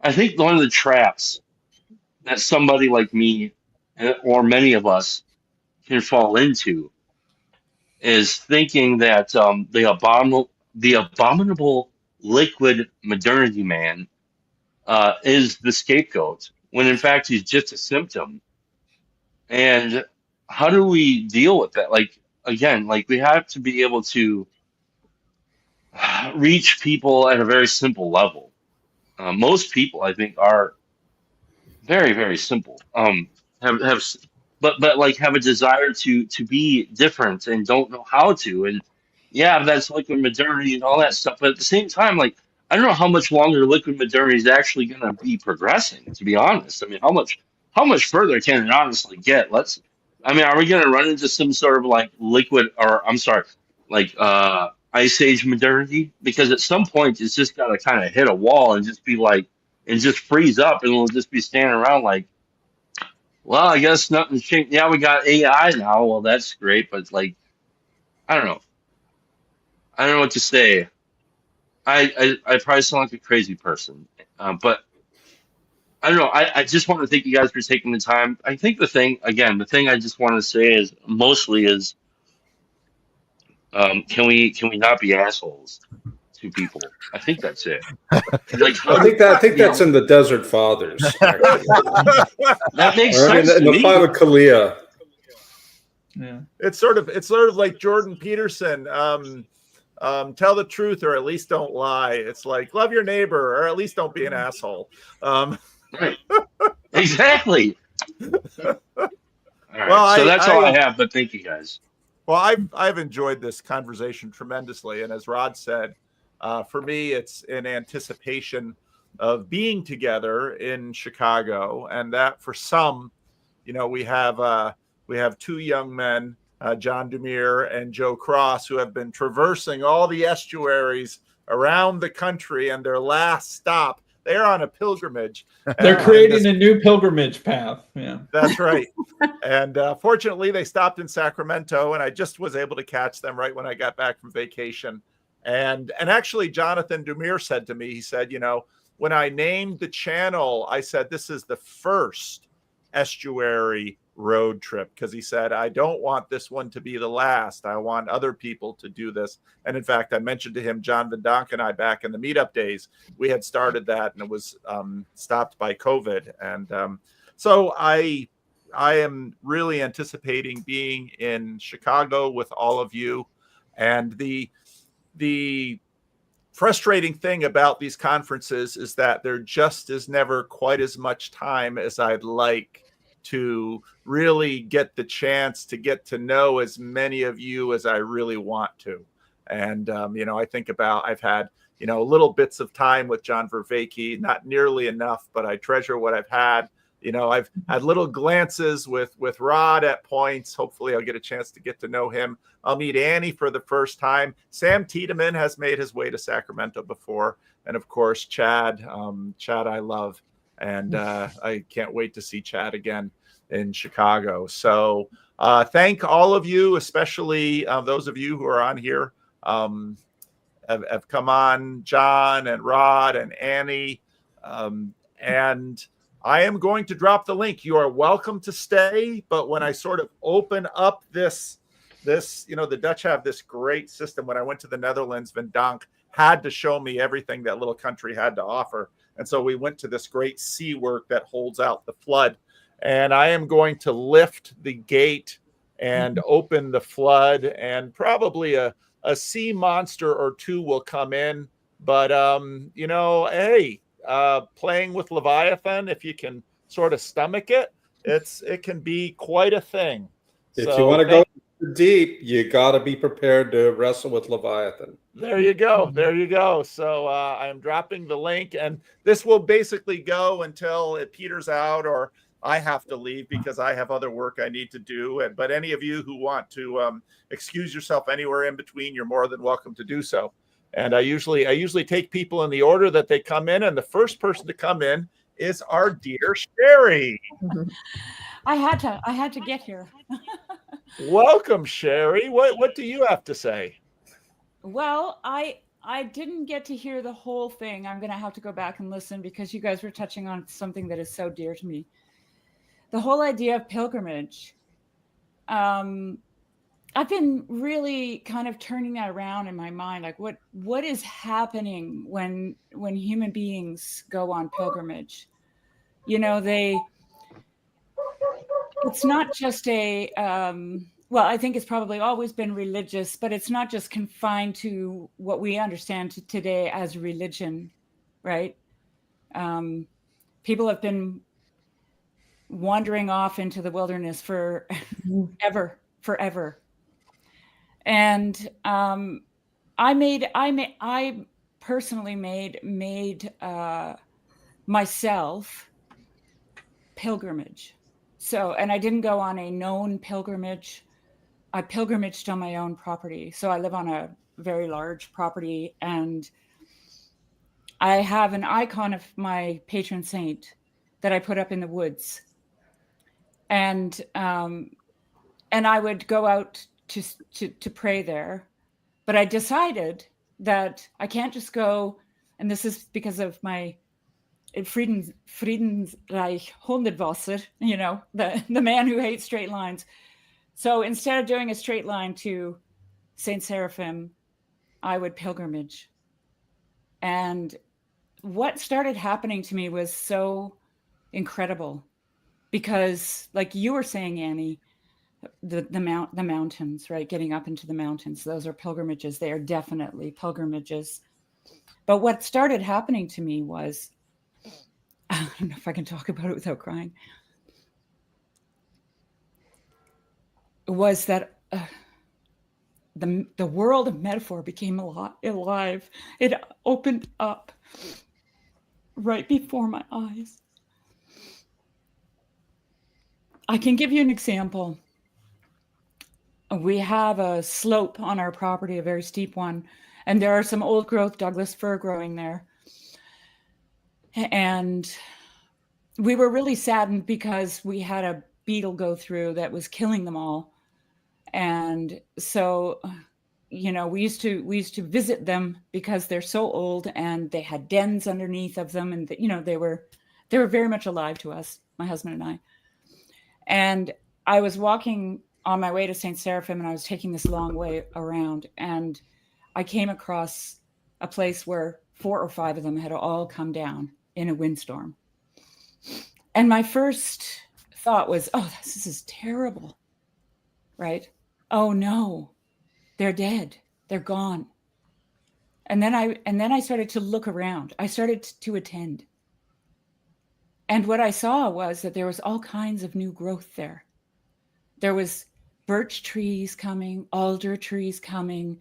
think one of the traps that somebody like me or many of us can fall into is thinking that the abominable liquid modernity man is the scapegoat when in fact he's just a symptom. And how do we deal with that? Like again, like we have to be able to reach people at a very simple level. Most people, I think, are very, very simple. Have but like have a desire to be different and don't know how to. And yeah, that's liquid modernity and all that stuff. But at the same time, like I don't know how much longer liquid modernity is actually going to be progressing. To be honest, I mean, how much further can it honestly get? I mean, are we going to run into some sort of like liquid, or I'm sorry, like ice age modernity? Because at some point it's just got to kind of hit a wall and just be like, and just freeze up, and we'll just be standing around like, well, I guess nothing's changed. Yeah, we got AI now. Well, that's great, but like, I don't know. I don't know what to say. I probably sound like a crazy person, but I don't know. I just want to thank you guys for taking the time. I think the thing I just want to say is mostly is, can we not be assholes to people? I think that's it. Like, I think that's in the Desert Fathers. Actually. That makes Or, I mean, sense in to the me. Philokalia. Yeah. It's sort of like Jordan Peterson. Tell the truth or at least don't lie. It's like love your neighbor or at least don't be an asshole. Right. Exactly. All right. Well, So that's all I have, but thank you guys. Well, I've enjoyed this conversation tremendously, and as Rod said, for me, it's in anticipation of being together in Chicago, and that for some, you know, we have two young men, John Demere and Joe Cross, who have been traversing all the estuaries around the country, and their last stop, they're on a pilgrimage. They're creating a new pilgrimage path. Yeah, that's right. And fortunately, they stopped in Sacramento, and I just was able to catch them right when I got back from vacation. And actually, Jonathan Demere said to me, he said, you know, when I named the channel, I said, this is the first estuary road trip, because he said, I don't want this one to be the last. I want other people to do this. And in fact, I mentioned to him, John Vanderklay and I, back in the meetup days, we had started that, and it was stopped by COVID. And so I am really anticipating being in Chicago with all of you. And the frustrating thing about these conferences is that there just is never quite as much time as I'd like to really get the chance to get to know as many of you as I really want to. And, you know, I think about, I've had, you know, little bits of time with John Vervaeke, not nearly enough, but I treasure what I've had. You know, I've had little glances with Rod at points. Hopefully I'll get a chance to get to know him. I'll meet Annie for the first time. Sam Tiedemann has made his way to Sacramento before. And of course, Chad I love. And I can't wait to see Chad again in Chicago. So thank all of you, especially those of you who are on here, have come on, John and Rod and Annie. And I am going to drop the link. You are welcome to stay, but when I sort of open up this, you know, the Dutch have this great system. When I went to the Netherlands, Van Donk had to show me everything that little country had to offer. And so we went to this great sea work that holds out the flood. And I am going to lift the gate and open the flood, and probably a sea monster or two will come in. But, hey, playing with Leviathan, if you can sort of stomach it, it can be quite a thing. If you want to go deep, you got to be prepared to wrestle with Leviathan. There you go. There you go. So I'm dropping the link, and this will basically go until it peters out or I have to leave because I have other work I need to do. But any of you who want to excuse yourself anywhere in between, you're more than welcome to do so. And I usually take people in the order that they come in, and the first person to come in is our dear Sherry. I had to get here. Welcome, Sherry. What do you have to say? Well, I didn't get to hear the whole thing. I'm going to have to go back and listen because you guys were touching on something that is so dear to me. The whole idea of pilgrimage. I've been really kind of turning that around in my mind. Like what is happening when human beings go on pilgrimage? It's not just well, I think it's probably always been religious, but it's not just confined to what we understand today as religion, right? People have been wandering off into the wilderness forever. And I personally made myself pilgrimage. So, and I didn't go on a known pilgrimage. I pilgrimaged on my own property. So I live on a very large property, and I have an icon of my patron saint that I put up in the woods. And I would go out to pray there. But I decided that I can't just go, and this is because of my Friedensreich Hundertwasser, the man who hates straight lines. So instead of doing a straight line to Saint Seraphim, I would pilgrimage. And what started happening to me was so incredible because, like you were saying, Annie, the mountains, right? Getting up into the mountains, those are pilgrimages. They are definitely pilgrimages. But what started happening to me was, I don't know if I can talk about it without crying, was that the world of metaphor became alive. It opened up right before my eyes. I can give you an example. We have a slope on our property, a very steep one, and there are some old growth Douglas fir growing there. And we were really saddened because we had a beetle go through that was killing them all. And so, we used to visit them because they're so old and they had dens underneath of them. And, they were very much alive to us, my husband and I. And I was walking on my way to St. Seraphim, and I was taking this long way around, and I came across a place where 4 or 5 of them had all come down in a windstorm. And my first thought was, oh, this is terrible, right? Oh no, they're dead. They're gone. And then I started to look around. I started to attend. And what I saw was that there was all kinds of new growth there. There was birch trees coming, alder trees coming,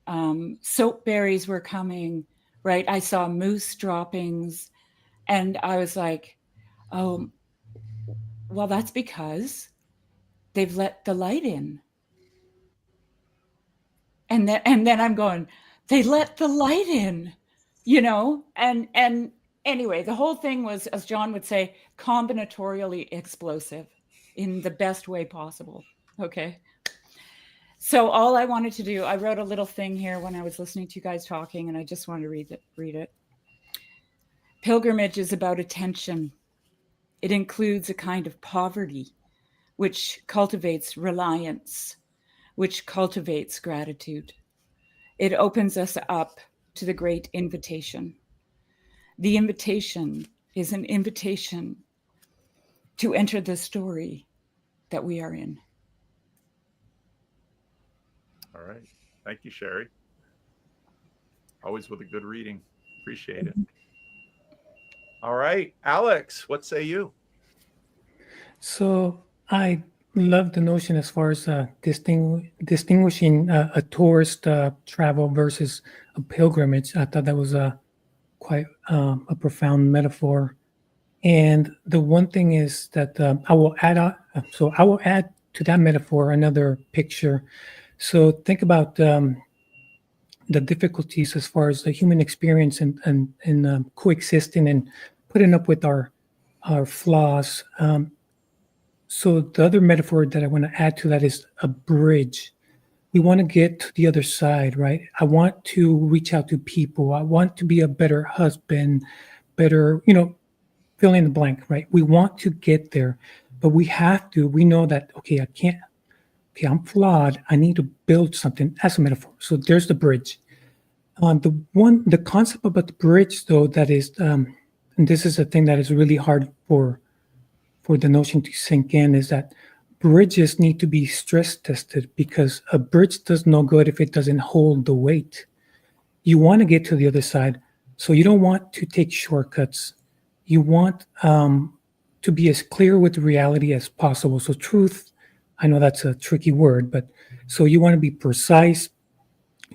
soapberries were coming, right? I saw moose droppings, and I was like, oh, well, that's because they've let the light in. And then I'm going, they let the light in, and anyway, the whole thing was, as John would say, combinatorially explosive in the best way possible. Okay. So all I wanted to do, I wrote a little thing here when I was listening to you guys talking, and I just wanted to read it. Pilgrimage is about attention. It includes a kind of poverty, which cultivates reliance, which cultivates gratitude. It opens us up to the great invitation. The invitation is an invitation to enter the story that we are in. All right. Thank you, Sherry. Always with a good reading. Appreciate it. All right. Alex, what say you? So I love the notion as far as distinguishing a tourist travel versus a pilgrimage. I thought that was quite a profound metaphor. And the one thing is that I will add to that metaphor another picture. So think about the difficulties as far as the human experience and coexisting and putting up with our flaws. So the other metaphor that I want to add to that is a bridge. We want to get to the other side, right? I want to reach out to people. I want to be a better husband, better, fill in the blank, right? We want to get there, but we know that, okay, I'm flawed. I need to build something. That's a metaphor. So there's the bridge. The concept about the bridge, though, that is, and this is a thing that is really hard for the notion to sink in, is that bridges need to be stress tested, because a bridge does no good if it doesn't hold the weight. You want to get to the other side, so you don't want to take shortcuts. You want to be as clear with reality as possible. So truth, I know that's a tricky word, but so you want to be precise.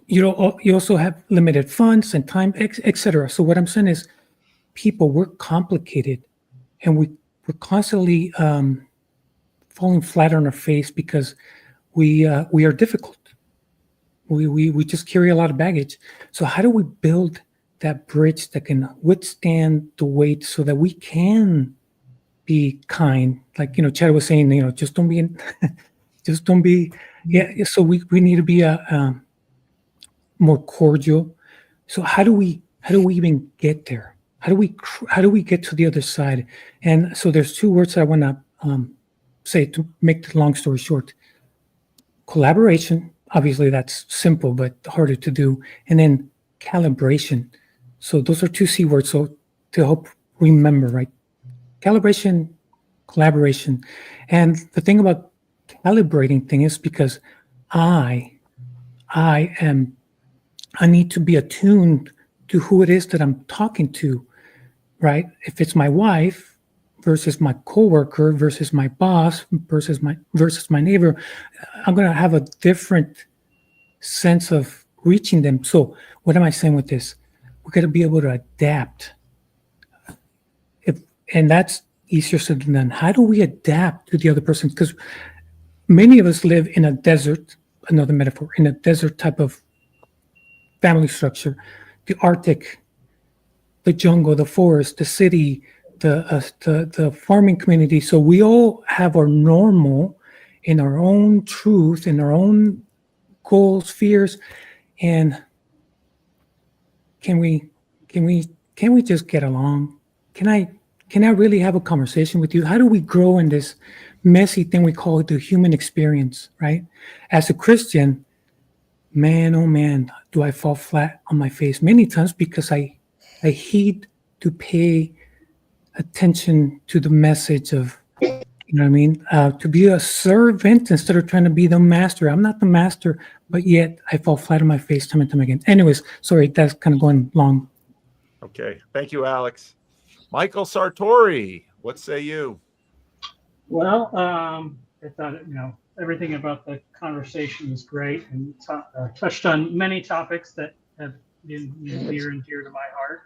You also have limited funds and time, etc. So what I'm saying is, people, we're complicated, and we're constantly falling flat on our face because we are difficult. We just carry a lot of baggage. So how do we build that bridge that can withstand the weight so that we can be kind? Like, Chad was saying, just don't be, yeah. So we need to be more cordial. So how do we even get there? How do we get to the other side? And so there's two words I want to say to make the long story short. Collaboration, obviously that's simple but harder to do, and then calibration. So those are two C words. So to help remember, right? Calibration, collaboration. And the thing about calibrating thing is because I need to be attuned to who it is that I'm talking to, right? If it's my wife versus my coworker versus my boss versus my neighbor, I'm going to have a different sense of reaching them. So what am I saying with this? We're going to be able to adapt. And that's easier said than done. How do we adapt to the other person? Because many of us live in a desert, another metaphor, in a desert type of family structure, the Arctic, the jungle, the forest, the city, the farming community. So we all have our normal in our own truth, in our own goals, fears, and can we just get along? Can I really have a conversation with you? How do we grow in this messy thing we call the human experience, right? As a Christian, man, oh man, do I fall flat on my face many times because I heed to pay attention to the message of, to be a servant instead of trying to be the master. I'm not the master, but yet I fall flat on my face time and time again. Anyways, sorry, that's kind of going long. Okay. Thank you, Alex. Michael Sartori, what say you? Well, I thought, everything about the conversation was great and touched on many topics that have been near and dear to my heart.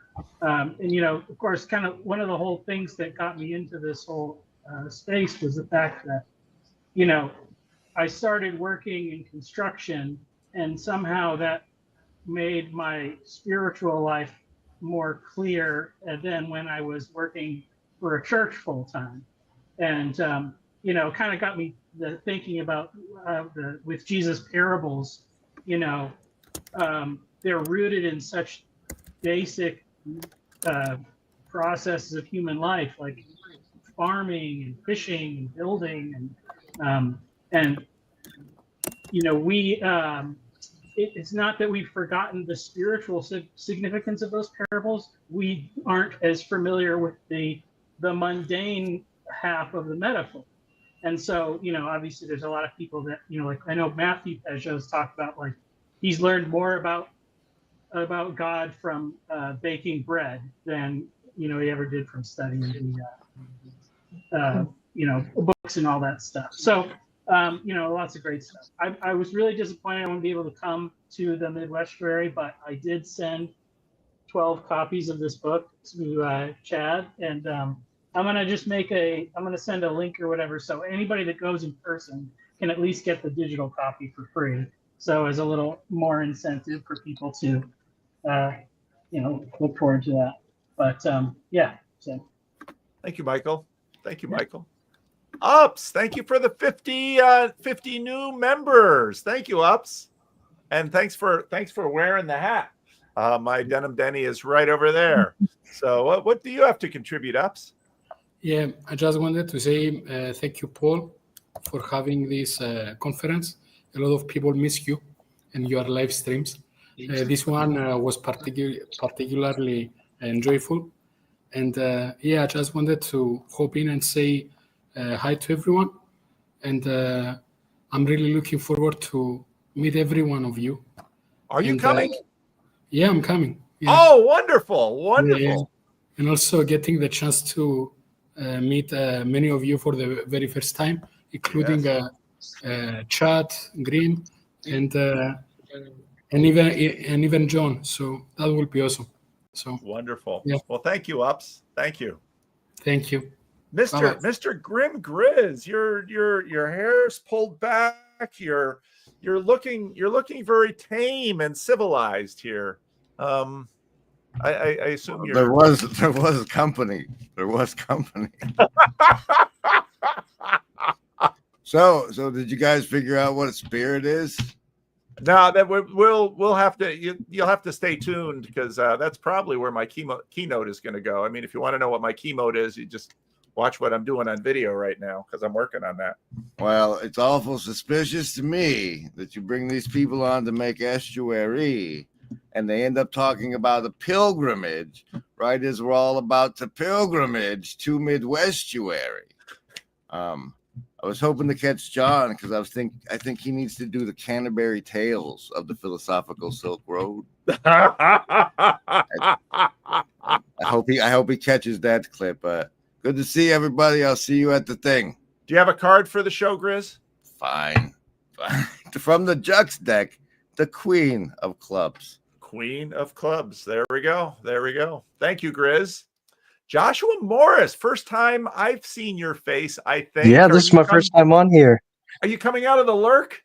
And, of course, kind of one of the whole things that got me into this whole space was the fact that, I started working in construction, and somehow that made my spiritual life more clear than when I was working for a church full time. And, kind of got me thinking about with Jesus' parables, they're rooted in such basic processes of human life, like farming and fishing and building, and we it's not that we've forgotten the spiritual significance of those parables. We aren't as familiar with the mundane half of the metaphor. And so, obviously there's a lot of people that, like I know Matthew Peugeot's talked about, like he's learned more about God from baking bread than, he ever did from studying the books and all that stuff. So, lots of great stuff. I was really disappointed I wouldn't be able to come to the Midwestuary, but I did send 12 copies of this book to Chad, and I'm gonna just I'm gonna send a link or whatever, so anybody that goes in person can at least get the digital copy for free. So as a little more incentive for people to, look forward to that. But yeah. So. Thank you, Michael. Thank you, Michael. Ups, thank you for the 50 new members. Thank you, Ups, and thanks for wearing the hat. My denim Denny is right over there. So what do you have to contribute, Ups? Yeah, I just wanted to say thank you, Paul, for having this conference. A lot of people miss you and your live streams. This one was particularly enjoyable. And I just wanted to hop in and say hi to everyone. And I'm really looking forward to meet every one of you. Are you coming? Yeah, I'm coming. Yeah. Oh, wonderful. Yeah. And also getting the chance to meet many of you for the very first time, including Chad, Green, and even John. So that will be awesome. So wonderful. Yeah. Well, thank you, Ups. Thank you. Thank you. Mr. Grim Grizz, your hair's pulled back. You're looking very tame and civilized here. I assume you're... There was company. There was company. So did you guys figure out what a spirit is? No, that we'll have to. You'll have to stay tuned, because that's probably where my keynote is going to go. I mean, if you want to know what my keynote is, you just watch what I'm doing on video right now, because I'm working on that. Well, it's awful suspicious to me that you bring these people on to make Estuary, and they end up talking about a pilgrimage, right as we're all about to pilgrimage to Midwestuary. I was hoping to catch John, because I think he needs to do the Canterbury Tales of the Philosophical Silk Road. I hope he catches that clip. Good to see everybody. I'll see you at the thing. Do you have a card for the show, Grizz? Fine. From the Jux deck, the Queen of Clubs. Queen of Clubs. There we go. Thank you, Grizz. Joshua Morris, first time I've seen your face, I think. Yeah, this is my first time on here. Are you coming out of the lurk?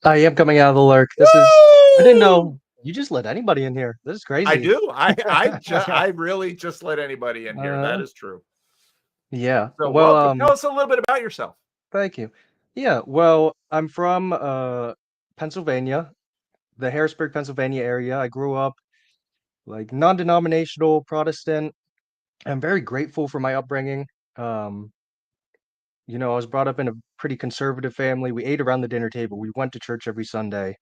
I am coming out of the lurk. I didn't know you just let anybody in here. This is crazy. I do. I really just let anybody in here. That is true. Yeah. So welcome. Tell us a little bit about yourself. Thank you. Yeah. Well, I'm from Pennsylvania, the Harrisburg, Pennsylvania area. I grew up like non-denominational Protestant. I'm very grateful for my upbringing. I was brought up in a pretty conservative family. We ate around the dinner table. We went to church every Sunday,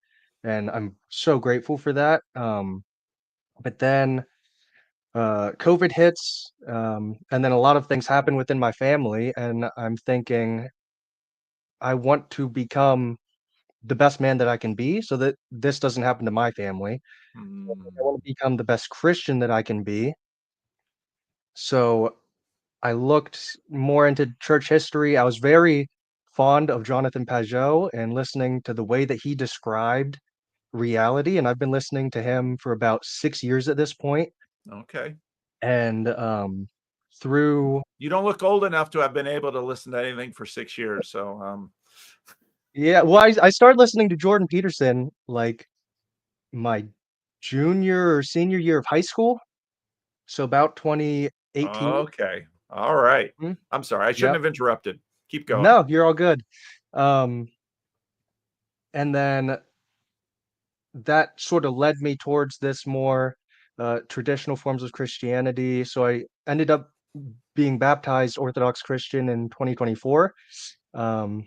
and I'm so grateful for that. But then COVID hits, and then a lot of things happen within my family, and I'm thinking I want to become the best man that I can be so that this doesn't happen to my family. I want to become the best Christian that I can be. So I looked more into church history. I was very fond of Jonathan Peugeot and listening to the way that he described reality. And I've been listening to him for about 6 years at this point. Okay. And through... You don't look old enough to have been able to listen to anything for 6 years. So, yeah, well, I started listening to Jordan Peterson like my junior or senior year of high school. So about 2018. Okay. All right. I'm sorry. I shouldn't have interrupted. Keep going. No, you're all good. And then that sort of led me towards this more traditional forms of Christianity. So I ended up being baptized Orthodox Christian in 2024. And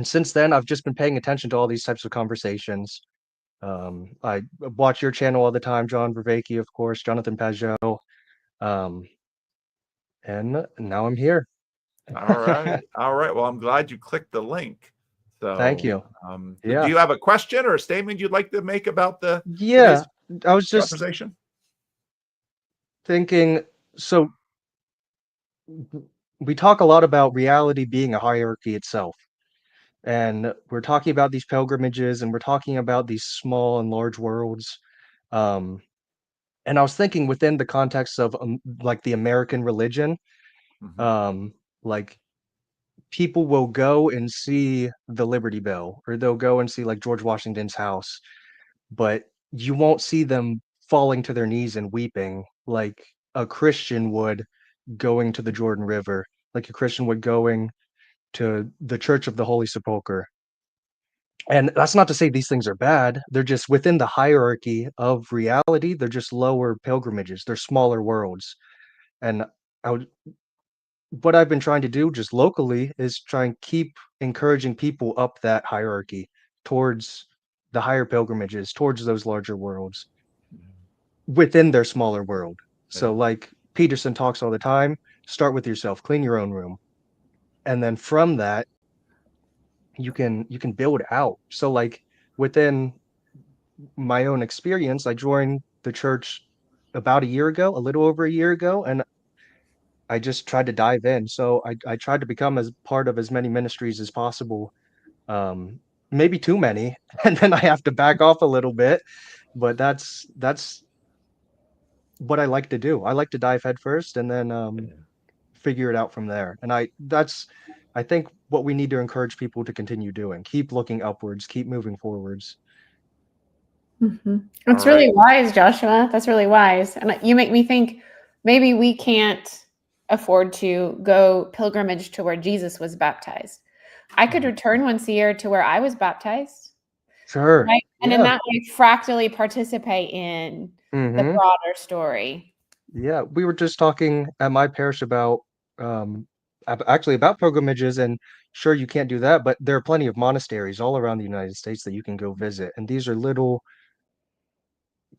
since then, I've just been paying attention to all these types of conversations. I watch your channel all the time, John Vervaeke, of course, Jonathan Pajot. And now I'm here. All right. All right. Well, I'm glad you clicked the link. So, Thank you. do you have a question or a statement you'd like to make about Yeah, I was just conversation? thinking, so we talk a lot about reality being a hierarchy itself. And we're talking about these pilgrimages and we're talking about these small and large worlds. And I was thinking within the context of like the American religion, like people will go and see the Liberty Bell, or they'll go and see like George Washington's house, but you won't see them falling to their knees and weeping like a Christian would going to the Jordan River, like a Christian would going to the Church of the Holy Sepulchre. And that's not to say these things are bad. They're just within the hierarchy of reality. They're just lower pilgrimages. They're smaller worlds. And what I've been trying to do just locally is try and keep encouraging people up that hierarchy towards the higher pilgrimages, towards those larger worlds within their smaller world. So like Peterson talks all the time, start with yourself, clean your own room. And then from that, you can build out. So like within my own experience, I joined the church about a year ago, a little over a year ago, and I just tried to dive in. So I tried to become as part of as many ministries as possible. Maybe too many, and then I have to back off a little bit. But that's what I like to do. I like to dive head first and then figure it out from there. And I think what we need to encourage people to continue doing. Keep looking upwards, keep moving forwards. That's really wise, Joshua. That's really wise. And you make me think maybe we can't afford to go pilgrimage to where Jesus was baptized. I could return once a year to where I was baptized. Sure. Right? And in that way, fractally participate in the broader story. Yeah, we were just talking at my parish about actually about pilgrimages, and sure, you can't do that, but there are plenty of monasteries all around the United States that you can go visit, and these are little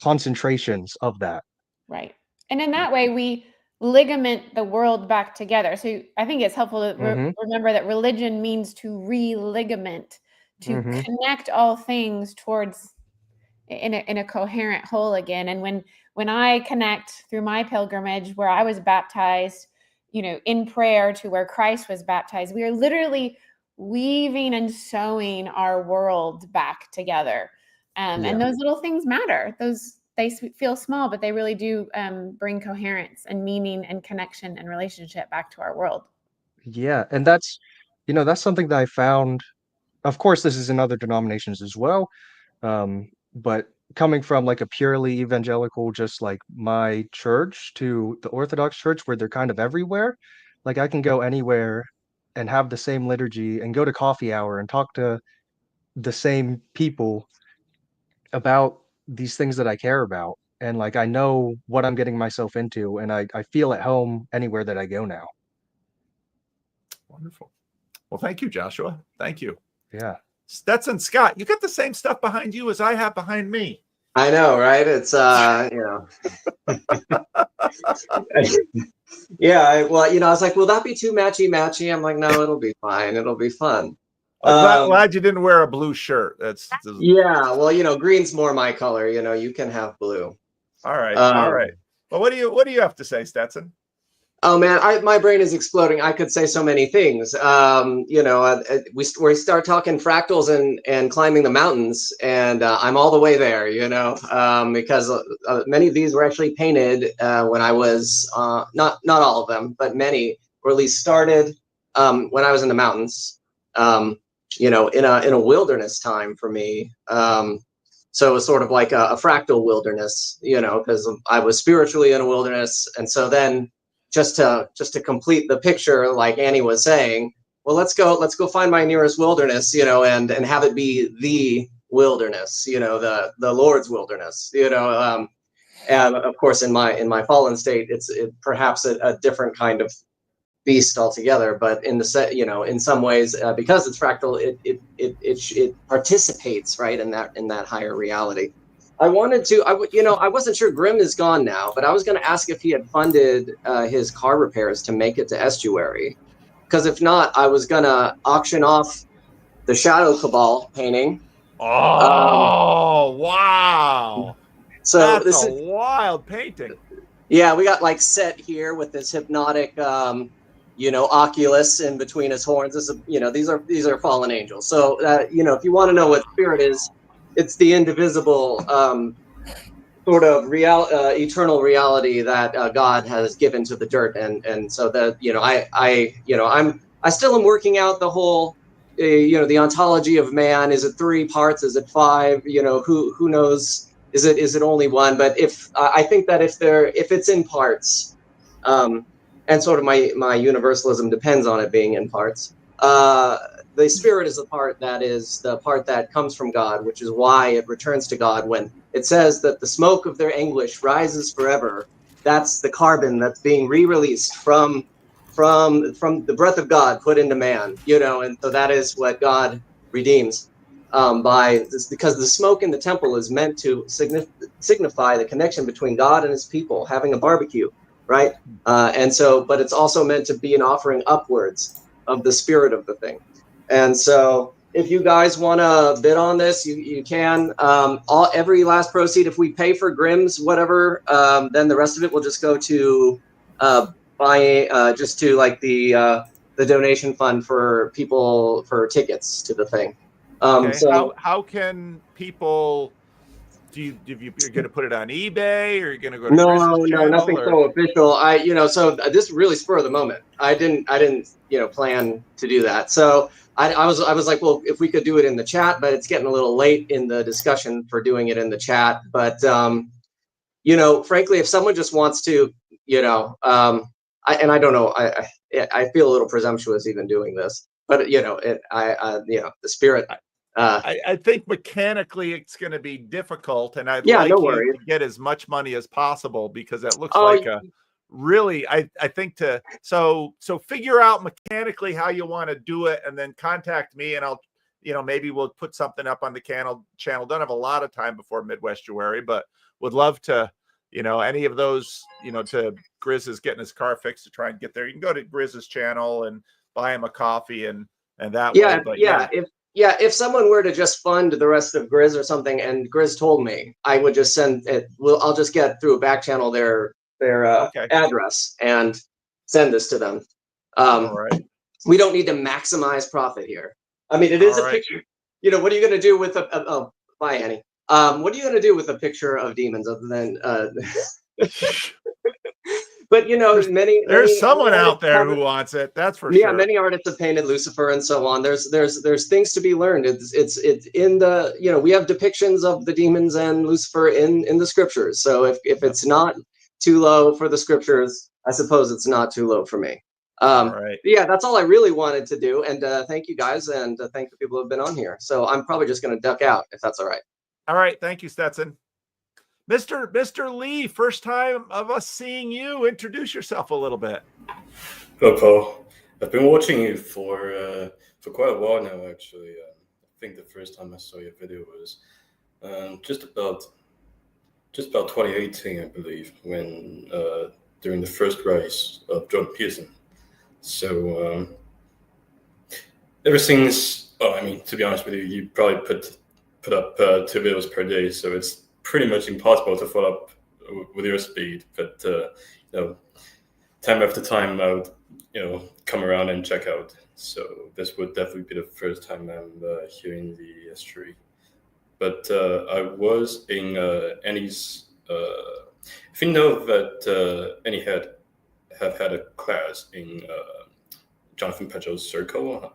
concentrations of that. Right. And in that way, we ligament the world back together. So I think it's helpful to remember that religion means to re-ligament, to connect all things towards in a coherent whole again. And when I connect through my pilgrimage where I was baptized, in prayer to where Christ was baptized, we are literally weaving and sewing our world back together. And those little things matter. They feel small, but they really do bring coherence and meaning and connection and relationship back to our world. Yeah, and that's something that I found. Of course, this is in other denominations as well, but coming from like a purely evangelical, just like my church, to the Orthodox Church, where they're kind of everywhere. Like I can go anywhere and have the same liturgy and go to coffee hour and talk to the same people about these things that I care about. And like I know what I'm getting myself into, and I feel at home anywhere that I go now. Wonderful. Well, thank you, Joshua. Thank you. Yeah. Stetson Scott, you got the same stuff behind you as I have behind me. I know, right? It's yeah. Well, I was like, will that be too matchy? I'm like, no, it'll be fine. It'll be fun. I'm glad you didn't wear a blue shirt. Yeah. Well, green's more my color. You can have blue. All right. All right. Well, what do you have to say, Stetson? Oh man, my brain is exploding. I could say so many things. We start talking fractals and climbing the mountains, and I'm all the way there. Because many of these were actually painted when I was not all of them, but many, or at least started when I was in the mountains. In a wilderness time for me. So it was sort of like a fractal wilderness, because I was spiritually in a wilderness, and so then. Just to complete the picture, like Annie was saying, well, let's go find my nearest wilderness, and have it be the wilderness, the Lord's wilderness, and of course in my fallen state, it's perhaps a different kind of beast altogether. But in the set, in some ways, because it's fractal, it participates right in that higher reality. I wanted to, I wasn't sure. Grimm is gone now, but I was going to ask if he had funded his car repairs to make it to Estuary, because if not, I was going to auction off the Shadow Cabal painting. Oh, wow! So that's this a is wild painting. Yeah, we got like set here with this hypnotic, Oculus in between his horns. This is, these are fallen angels. So, if you want to know what spirit is, it's the indivisible sort of eternal reality that God has given to the dirt, and so that I still am working out the whole, the ontology of man. Is it 3 parts? Is it 5? Who knows? Is it only one? But if I think that if it's in parts, and sort of my universalism depends on it being in parts. The spirit is the part that comes from God, which is why it returns to God when it says that the smoke of their anguish rises forever. That's the carbon that's being re-released from the breath of God put into man, and so that is what God redeems by this, because the smoke in the temple is meant to signify the connection between God and his people having a barbecue, right? But it's also meant to be an offering upwards of the spirit of the thing. And so if you guys want to bid on this, you can. Every last proceed, if we pay for Grimm's whatever, then the rest of it will just go to just to like the donation fund for people for tickets to the thing. Okay. So how can people? You're going to put it on eBay, or you're going to go to no, Grizz's channel, nothing or? so official. So this really spur of the moment. I didn't, plan to do that. So I was like, well, if we could do it in the chat, but it's getting a little late in the discussion for doing it in the chat. But frankly, if someone just wants to, I don't know, I feel a little presumptuous even doing this, but the spirit. I think mechanically it's going to be difficult, and I'd Yeah, like no you worries. to get as much money as possible, because that looks Oh, like a really, I think so figure out mechanically how you want to do it, and then contact me, and I'll, maybe we'll put something up on the channel. Don't have a lot of time before Midwestuary, but would love to, any of those, to Grizz is getting his car fixed to try and get there. You can go to Grizz's channel and buy him a coffee and that way. But if someone were to just fund the rest of Grizz or something, and Grizz told me, I would just send it. I'll just get through a back channel their address and send this to them. All right. We don't need to maximize profit here. I mean, it is a picture. What are you going to do with bye, Annie. What are you going to do with a picture of demons other than? But there's someone out there who wants it. That's for sure. sure. Many artists have painted Lucifer and so on. There's things to be learned. It's in the we have depictions of the demons and Lucifer in the scriptures. So if it's not too low for the scriptures, I suppose it's not too low for me. All right. Yeah, that's all I really wanted to do. And thank you guys, and thank the people who have been on here. So I'm probably just going to duck out if that's all right. All right. Thank you, Stetson. Mr. Lee, first time of us seeing you. Introduce yourself a little bit. Hello, Paul. I've been watching you for quite a while now, actually. I think the first time I saw your video was just about 2018, I believe, when during the first rise of John Pearson. So ever since, to be honest with you, you probably put up 2 videos per day, so it's pretty much impossible to follow up with your speed. But time after time, I would come around and check out. So this would definitely be the first time I'm here in the Estuary. But I was in Annie's. If you know that Annie have had a class in Jonathan Petro's Circle.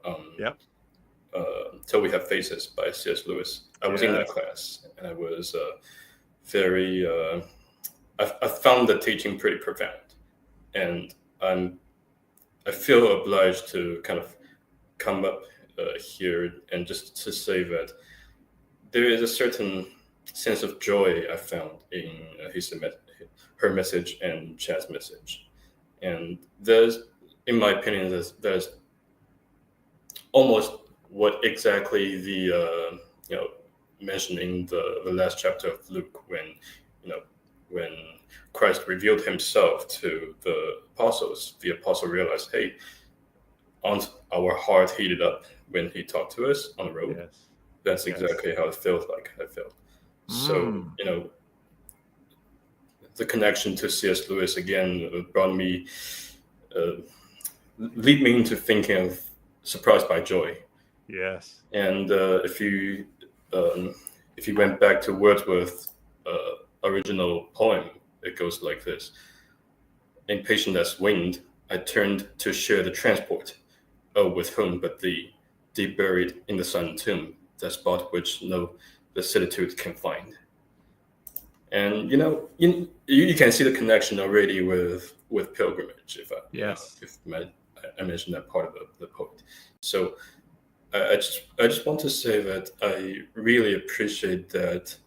Till We Have Faces by C.S. Lewis. I was in that class, and I was very. I found the teaching pretty profound, and I feel obliged to kind of come up here and just to say that there is a certain sense of joy I found in her message and Chad's message, and there's in my opinion, there's almost what exactly the mentioned in the last chapter of Luke, when Christ revealed himself to the apostles. The apostle realized, hey, aren't our heart heated up when he talked to us on the road? Yes. That's exactly how it felt like. I felt. So, the connection to C.S. Lewis again brought me, lead me into thinking of Surprised by Joy. Yes. And if you went back to Wordsworth's original poem, it goes like this: impatient as wind, I turned to share the transport. Oh, with whom but thee, deep buried in the sun tomb, that spot which no vicissitude can find. And you can see the connection already with pilgrimage. If I mentioned that part of the poet. So I just want to say that I really appreciate that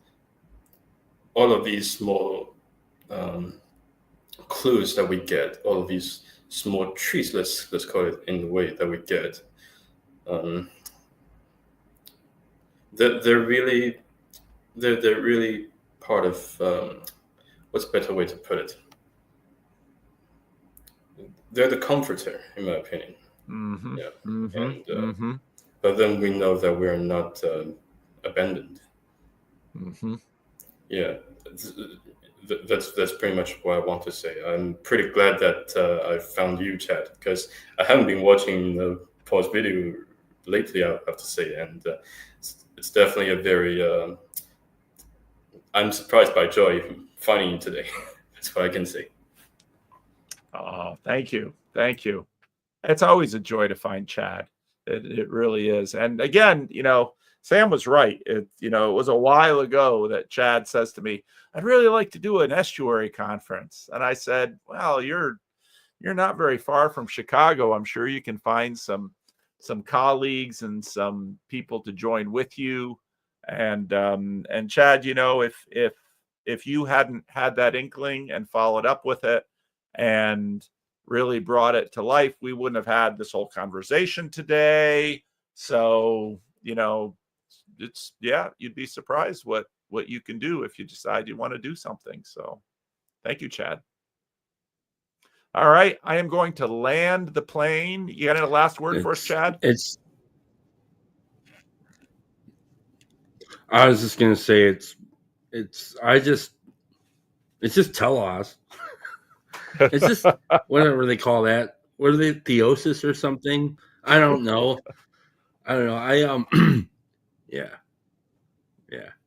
all of these small clues that we get, all of these small treats, let's call it in the way that we get, they're really part of what's a better way to put it? They're the comforter, in my opinion. Mm-hmm. Yeah. Mm-hmm. And but then we know that we're not abandoned. Mm-hmm. Yeah. That's pretty much what I want to say. I'm pretty glad that I found you, Chad, because I haven't been watching Paul's video lately, I have to say, and it's definitely a very. I'm surprised by joy finding you today. That's what I can say. Oh, thank you. It's always a joy to find Chad. It really is. And again, Sam was right. It was a while ago that Chad says to me, I'd really like to do an estuary conference. And I said, well, you're not very far from Chicago. I'm sure you can find some colleagues and some people to join with you. And Chad, if you hadn't had that inkling and followed up with it and really brought it to life, we wouldn't have had this whole conversation today. So, you'd be surprised what you can do if you decide you want to do something. So thank you, Chad. All right. I am going to land the plane. You got any last word for us, Chad? I was just going to say it's just telos. It's just whatever they call that. What are they, theosis or something? I don't know. Yeah.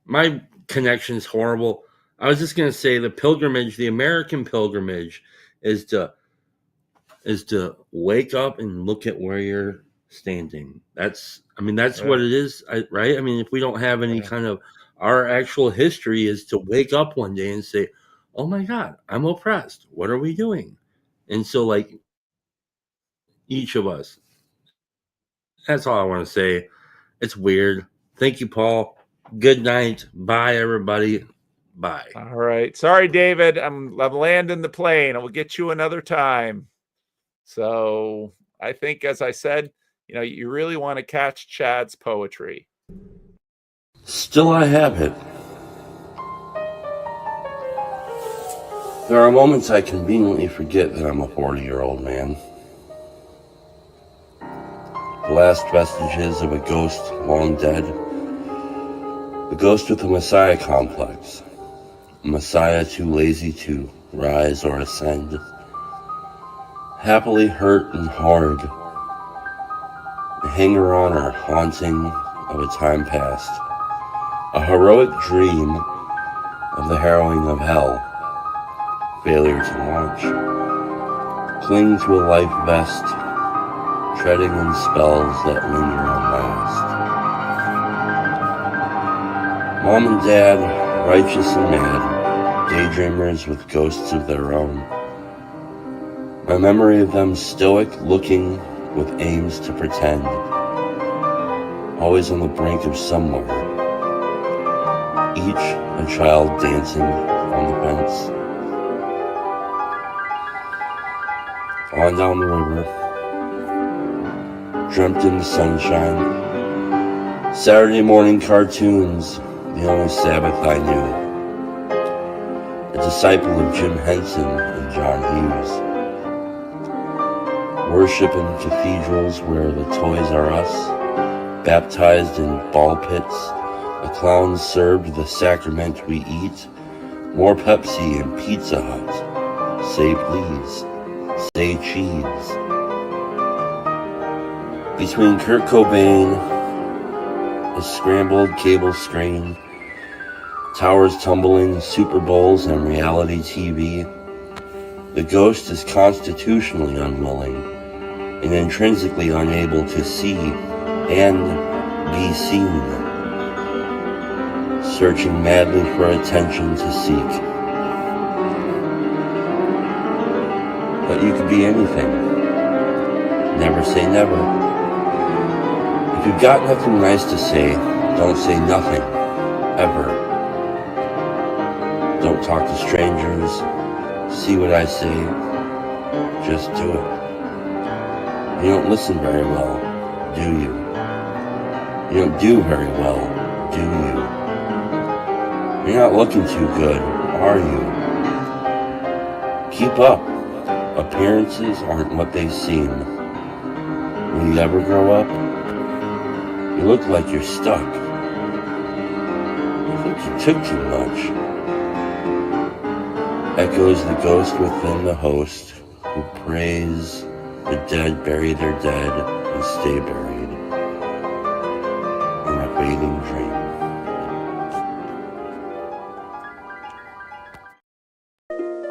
My connection's horrible. I was just gonna say the pilgrimage, the American pilgrimage, is to wake up and look at where you're standing. That's what it is, right? I mean, if we don't have any kind of, our actual history is to wake up one day and say, oh my God, I'm oppressed. What are we doing? And so, like, each of us. That's all I want to say. It's weird. Thank you, Paul. Good night. Bye, everybody. Bye. All right. Sorry, David. I'm landing the plane. I will get you another time. So I think, as I said, you really want to catch Chad's poetry. Still I have it. There are moments I conveniently forget that I'm a 40-year-old man. The last vestiges of a ghost long dead. The ghost with the Messiah complex. A Messiah too lazy to rise or ascend. Happily hurt and hard. A hanger-on or haunting of a time past. A heroic dream of the harrowing of hell. Failure to launch. Cling to a life vest. Treading in spells that linger and last. Mom and Dad, righteous and mad, daydreamers with ghosts of their own. My memory of them stoic, looking with aims to pretend. Always on the brink of somewhere. Each a child dancing on the fence. On down the river. dreamt in the sunshine. Saturday morning cartoons, the only Sabbath I knew. A disciple of Jim Henson and John Hughes. Worship in cathedrals where the toys are us. Baptized in ball pits, a clown served the sacrament we eat. More Pepsi and Pizza Hut. Say please, say cheese. Between Kurt Cobain, a scrambled cable screen, towers tumbling, Super Bowls, and reality TV, the ghost is constitutionally unwilling and intrinsically unable to see and be seen, searching madly for attention to seek. But you could be anything. Never say never. If you've got nothing nice to say, don't say nothing, ever. Don't talk to strangers. See what I say. Just do it. You don't listen very well, do you? You don't do very well, do you? You're not looking too good, are you? Keep up. Appearances aren't what they seem. Will you ever grow up? You look like you're stuck. You think you took too much. Echoes the ghost within the host, who prays the dead bury their dead and stay buried in a fading dream.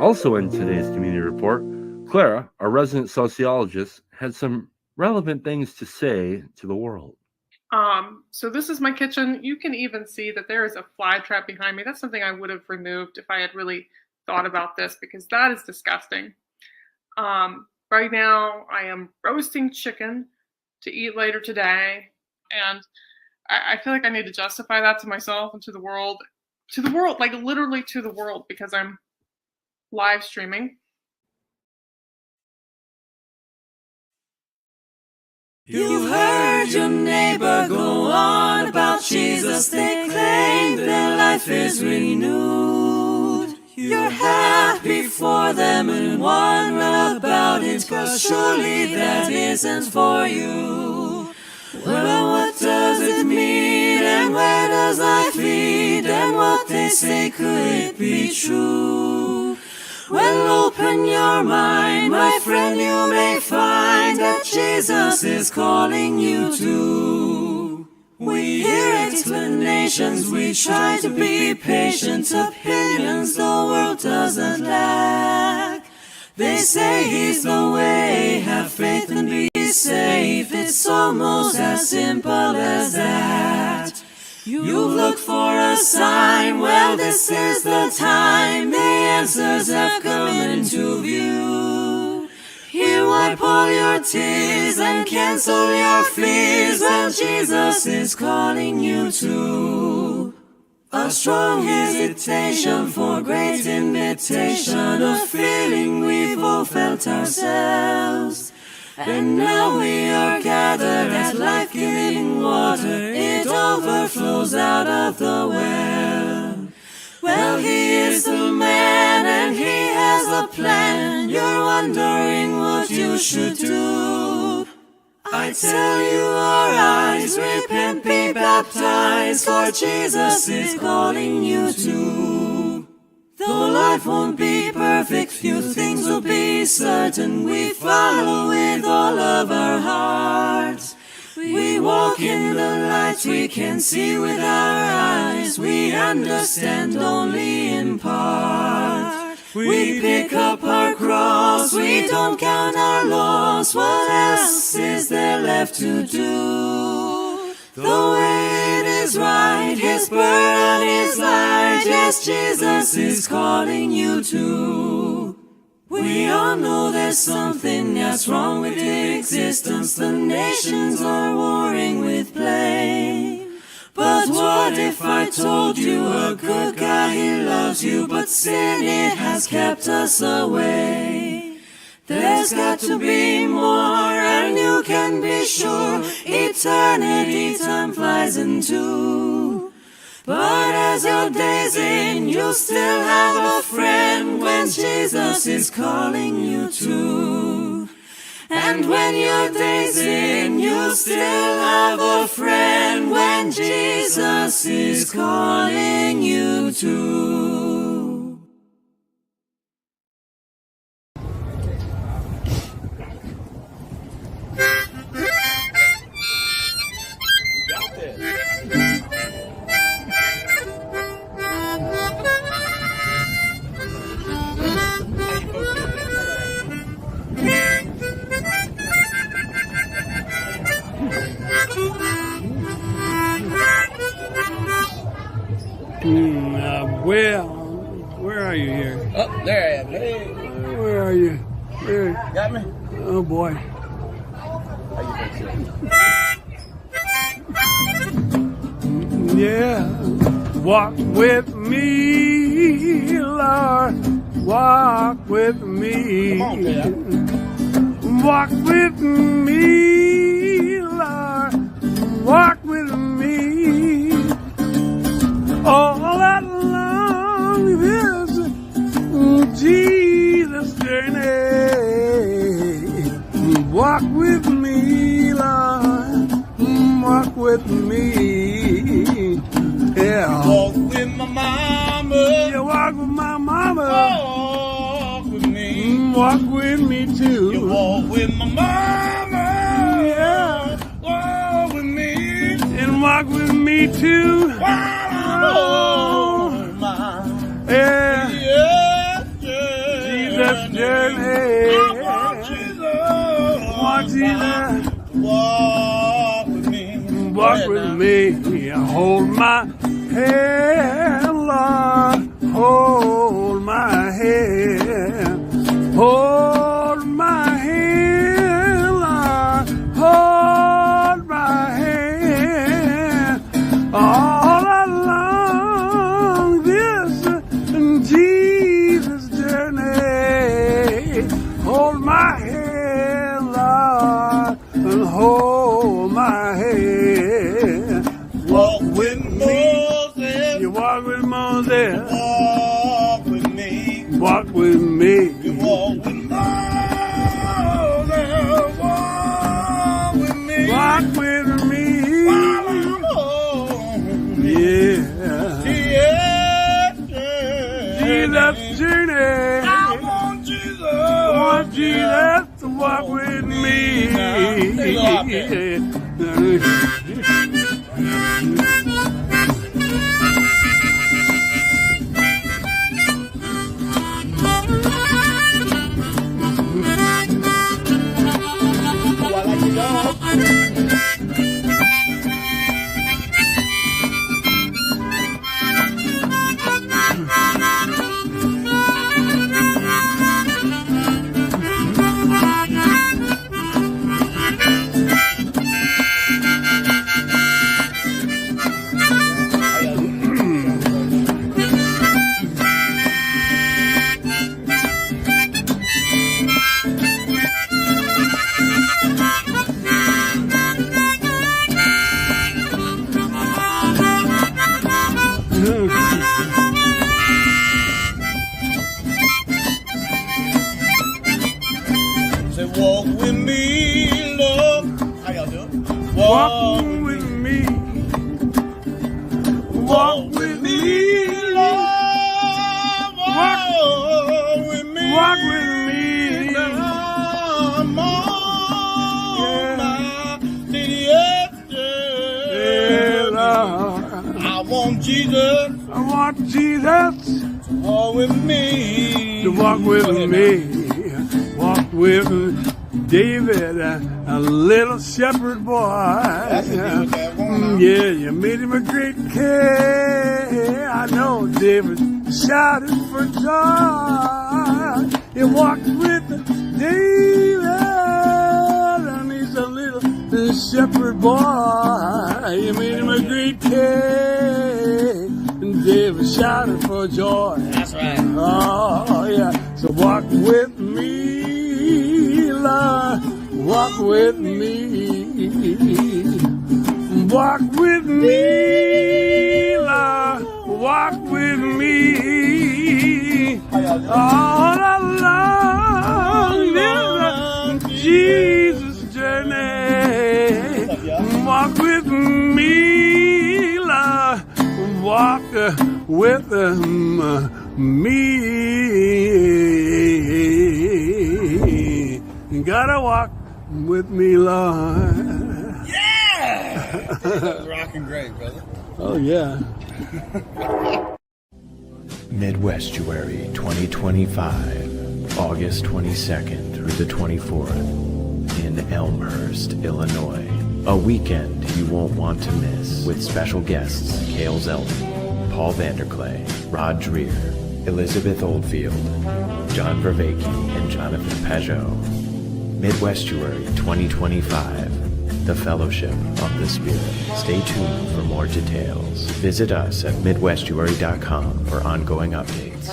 Also in today's community report, Clara, our resident sociologist, had some relevant things to say to the world. So this is my kitchen. You can even see that there is a fly trap behind me. That's something I would have removed if I had really thought about this, because that is disgusting. Right now I am roasting chicken to eat later today, and I feel like I need to justify that to myself and to the world, like literally to the world, because I'm live streaming. You heard your neighbor go on about Jesus. They claim their life is renewed. You're happy for them and wonder about it, but surely that isn't for you. Well, what does it mean, and where does life lead, and what they say, could it be true? Well, open your mind, my friend, you may find that Jesus is calling you to. We hear explanations, we try to be patient, opinions the world doesn't lack. They say he's the way, have faith and be safe, it's almost as simple as that. You look for a sign, well this is the time, the answers have come into view. Here wipe all your tears and cancel your fears, well Jesus is calling you to. A strong hesitation for great invitation, a feeling we've all felt ourselves. And now we are gathered at life-giving water, it overflows out of the well. Well, he is the man and he has a plan, you're wondering what you should do. I tell you, arise, repent, be baptized, for Jesus is calling you to. Though life won't be perfect, few things will be certain, we follow with all of our hearts. We walk in the light, we can see with our eyes, we understand only in part. We pick up our cross, we don't count our loss, what else is there left to do? The way it is right, his burden is light, yes, Jesus is calling you to. We all know there's something that's wrong with existence, the nations are warring with blame. But what if I told you a good guy, he loves you, but sin, it has kept us away. There's got to be more, and you can be sure eternity time flies into. But as your days in, you'll still have a friend when Jesus is calling you to. And when your days in, you'll still have a friend when Jesus is calling you to. Where are you here? Oh, there I am. Hey. Where are you? Where? Got me? Oh boy. Yeah. Walk with me, Lord. Walk with me. Come on, man. Walk with me, Lord. Walk with me. All along this Jesus journey. Walk with me, Lord. Walk with me. Yeah. Walk with my mama. You walk with my mama. Walk with me. Walk with me too. You walk with my mama. Yeah. Walk with me. And walk with me too. Oh, my. Yeah. Yeah. Jesus journey. I want Jesus. Want Jesus. Walk with me. Walk with me. Hold my hand, Lord. Hold my hand. Hold my hand, Lord. Hold my hand. All along this Jesus journey. Hold my hand, Lord. And hold my hand. Walk with Moses. You walk with Moses. Walk with me. Walk with me. You walk with Moses. Walk with me. Walk with me. While I'm home. Yeah. Jesus journey. I want Jesus. I want Jesus to walk with me. Say, walk with me, Lord. How y'all doing? Walk with me. Walk with me, Lord. Walk with me. Walk with me. I'm on my Yeah, Lord. I want Jesus. I want Jesus to walk with me. to walk with me. Walk with David, a little shepherd boy. Yeah, you made him a great king. I know David shouted for joy. He walked with David, and he's a little shepherd boy. You made him a great king. And David shouted for joy. That's right. Oh, yeah. So walk with me. walk with me. Walk with me, Lord, walk with me. All along this Jesus journey. Walk with me, Lord, walk with me. You gotta walk with me, Lord. That was rocking great, brother. Oh, yeah. Midwestuary 2025, August 22nd through the 24th in Elmhurst, Illinois. A weekend you won't want to miss with special guests Cale Zeldin, Paul Vanderklay, Rod Dreher, Elizabeth Oldfield, John Vervaeke, and Jonathan Pajot. Midwestuary 2025. The Fellowship of the Spirit. Stay tuned for more details. Visit us at midwestuary.com for ongoing updates.